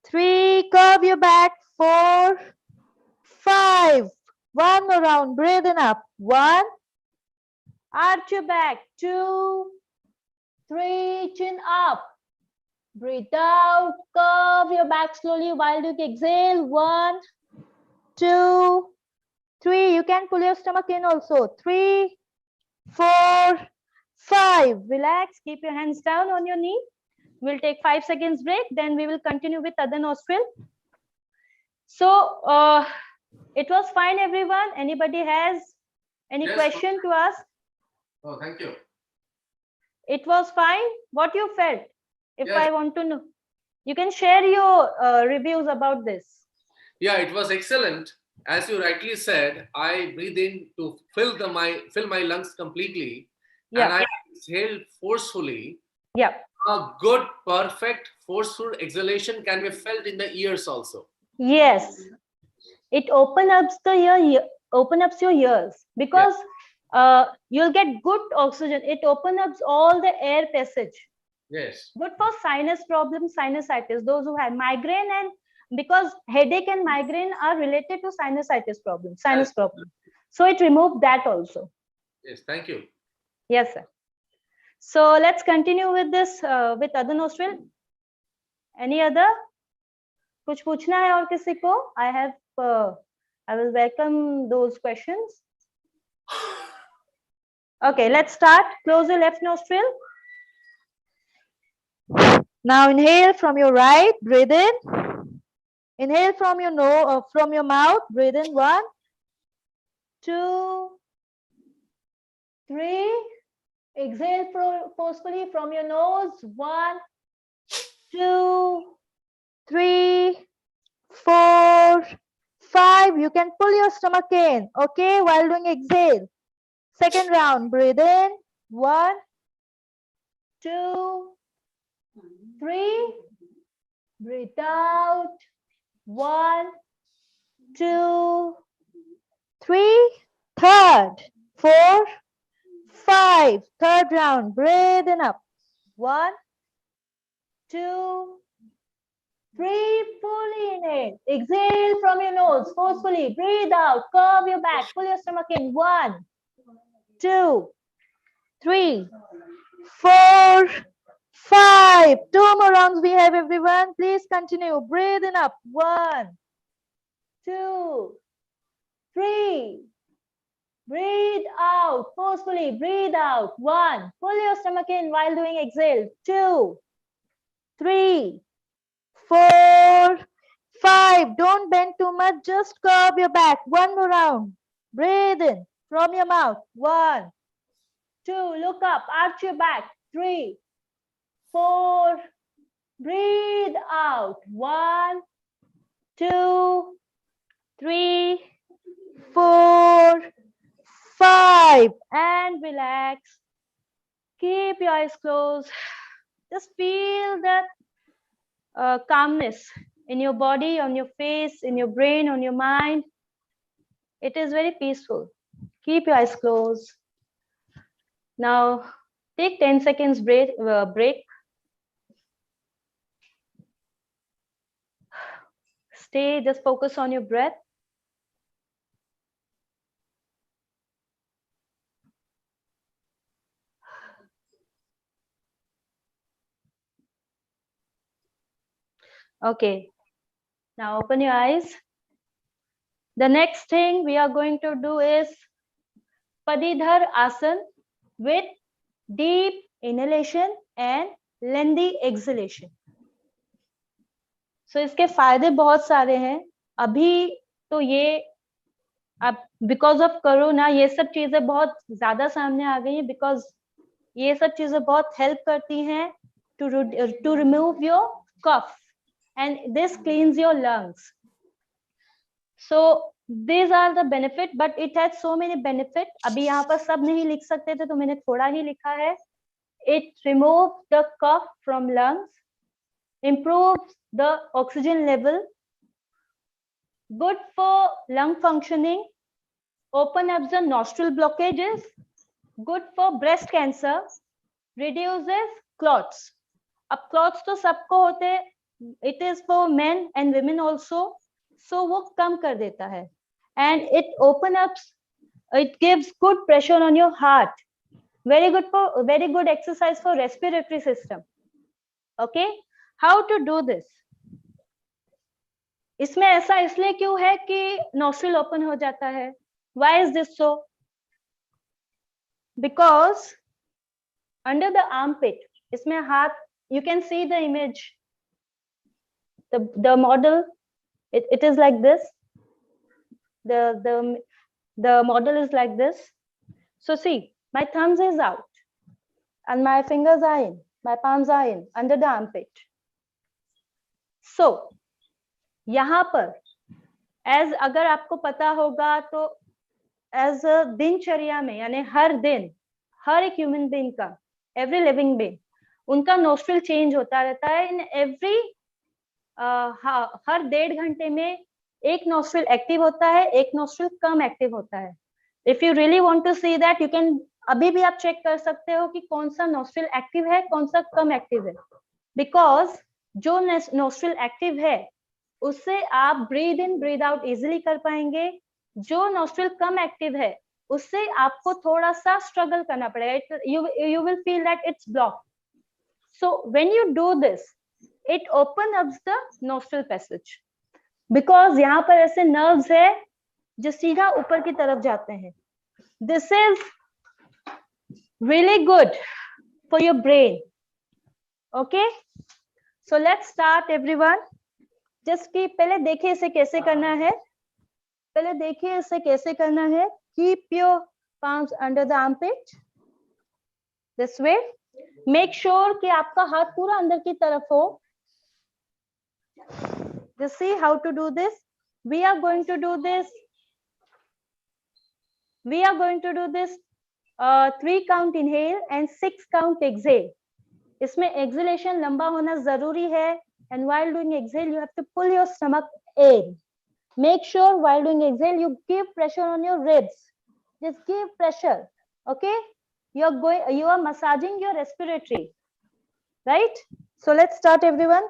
3. Curve your back. 4, 5. 1 more round. Breathe in up. 1. Arch your back. 2, 3. Chin up. Breathe out. Curve your back slowly while you exhale. 1, 2, 3. You can pull your stomach in also. 3, 4, 5. Relax. Keep your hands down on your knee. We'll take 5 seconds break. Then we will continue with other nostril. So it was fine, everyone. Anybody has any question to ask? Oh, thank you. It was fine. What you felt? If I want to know, you can share your reviews about this. Yeah, it was excellent. As you rightly said, I breathe in to fill my lungs completely, and I exhale forcefully. Yeah. A good, perfect, forceful exhalation can be felt in the ears also. Yes, it opens up your ears because you'll get good oxygen. It opens up all the air passage. Yes. Good for sinus problems, sinusitis. Those who have migraine, and because headache and migraine are related to sinusitis problems, sinus problems. So it removed that also. Yes, thank you. Yes, sir. So let's continue with this with other nostril. Any other? कुछ पूछना है और किसी को? I will welcome those questions. Okay, let's start. Close your left nostril. Now inhale from your right. Breathe in. Inhale from your nose, from your mouth. Breathe in. 1, 2, 3. Exhale forcefully from your nose. 1, 2, 3, 4, 5. You can pull your stomach in, okay, while doing exhale. Second round. Breathe in. 1, 2, 3. Breathe out. 1, 2, 3. Third. 4, 5. Third round. Breathe in up. 1, 2, 3. Fully inhale. Exhale from your nose. Forcefully. Breathe out. Curve your back. Pull your stomach in. 1, 2, 3, 4, 5. 2 more rounds we have, everyone. Please continue. Breathing up. 1, 2, 3. Breathe out. Forcefully. Breathe out. 1. Pull your stomach in while doing exhale. 2, 3, 4, 5. Don't bend too much. Just curve your back. 1 more round. Breathe in from your mouth. 1, 2. Look up. Arch your back. 3, 4. Breathe out. 1, 2, 3, 4, 5. And relax. Keep your eyes closed. Just feel that calmness in your body, on your face, in your brain, on your mind. It is very peaceful. Keep your eyes closed. Now, take 10 seconds break. Stay, just focus on your breath. Okay, now open your eyes. The next thing we are going to do is Padidhar Asan with deep inhalation and lengthy exhalation. So इसके फायदे बहुत सारे हैं. अभी तो ये अब because of corona ये सब चीजें बहुत ज्यादा सामने आ गई हैं, बिकॉज ये सब चीजें बहुत हेल्प करती हैं to remove your cough and this cleanses your lungs. So these are the benefit, but it has so many benefit. अभी यहाँ पर सब नहीं लिख सकते थे तो मैंने थोड़ा ही लिखा है. It removes the cough from lungs, improves the oxygen level, good for lung functioning, open up the nostril blockages, good for breast cancer, reduces clots. अब clots तो सबको होते हैं, it is for men and women also, so वो कम कर देता है. And it open up, it gives good pressure on your heart. Very good exercise for respiratory system. Okay, how to do this? इसमें ऐसा इसलिए क्यों है कि nostril open हो जाता है? Why is this so? Because under the armpit, इसमें हाथ, you can see the image, the model, it is like this. The model is like this. So see, my thumbs is out and my fingers are in, my palms are in under the armpit. So यहाँ पर as अगर आपको पता होगा तो as a दिनचर्या में यानी हर दिन हर एक ह्यूमन बीइंग का, every living being, उनका नोस्ट्रिल चेंज होता रहता है. इन एवरी हर 1.5 घंटे में एक नोस्ट्रिल एक्टिव होता है, एक नोस्ट्रिल कम एक्टिव होता है. If you really want to see that, you can अभी भी आप चेक कर सकते हो कि कौन सा नोस्ट्रिल एक्टिव है, कौन सा कम एक्टिव है. बिकॉज जो नोस्ट्रिल एक्टिव है उससे आप breathe in breathe out easily कर पाएंगे. जो नोस्ट्रिल कम एक्टिव है उससे आपको थोड़ा सा स्ट्रगल करना पड़ेगा. you will feel that it's blocked. So when you do this, it opens up the nostril passage. Because यहाँ पर ऐसे nerves है जो सीधा ऊपर की तरफ जाते हैं. This is really good for your brain. Okay, so let's start everyone. Just कि पहले देखिए इसे कैसे करना है. पहले देखिए इसे कैसे करना है. Keep your palms under the armpit. This way. Make sure कि आपका हाथ पूरा अंदर की तरफ हो. Just see how to do this. We are going to do this. We are going to do this 3 count inhale and 6 count exhale. इसमें exhalation लंबा होना जरूरी है, and while doing exhale you have to pull your stomach in. Make sure while doing exhale you give pressure on your ribs. Just give pressure. Okay, you are massaging your respiratory, right? So let's start everyone.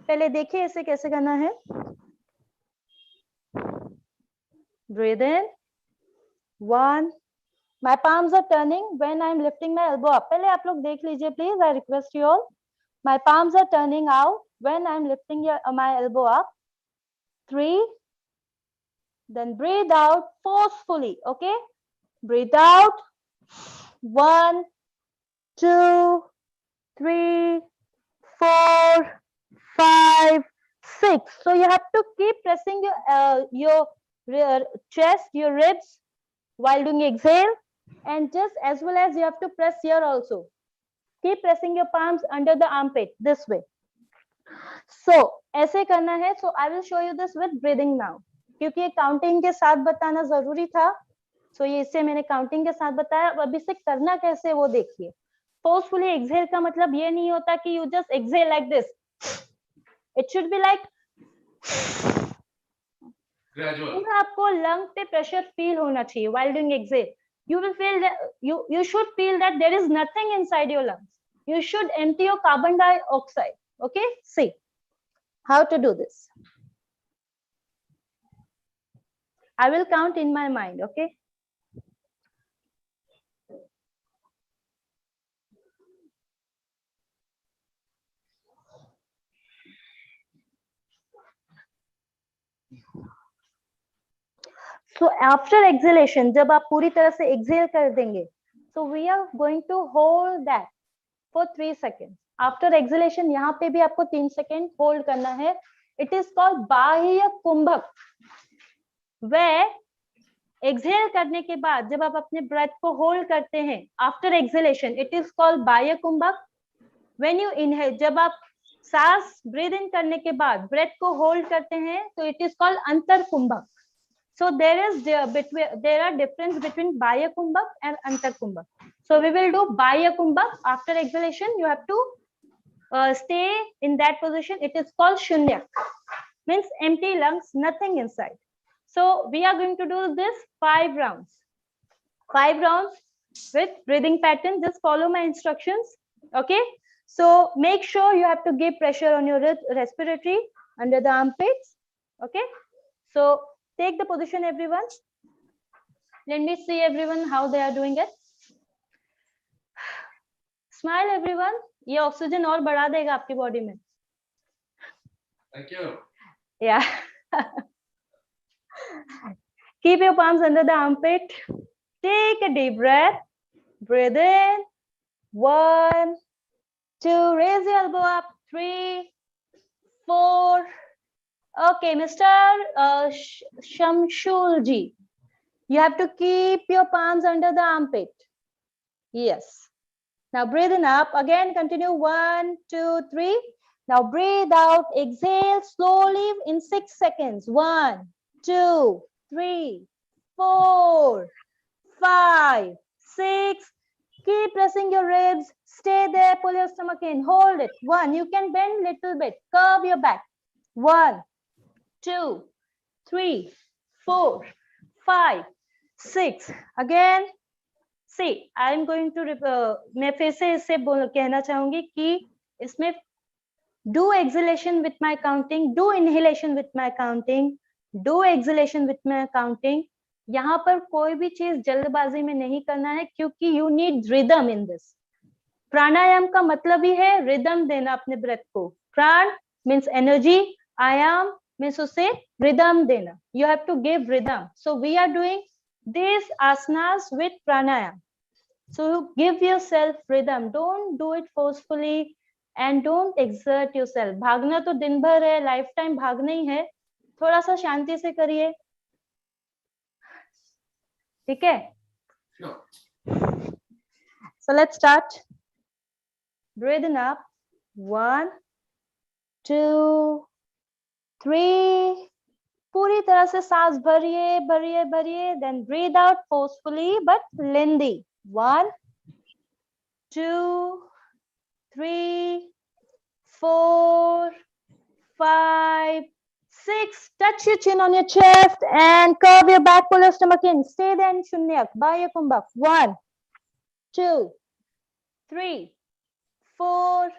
पहले देखिए इसे कैसे करना है. Breathe in. 1. My palms are turning when I'm lifting my elbow up. पहले आप लोग देख लीजिए please. I request you all. My palms are turning out when I'm lifting my elbow up. 3. Then breathe out forcefully. Okay. Breathe out. 1, 2, 3, 4, 5, 6. So you have to keep pressing your chest, your ribs while doing exhale, and just as well as you have to press here also. Keep pressing your palms under the armpit this way. So ऐसे करना है. So I will show you this with breathing now. क्योंकि ये counting के साथ बताना जरूरी था. So ये इससे मैंने काउंटिंग के साथ बताया. अब अभी से करना कैसे वो देखिए. Forcefully exhale का मतलब ये नहीं होता कि you just exhale like this. It should be like gradual. आपको लंग पे प्रेशर फील होना चाहिए while doing exhale. You will feel that you should feel that there is nothing inside your lungs. You should empty your carbon dioxide. Okay, see how to do this. I will count in my mind. Okay. So after exhalation, जब आप पूरी तरह से exhale कर देंगे, so we are going to hold that for 3 seconds. After exhalation, यहाँ पे भी आपको 3 सेकेंड होल्ड करना है. It is called बाह्य कुंभक. Where exhale करने के बाद जब आप अपने breath को होल्ड करते हैं, after exhalation, it is called बाह्य कुंभक. When you inhale, जब आप सांस breathe in करने के बाद breath को होल्ड करते हैं, तो it is called अंतर कुंभक. So there are difference between बाह्य कुंभक and अंतर कुंभक. So we will do बाह्य कुंभक. After exhalation, you have to stay in that position. It is called शून्यक. Means empty lungs, nothing inside. So we are going to do this 5 rounds. 5 rounds with breathing pattern. Just follow my instructions. Okay. So make sure you have to give pressure on your respiratory under the armpits. Okay. So take the position, everyone. Let me see everyone how they are doing it. Smile, everyone. ये oxygen और बढ़ा देगा आपकी body में. Thank you. Yeah. Keep your palms under the armpit. Take a deep breath. Breathe in. 1, 2. Raise the elbow up. 3, 4. Okay, Mr. Shamshul ji, you have to keep your palms under the armpit. Yes. Now breathe in up. Again, continue. 1, 2, 3. Now breathe out. Exhale slowly in 6 seconds. 1, 2, 3, 4, 5, 6. Keep pressing your ribs. Stay there. Pull your stomach in. Hold it. 1. You can bend little bit. Curve your back. 1, 2, 3, 4, 5, 6. Again. See, I am going to मैं फिर से इससे कहना चाहूंगी कि इसमें do exhalation with my counting, do inhalation with my counting, do exhalation with my counting. यहाँ पर कोई भी चीज जल्दबाजी में नहीं करना है क्योंकि you need rhythm in this. प्राणायाम का मतलब ही है rhythm देना अपने breath को. प्राण means energy, आयाम means उसे rhythm देना. You have to give rhythm. So we are doing these asanas with pranayam. So give yourself rhythm. Don't do it forcefully and don't exert yourself. भागना तो दिन भर है, लाइफ टाइम भागना ही है. थोड़ा सा शांति से करिए. ठीक है? So let's start. Breathe in up. 1, 2, 3. पूरी तरह से सांस भरिए, भरिए, भरिए. Then breathe out forcefully but lengthy. 1, 2, 3, 4, 5, 6. Touch your chin on your chest and curve your back, pull your stomach in. Stay there in Shunyak, Baya Kumbhak. 1, 2, 3, 4,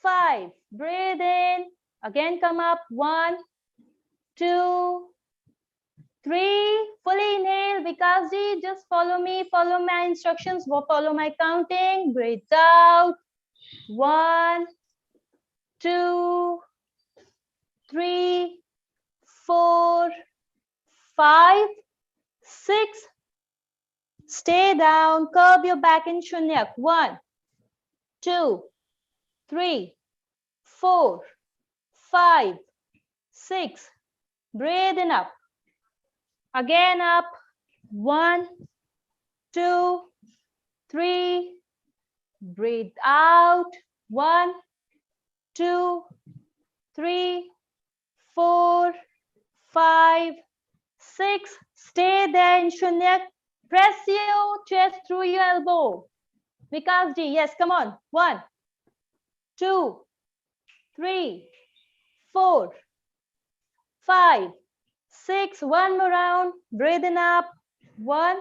5. Breathe in. Again, come up. 1, 2, 3. Fully inhale. Vikasji, just follow me. Follow my instructions. Follow my counting. Breathe out. 1, 2, 3, 4, 5, 6. Stay down. Curve your back in Shunyak. 1, 2, 3, 4, 5, 6. Breathe in up. Again up. 1, 2, 3. Breathe out. 1, 2, 3, 4, 5, 6. Stay there in Shunyak. Press your chest through your elbow. Vikasji, yes, come on. 1, 2, 3, 4, 5, 6. One more round. Breathing up. 1,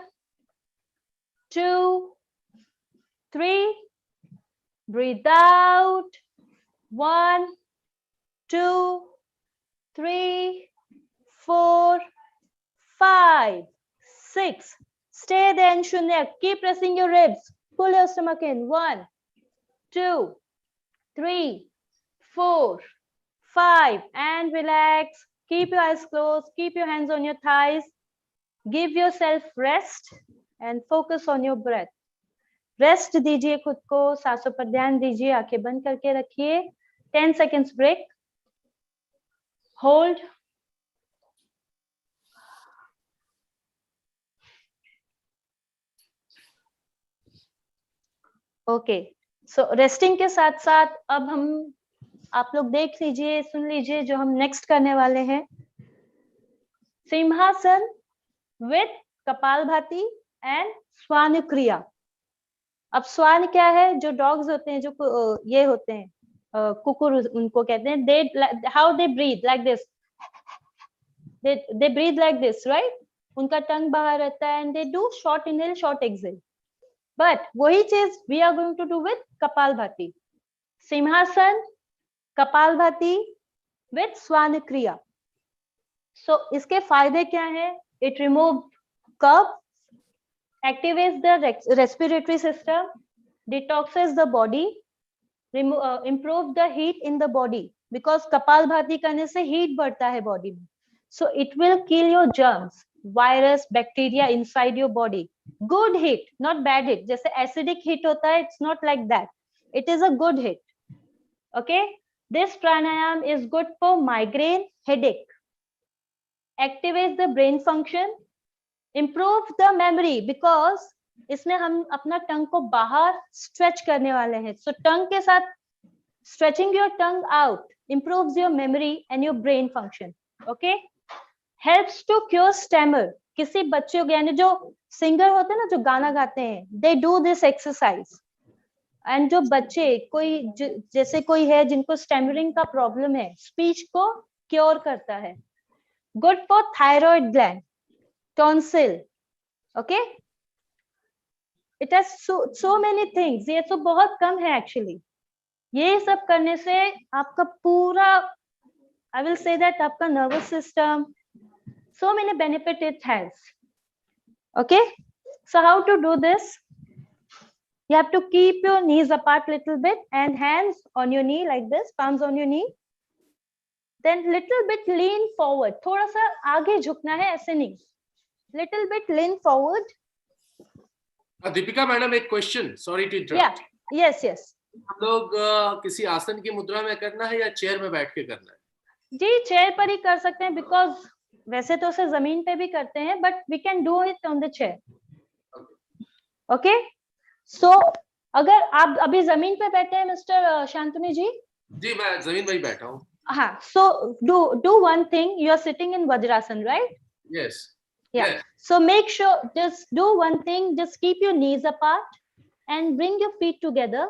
2, 3. Breathe out. 1, 2, 3, 4, 5, 6. Stay there in Shunyak. Keep pressing your ribs. Pull your stomach in. 1, 2, 3, 4, 5. And relax. Keep your eyes closed. Keep your hands on your thighs. Give yourself rest and focus on your breath. Rest दीजिए खुद को, सांसों पर ध्यान दीजिए, आंखें बंद करके रखिए. 10 seconds break. Hold. ओके, सो रेस्टिंग के साथ साथ अब हम, आप लोग देख लीजिए, सुन लीजिए जो हम नेक्स्ट करने वाले हैं. सिंहासन विथ कपालभाति एंड स्वान क्रिया. अब स्वान क्या है? जो डॉग्स होते हैं, जो ये होते हैं, कुकुर उनको कहते हैं. They how they breathe like this, they breathe like this, right? उनका टंग बाहर रहता है and they do short inhale short exhale. But वही चीज we are going to do with kapalbhati. Simhasana, kapalbhati with स्वान क्रिया. सो इसके फायदे क्या है? It remove cough, activates the respiratory system, detoxes the body, improve the heat in the body, because Kapalbhati करने से heat बढ़ता है body में. So it will kill your germs, virus, bacteria inside your body. Good heat, not bad heat. जैसे acidic heat होता है, it's not like that. It is a good heat. Okay? This pranayam is good for migraine, headache. Activates the brain function. Improve the memory, because इसमें हम अपना टंग को बाहर stretch करने वाले हैं. So टंग के साथ stretching your tongue out improves your memory and your brain function. Okay? Helps to cure stammer. किसी बच्चों को, यानी जो सिंगर होते हैं ना, जो गाना गाते हैं, they do this exercise. And जो बच्चे, कोई जैसे कोई है जिनको स्टैमरिंग का प्रॉब्लम है, स्पीच को क्योर करता है. Good for thyroid gland, tonsil. Okay? It has so many things. ये तो बहुत कम है actually. ये सब करने से आपका पूरा, I will say that आपका nervous system, so many benefit it has. Okay? So how to do this? You have to keep your knees apart little bit and hands on your knee like this, palms on your knee. Then little bit lean forward. थोड़ा सा आगे झुकना है, ऐसे नहीं. Little bit lean forward. Deepika madam, एक question, sorry to interrupt. Yes, yes. हम लोग किसी आसन की मुद्रा में करना है या चेयर में बैठ के करना है? जी, चेयर पर ही कर सकते हैं, बिकॉज वैसे तो उसे जमीन पे भी करते हैं, but we can do it on the chair. Okay? So अगर आप अभी जमीन पे बैठे हैं मिस्टर शांतनु जी? जी, मैं जमीन पे ही बैठा हूँ. हाँ, so do one thing. You are sitting in Vajrasan, right? Yes. Yeah. Yes. So make sure, just do one thing. Just keep your knees apart and bring your feet together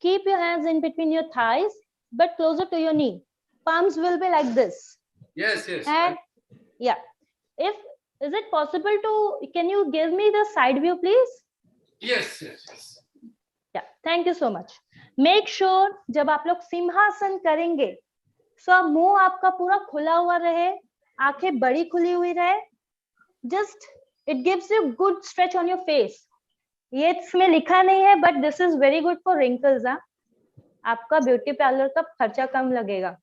keep your hands in between your thighs, but closer to your knee. Palms will be like this. Yes, yes. And yeah, is it possible to, can you give me the side view, please? Yes, yes, yes. Yeah, thank you so much. Make sure जब आप लोग सिंहासन करेंगे, so मुंह आपका पूरा खुला हुआ रहे, आंखें बड़ी खुली हुई रहे. Just it gives you good stretch on your face. ये इसमें लिखा नहीं है, but this is very good for wrinkles. हाँ, आपका ब्यूटी पार्लर का खर्चा कम लगेगा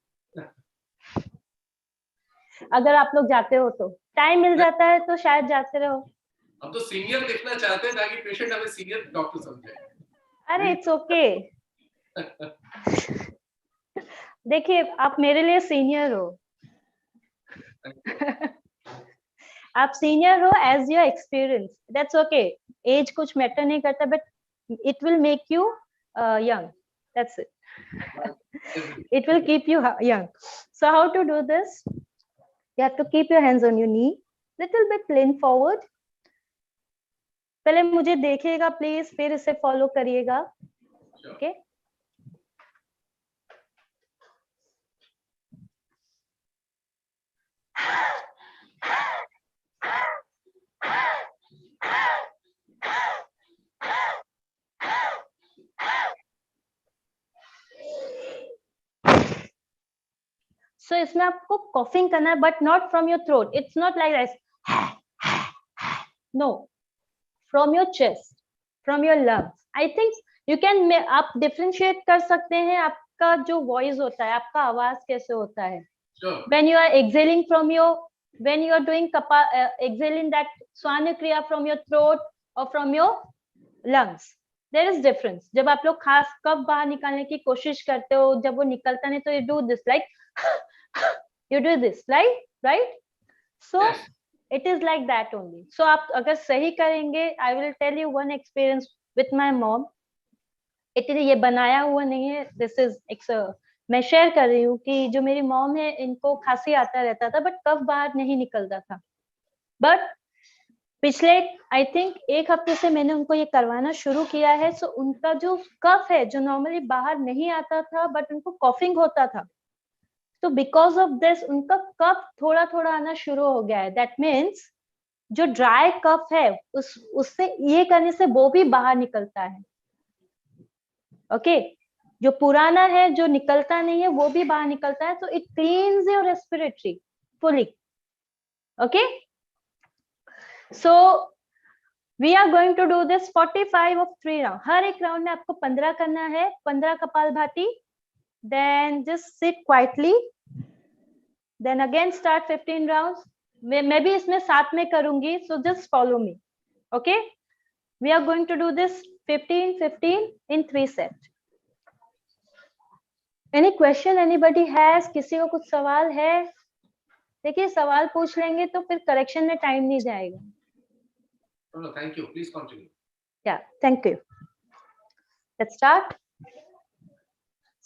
अगर आप लोग जाते हो तो. टाइम मिल जाता है तो शायद जाते रहो. हम तो सीनियर देखना चाहते हैं ताकि पेशेंट हमें सीनियर डॉक्टर समझे. अरे इट्स ओके. देखिए आप मेरे लिए सीनियर हो. आप सीनियर हो as your experience. That's okay. Age कुछ मैटर नहीं करता, but it will make you young. That's it. It will keep you young. So how to do this? You have to keep your hands on your knee, little bit lean forward. पहले मुझे देखिएगा please, फिर इसे follow करिएगा. Okay. So इसमें आपको coughing करना है, but not from your throat. It's not like this. No, from your chest, from your lungs. I think you can, आप differentiate कर सकते हैं आपका जो voice होता है, आपका आवाज कैसे होता है. Sure. When you are exhaling from your, when you are doing exhaling that swana kriya from your throat or from your lungs, there is difference. जब आप लोग खास कब बाहर निकालने की कोशिश करते हो, जब वो निकलता नहीं तो you do this like you do this like, right? So yes. It is like that only. So आप अगर सही करेंगे, I will tell you one experience with my mom. ये बनाया हुआ नहीं है, this is मैं शेयर कर रही हूँ कि जो मेरी मॉम है, इनको खांसी आता रहता था, बट कफ बाहर नहीं निकलता था. बट पिछले आई थिंक 1 हफ्ते से मैंने उनको ये करवाना शुरू किया है. सो उनका जो कफ है, जो नॉर्मली बाहर नहीं आता था, बट उनको कॉफिंग होता था, तो बिकॉज ऑफ दिस उनका कफ थोड़ा थोड़ा आना शुरू हो गया है. दैट मीन्स जो ड्राई कफ है, उससे ये करने से वो भी बाहर निकलता है. ओके, जो पुराना है, जो निकलता नहीं है, वो भी बाहर निकलता है. तो it cleans your respiratory fully. Okay, so we are going to do this 45 of 3 round. हर एक राउंड में आपको 15 करना है. 15 kapalbhati. Then just sit quietly. Then again start 15 rounds. मैं भी इसमें साथ में करूंगी, so just follow me. Okay? We are going to do this 15 in 3 sets. Any question anybody has? किसी को कुछ सवाल है? देखिए सवाल पूछ लेंगे तो फिर करेक्शन में टाइम नहीं जाएगा. No, thank you. Please continue. Yeah, thank you. Let's start.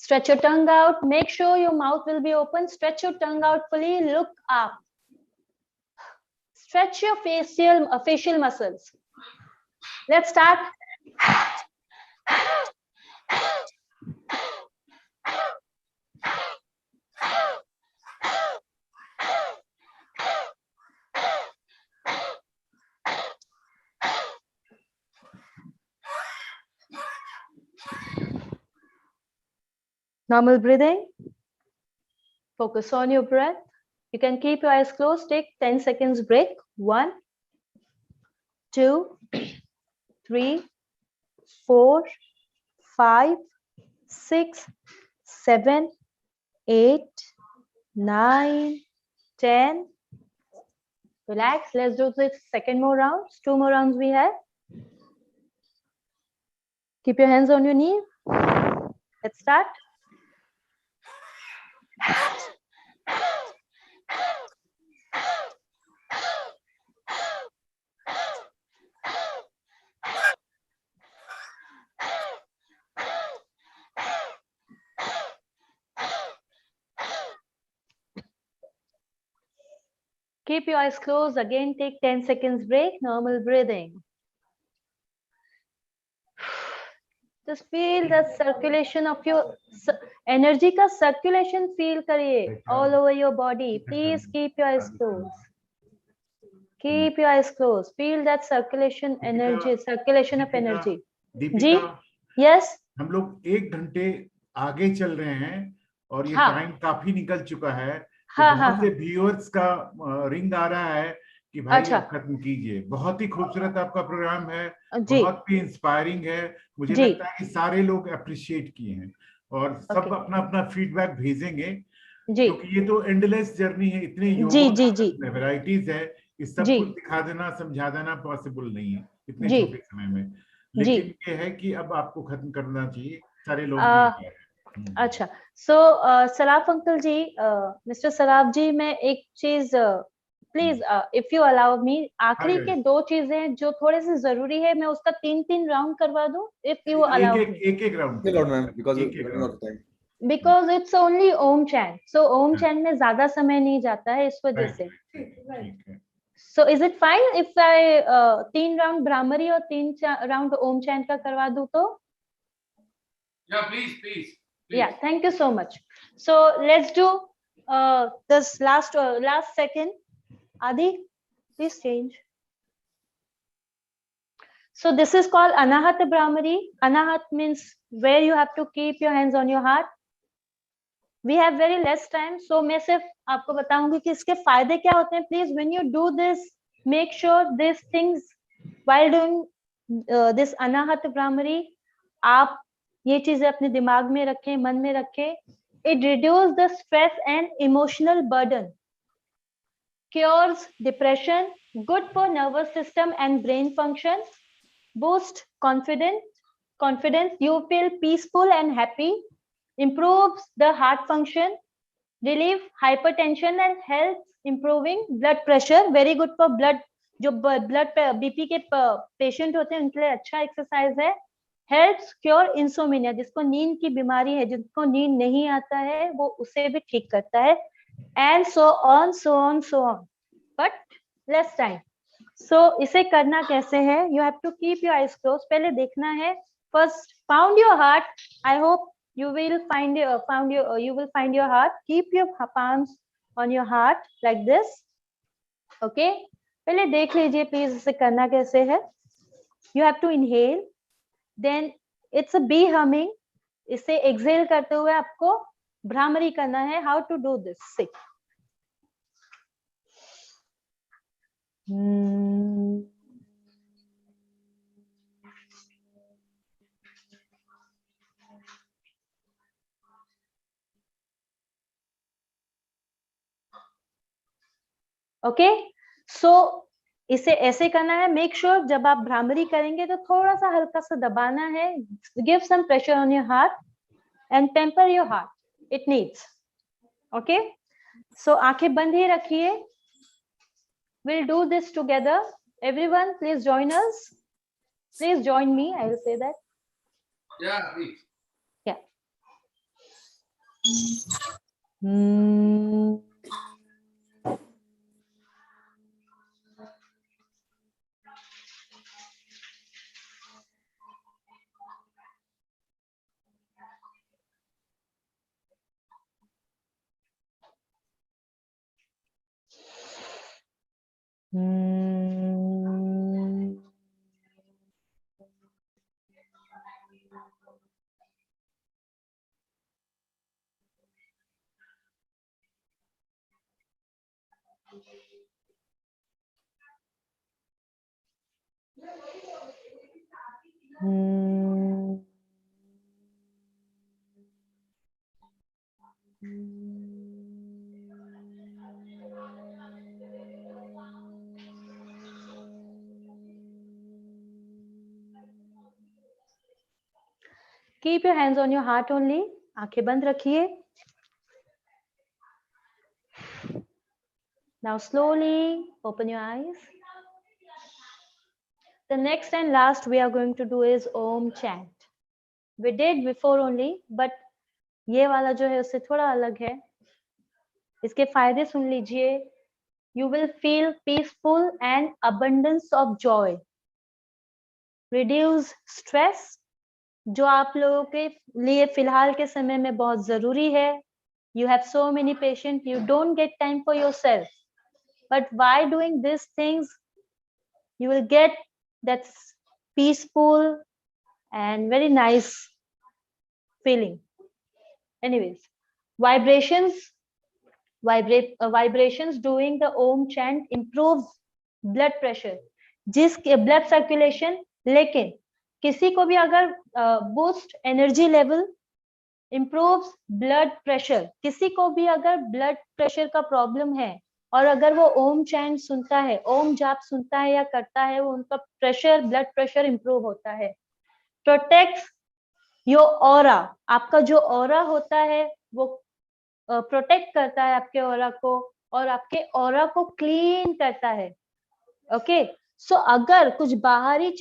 Stretch your tongue out. Make sure your mouth will be open. Stretch your tongue out fully. Look up. Stretch your facial muscles. Let's start. Normal breathing. Focus on your breath. You can keep your eyes closed. Take 10 seconds break. 1, 2, 3, 4, 5, 6, 7, 8, 9, 10. Relax. Let's do this second more rounds. 2 more rounds we have. Keep your hands on your knees. Let's start. Keep your eyes closed. Again, take 10 seconds break. Normal breathing. Just feel the circulation of your energy का circulation feel करिए all over your body. Please keep your eyes closed. Keep your eyes closed. Feel that circulation energy, circulation of energy. Deepika, yes. हम लोग 1 घंटे आगे चल रहे हैं और ये हाँ. टाइम काफी निकल चुका है, तो हाँ, बहुत हाँ, से व्यूअर्स का रिंग आ रहा है कि भाई अच्छा. आप खत्म कीजिए। बहुत ही खूबसूरत आपका प्रोग्राम है, जी. बहुत ही इंस्पायरिंग है। मुझे जी. लगता है कि सारे लोग अप्रिशिएट किए हैं और सब अपना अपना फीडबैक भेजेंगे, क्योंकि ये तो एंडलेस जर्नी है, इतने योगा वैरायटीज है, इस सब कुछ दिखा देना, समझा देना पॉसिबल नहीं है इतने छोटे समय में। लेकिन ये है कि अब आपको खत्म करना चाहिए, सारे लोग। अच्छा, सो सराफ अंकल जी, मिस्टर सराफ जी, मैं एक चीज प्लीज इफ यू अलाउ मी, आखिरी के 2 चीजें जो थोड़े से जरूरी है, मैं उसका 3 राउंड करवा दूं इफ यू अलाउ मी। एक round because it's only Om chant, so Om chant में ज्यादा समय नहीं जाता है, इस वजह से। So is it fine if I 3 round bhramari और 3 राउंड ओम चैंट का करवा दूं तो? Yeah, please. Yeah, thank you so much. So let's do this last second. Adi, please change. So this is called Anahat Brahmari. Anahat means where you have to keep your hands on your heart. We have very less time, so मैं सिर्फ आपको बताऊंगी कि इसके फायदे क्या होते हैं. Please, when you do this, make sure these things while doing this Anahat Brahmari, आप ये चीजें अपने दिमाग में रखें, मन में रखें. It reduces the stress and emotional burden, cures depression, good for nervous system and brain function, boost confidence, you feel peaceful and happy, improves the heart function, relieve hypertension and helps improving blood pressure, very good for blood, जो blood BP के patient होते हैं उनके लिए अच्छा exercise है. Helps cure insomnia, जिसको नींद की बीमारी है, जिसको नींद नहीं आता है, वो उसे भी ठीक करता है. And so on but less time. So इसे करना कैसे है? You have to keep your eyes close. पहले देखना है, first pound your heart. I hope you will find your heart. Keep your palms on your heart like this. Okay, पहले देख लीजिए प्लीज इसे करना कैसे है. You have to inhale, then it's a bee humming. इसे exhale करते हुए आपको भ्रामरी करना है. How to do this? See. Okay, so इसे ऐसे करना है. मेक श्योर जब आप भ्रामरी करेंगे तो थोड़ा सा हल्का सा दबाना है. Give some pressure on your heart and temper your heart, it needs. Okay, so आंखें बंद ही रखिए. Will do this together. Everyone please join us. Please join me. I will say that. Yeah, please. Yeah. Keep your hands on your heart only. आंखें बंद रखिए. Now slowly open your eyes. The next and last we are going to do is Om chant. We did before only, but ये वाला जो है उससे थोड़ा अलग है. इसके फायदे सुन लीजिए. You will feel peaceful and abundance of joy. Reduce stress, जो आप लोगों के लिए फिलहाल के समय में बहुत जरूरी है. You have so many patients, you don't get time for yourself. But by doing these things, you will get that peaceful and very nice feeling. Anyways, vibrations doing the Om chant improves blood pressure, blood circulation. लेकिन किसी को भी अगर boost energy level, improves blood pressure, किसी को भी अगर blood pressure का problem है और अगर वो ओम चैंट सुनता है, ओम जाप सुनता है या करता है, वो उनका प्रेशर, ब्लड प्रेशर इंप्रूव होता है. प्रोटेक्ट्स योर ऑरा, आपका जो ऑरा होता है वो प्रोटेक्ट करता है आपके ऑरा को और आपके ऑरा को क्लीन करता है. ओके, सो अगर कुछ बाहरी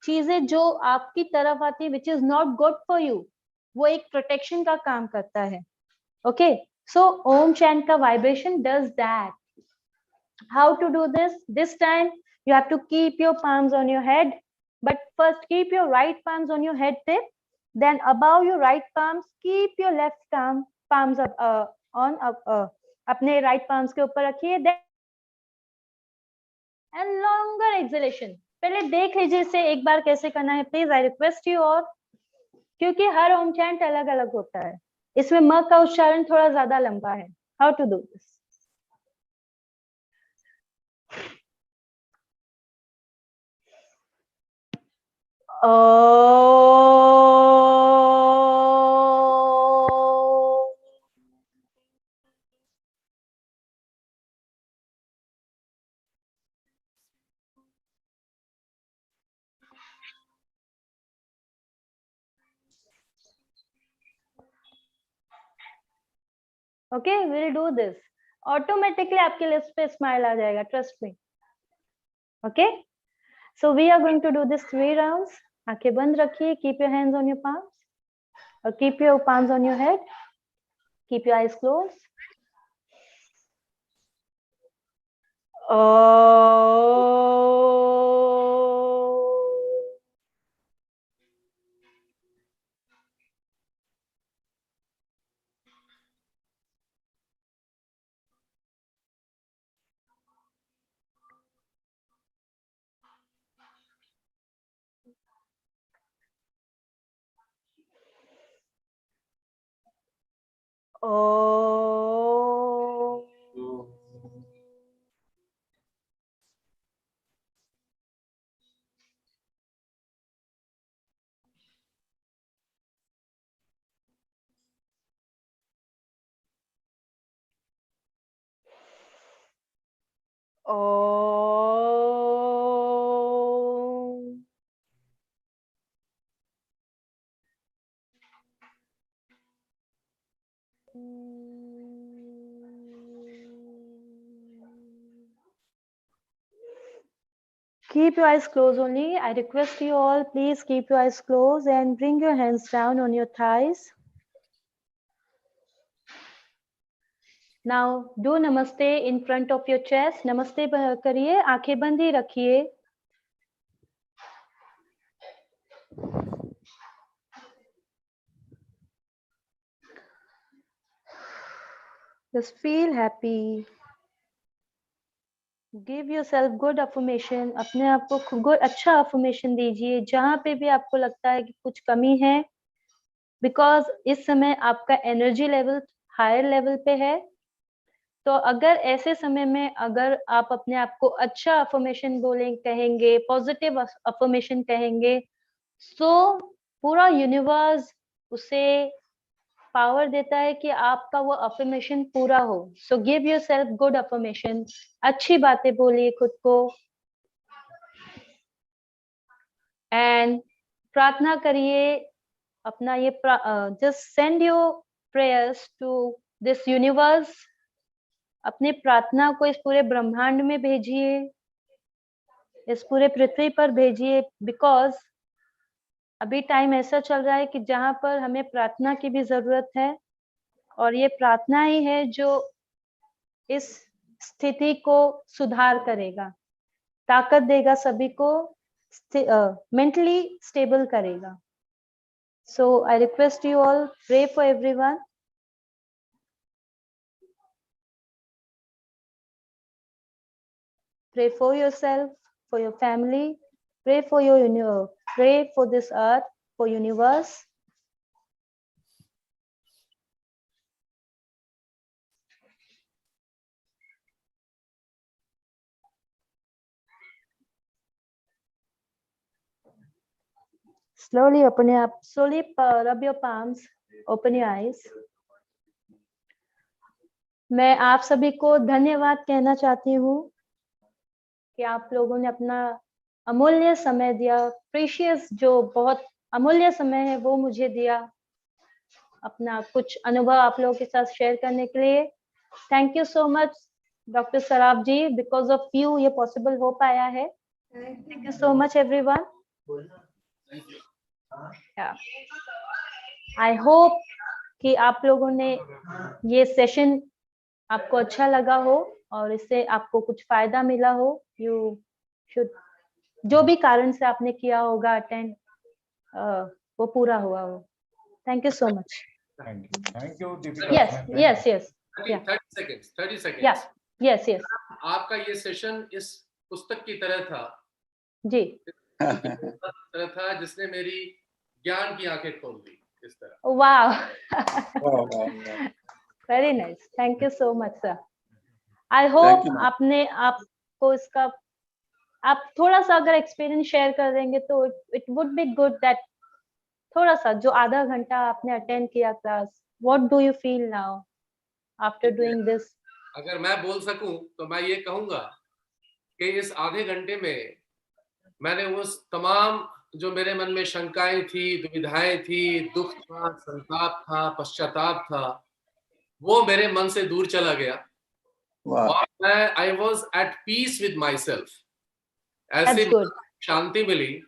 चीजें जो आपकी तरफ आती है which is not good for you, वो एक प्रोटेक्शन का काम करता है. Okay, so Om chant ka vibration does that. How to do this? This time you have to keep your palms on your head, but first keep your right palms on your head tip. Then above your right palms, keep your left palms up अपने right palms के ऊपर रखिए. Then and longer exhalation. पहले देख लीजिए इसे एक बार कैसे करना है, प्लीज. आई रिक्वेस्ट यू और, क्योंकि हर ओम चैंट अलग अलग होता है, इसमें म का उच्चारण थोड़ा ज्यादा लंबा है. How to do this? Okay, will do this. Automatically आपके लिप्स पे स्माइल आ जाएगा, trust me. Okay, so we are going to do this 3 rounds. आंखें बंद रखिए, keep your hands on your palms और keep your palms on your head, keep your eyes close. Keep your eyes closed only. I request you all, please keep your eyes closed and bring your hands down on your thighs. Now do namaste in front of your chest. Namaste करिए, आंखें बंद ही रखिए. Just feel happy. Give yourself good affirmation. अपने आप को good अच्छा affirmation दीजिए जहाँ पे भी आपको लगता है कि कुछ कमी है, because इस समय आपका energy level higher level पे है. तो अगर ऐसे समय में अगर आप अपने आप को अच्छा affirmation कहेंगे, positive affirmation कहेंगे, so पूरा यूनिवर्स उसे पावर देता है कि आपका वो अफर्मेशन पूरा हो. So give yourself good affirmation. अच्छी बातें बोलिए खुद को एंड प्रार्थना करिए अपना ये just send your prayers to this universe. अपनी प्रार्थना को इस पूरे ब्रह्मांड में भेजिए, इस पूरे पृथ्वी पर भेजिए, बिकॉज अभी टाइम ऐसा चल रहा है कि जहां पर हमें प्रार्थना की भी जरूरत है और ये प्रार्थना ही है जो इस स्थिति को सुधार करेगा, ताकत देगा सभी को मेंटली स्टेबल करेगा. So I request you all, pray for everyone. Pray for yourself, for your family. Pray for pray for this earth, for universe. Slowly open your slowly rub your palms, open your eyes. मैं आप सभी को धन्यवाद कहना चाहती हूँ कि आप लोगों ने अपना अमूल्य समय दिया, प्रीशियस जो बहुत अमूल्य समय है वो मुझे दिया, अपना कुछ अनुभव आप लोगों के साथ शेयर करने के लिए. Thank you so much doctor Saraf ji, because of you ये पॉसिबल हो पाया है. Thank you so much everyone. I hope कि आप लोगों ने ये सेशन आपको अच्छा लगा हो और इससे आपको कुछ फायदा मिला हो. यू शुड, जो भी कारण से आपने किया होगा अटेंड, वो पूरा हुआ हो. Thank you so much. Thank you, Deepika. Yes. 30 seconds. Yes. आपका ये सेशन इस पुस्तक की तरह था जी. तरह था जिसने मेरी ज्ञान की आंखें खोल दी इस तरह. वाह. Very nice. Thank you so much sir. I hope आपको इसका आप थोड़ा सा अगर एक्सपीरियंस शेयर कर देंगे तो it would be good that थोड़ा सा जो आधा घंटा आपने अटेंड किया class, what do you feel now after doing this? अगर मैं बोल सकूं तो मैं ये कहूंगा कि इस आधे घंटे में मैंने उस तमाम जो मेरे मन में शंकाएं थी, दुविधाएं थी, दुख था, संताप था, पश्चाताप था, वो मेरे मन से दूर चला गया. और मैं I was at peace with my self. ऐसे शांति मिली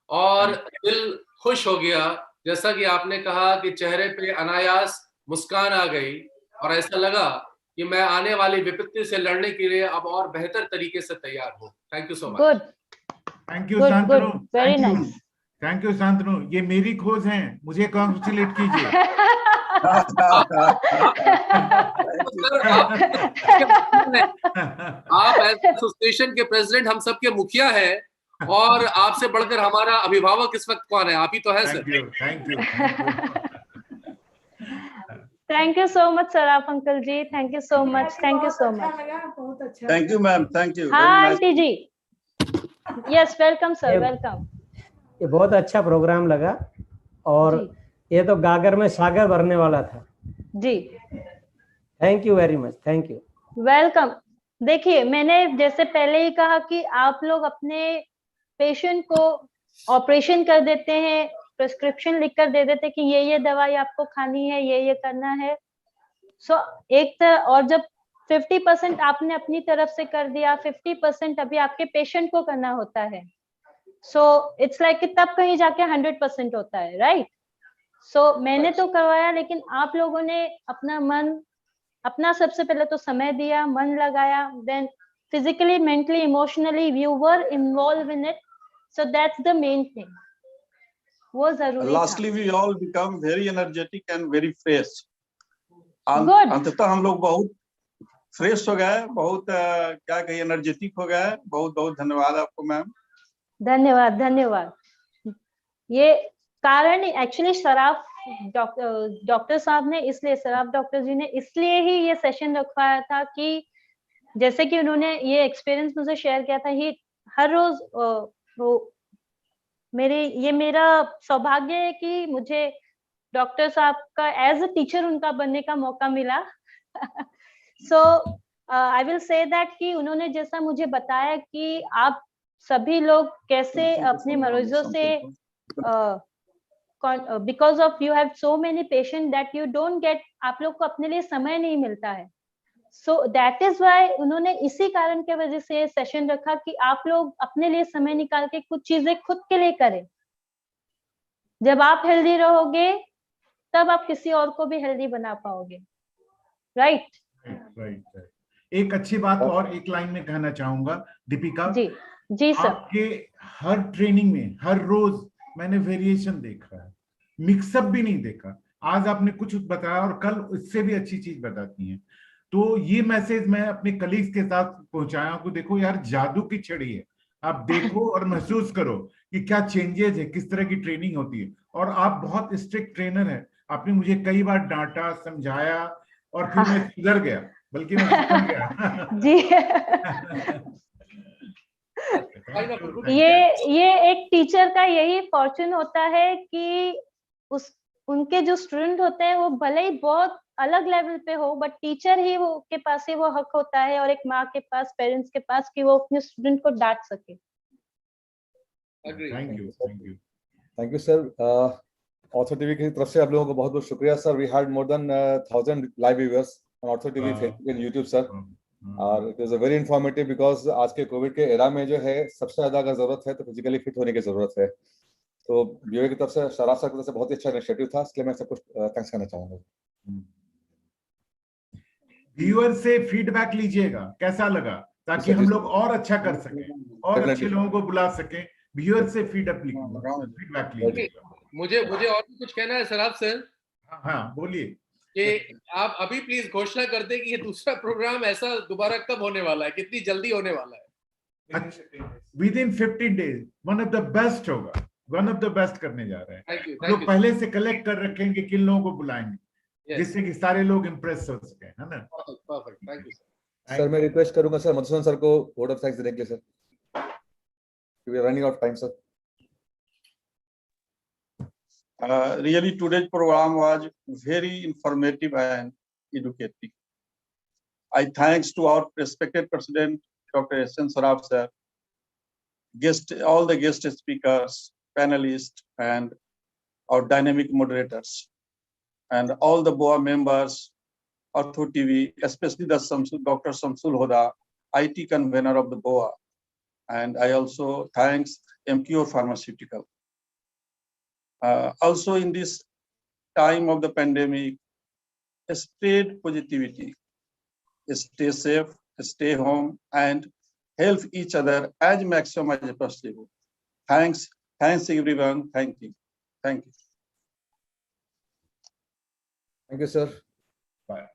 और दिल खुश हो गया. जैसा कि आपने कहा कि चेहरे पे अनायास मुस्कान आ गई और ऐसा लगा कि मैं आने वाली विपत्ति से लड़ने के लिए अब और बेहतर तरीके से तैयार हूँ. Thank you so much. Good. Thank you Shantanu. Very nice. Thank you Shantanu. ये मेरी खोज है, मुझे कॉन्ग्रेचुलेट कीजिए. आप एसोसिएशन के प्रेसिडेंट, हम सबके मुखिया हैं और आपसे बढ़कर हमारा अभिभावक इस वक्त कौन है? आप ही तो है sir. Thank you. Thank you so much Saraf uncle ji. Thank you so much. Thank you so much. बहुत अच्छा. Thank you ma'am. Thank you. हाँ auntie ji. Yes, welcome sir. Welcome. ये बहुत अच्छा प्रोग्राम लगा और ये तो गागर में सागर भरने वाला था जी. Thank you very much. Thank you. Welcome. देखिए, मैंने जैसे पहले ही कहा कि आप लोग अपने पेशेंट को ऑपरेशन कर देते हैं, प्रिस्क्रिप्शन लिख कर दे देते कि ये दवाई आपको खानी है, ये करना है. सो एक तरह, और जब 50% आपने अपनी तरफ से कर दिया, 50% अभी आपके पेशेंट को करना होता है. सो इट्स लाइक कि तब कहीं जाके 100% होता है, राइट? सो मैंने तो करवाया, लेकिन आप लोगों ने अपना सबसे पहले तो समय दिया, मन लगाया, then physically, mentally, emotionally you were involved in it, so that's the main thing. वो जरूरी था. Lastly we all become very energetic and very fresh. Good. अंततः हम लोग बहुत फ्रेश हो गए, बहुत क्या कहिए एनर्जेटिक हो गए. बहुत बहुत धन्यवाद आपको मैम. धन्यवाद. ये कारण एक्चुअली सराफ डॉक्टर साहब ने, इसलिए सराफ डॉक्टर जी ने इसलिए ही ये सेशन रखवाया था कि जैसे कि उन्होंने ये एक्सपीरियंस मुझे शेयर किया था. ही हर रोज मेरा सौभाग्य है कि मुझे डॉक्टर साहब का एज अ टीचर उनका बनने का मौका मिला. सो आई विल से दैट कि उन्होंने जैसा मुझे बताया कि आप सभी लोग कैसे अपने मरीजों से because of you have so many patient that you don't get, आप लोग को अपने लिए समय नहीं मिलता है. सो दैट इज वाई उन्होंने इसी कारण के वजह से सेशन रखा कि आप लोग अपने लिए समय निकाल के कुछ चीजें खुद के लिए करें. जब आप हेल्दी रहोगे तब आप किसी और को भी हेल्दी बना पाओगे, राइट? एक अच्छी बात और एक लाइन में कहना चाहूंगा दीपिका. जी सर. आपके हर ट्रेनिंग में हर रोज मैंने वेरिएशन देखा है, मिक्सअप भी नहीं देखा। आज आपने कुछ बताया और कल इससे भी अच्छी चीज बताती हैं। तो ये मैसेज मैं अपने कलीग्स के साथ पहुंचाया कि देखो यार, जादू की छड़ी है, आप देखो और महसूस करो कि क्या चेंजेस है, किस तरह की ट्रेनिंग होती है। और आप बहुत स्ट्रिक्ट ट्रेनर हैं, आपने मुझे कई बार डांटा, समझाया, और फिर मैं सुधर गया, बल्कि मैं सुधर गया। जी। ये एक टीचर का यही फॉर्चून होता है कि उनके जो स्टूडेंट होते हैं वो भले ही बहुत अलग लेवल पे हो, बट टीचर ही वो के पास ही वो हक होता है, और एक माँ के पास, पेरेंट्स के पास, कि वो अपने स्टूडेंट को डांट सके। Thank you sir. Ortho TV की तरफ से आप लोगों को बहुत बहुत शुक्रिया sir. We had more than 1000 live viewers on Ortho TV, Facebook and YouTube sir. और it was a very informative, because आज के कोविड के एरा में जो है सबसे ज्यादा अगर जरूरत है तो फिजिकली फिट होने की जरूरत है। तो बीओए की तरफ से, शराब सर की तरफ से बहुत ही अच्छा इनिशिएटिव था, इसलिए मैं सबको थैंक्स करना चाहूंगा। व्यूअर से फीडबैक लीजिएगा कैसा लगा, ताकि हम लोग और अच्छा कर सकें और अच्छे लोगों को बुला सकें। व्यूअर से फीडबैक लीजिएगा। मुझे और भी कुछ कहना है शराब सर। हाँ बोलिए। कि आप अभी प्लीज घोषणा कर दें कि ये दूसरा प्रोग्राम ऐसा दोबारा कब होने वाला है, कितनी जल्दी होने वाला है। With in 15 days one of the best होगा, वन ऑफ द बेस्ट करने जा रहे हैं। Thank you. लोग पहले से कलेक्ट कर रखेंगे किन लोगों को बुलाएंगे, जिससे कि सारे लोग इंप्रेस हो सके, है ना। Perfect, thank you sir. मैं रिक्वेस्ट करूंगा सर मधुसूदन सर को वर्ड ऑफ थैंक्स देने के लिए sir. We are running out time sir. Really, today's program was very informative and educative. I thanks to our respected President, Dr. S.N. Saraf sir, all the guest speakers, panelists, and our dynamic moderators, and all the BOA members, Ortho TV, especially the Dr. Samsul Hoda, IT convener of the BOA, and I also thanks MQR Pharmaceutical. Also in this time of the pandemic, spread positivity, stay safe, stay home, and help each other as maximum as possible. Thanks everyone. Thank you. Thank you, sir. Bye.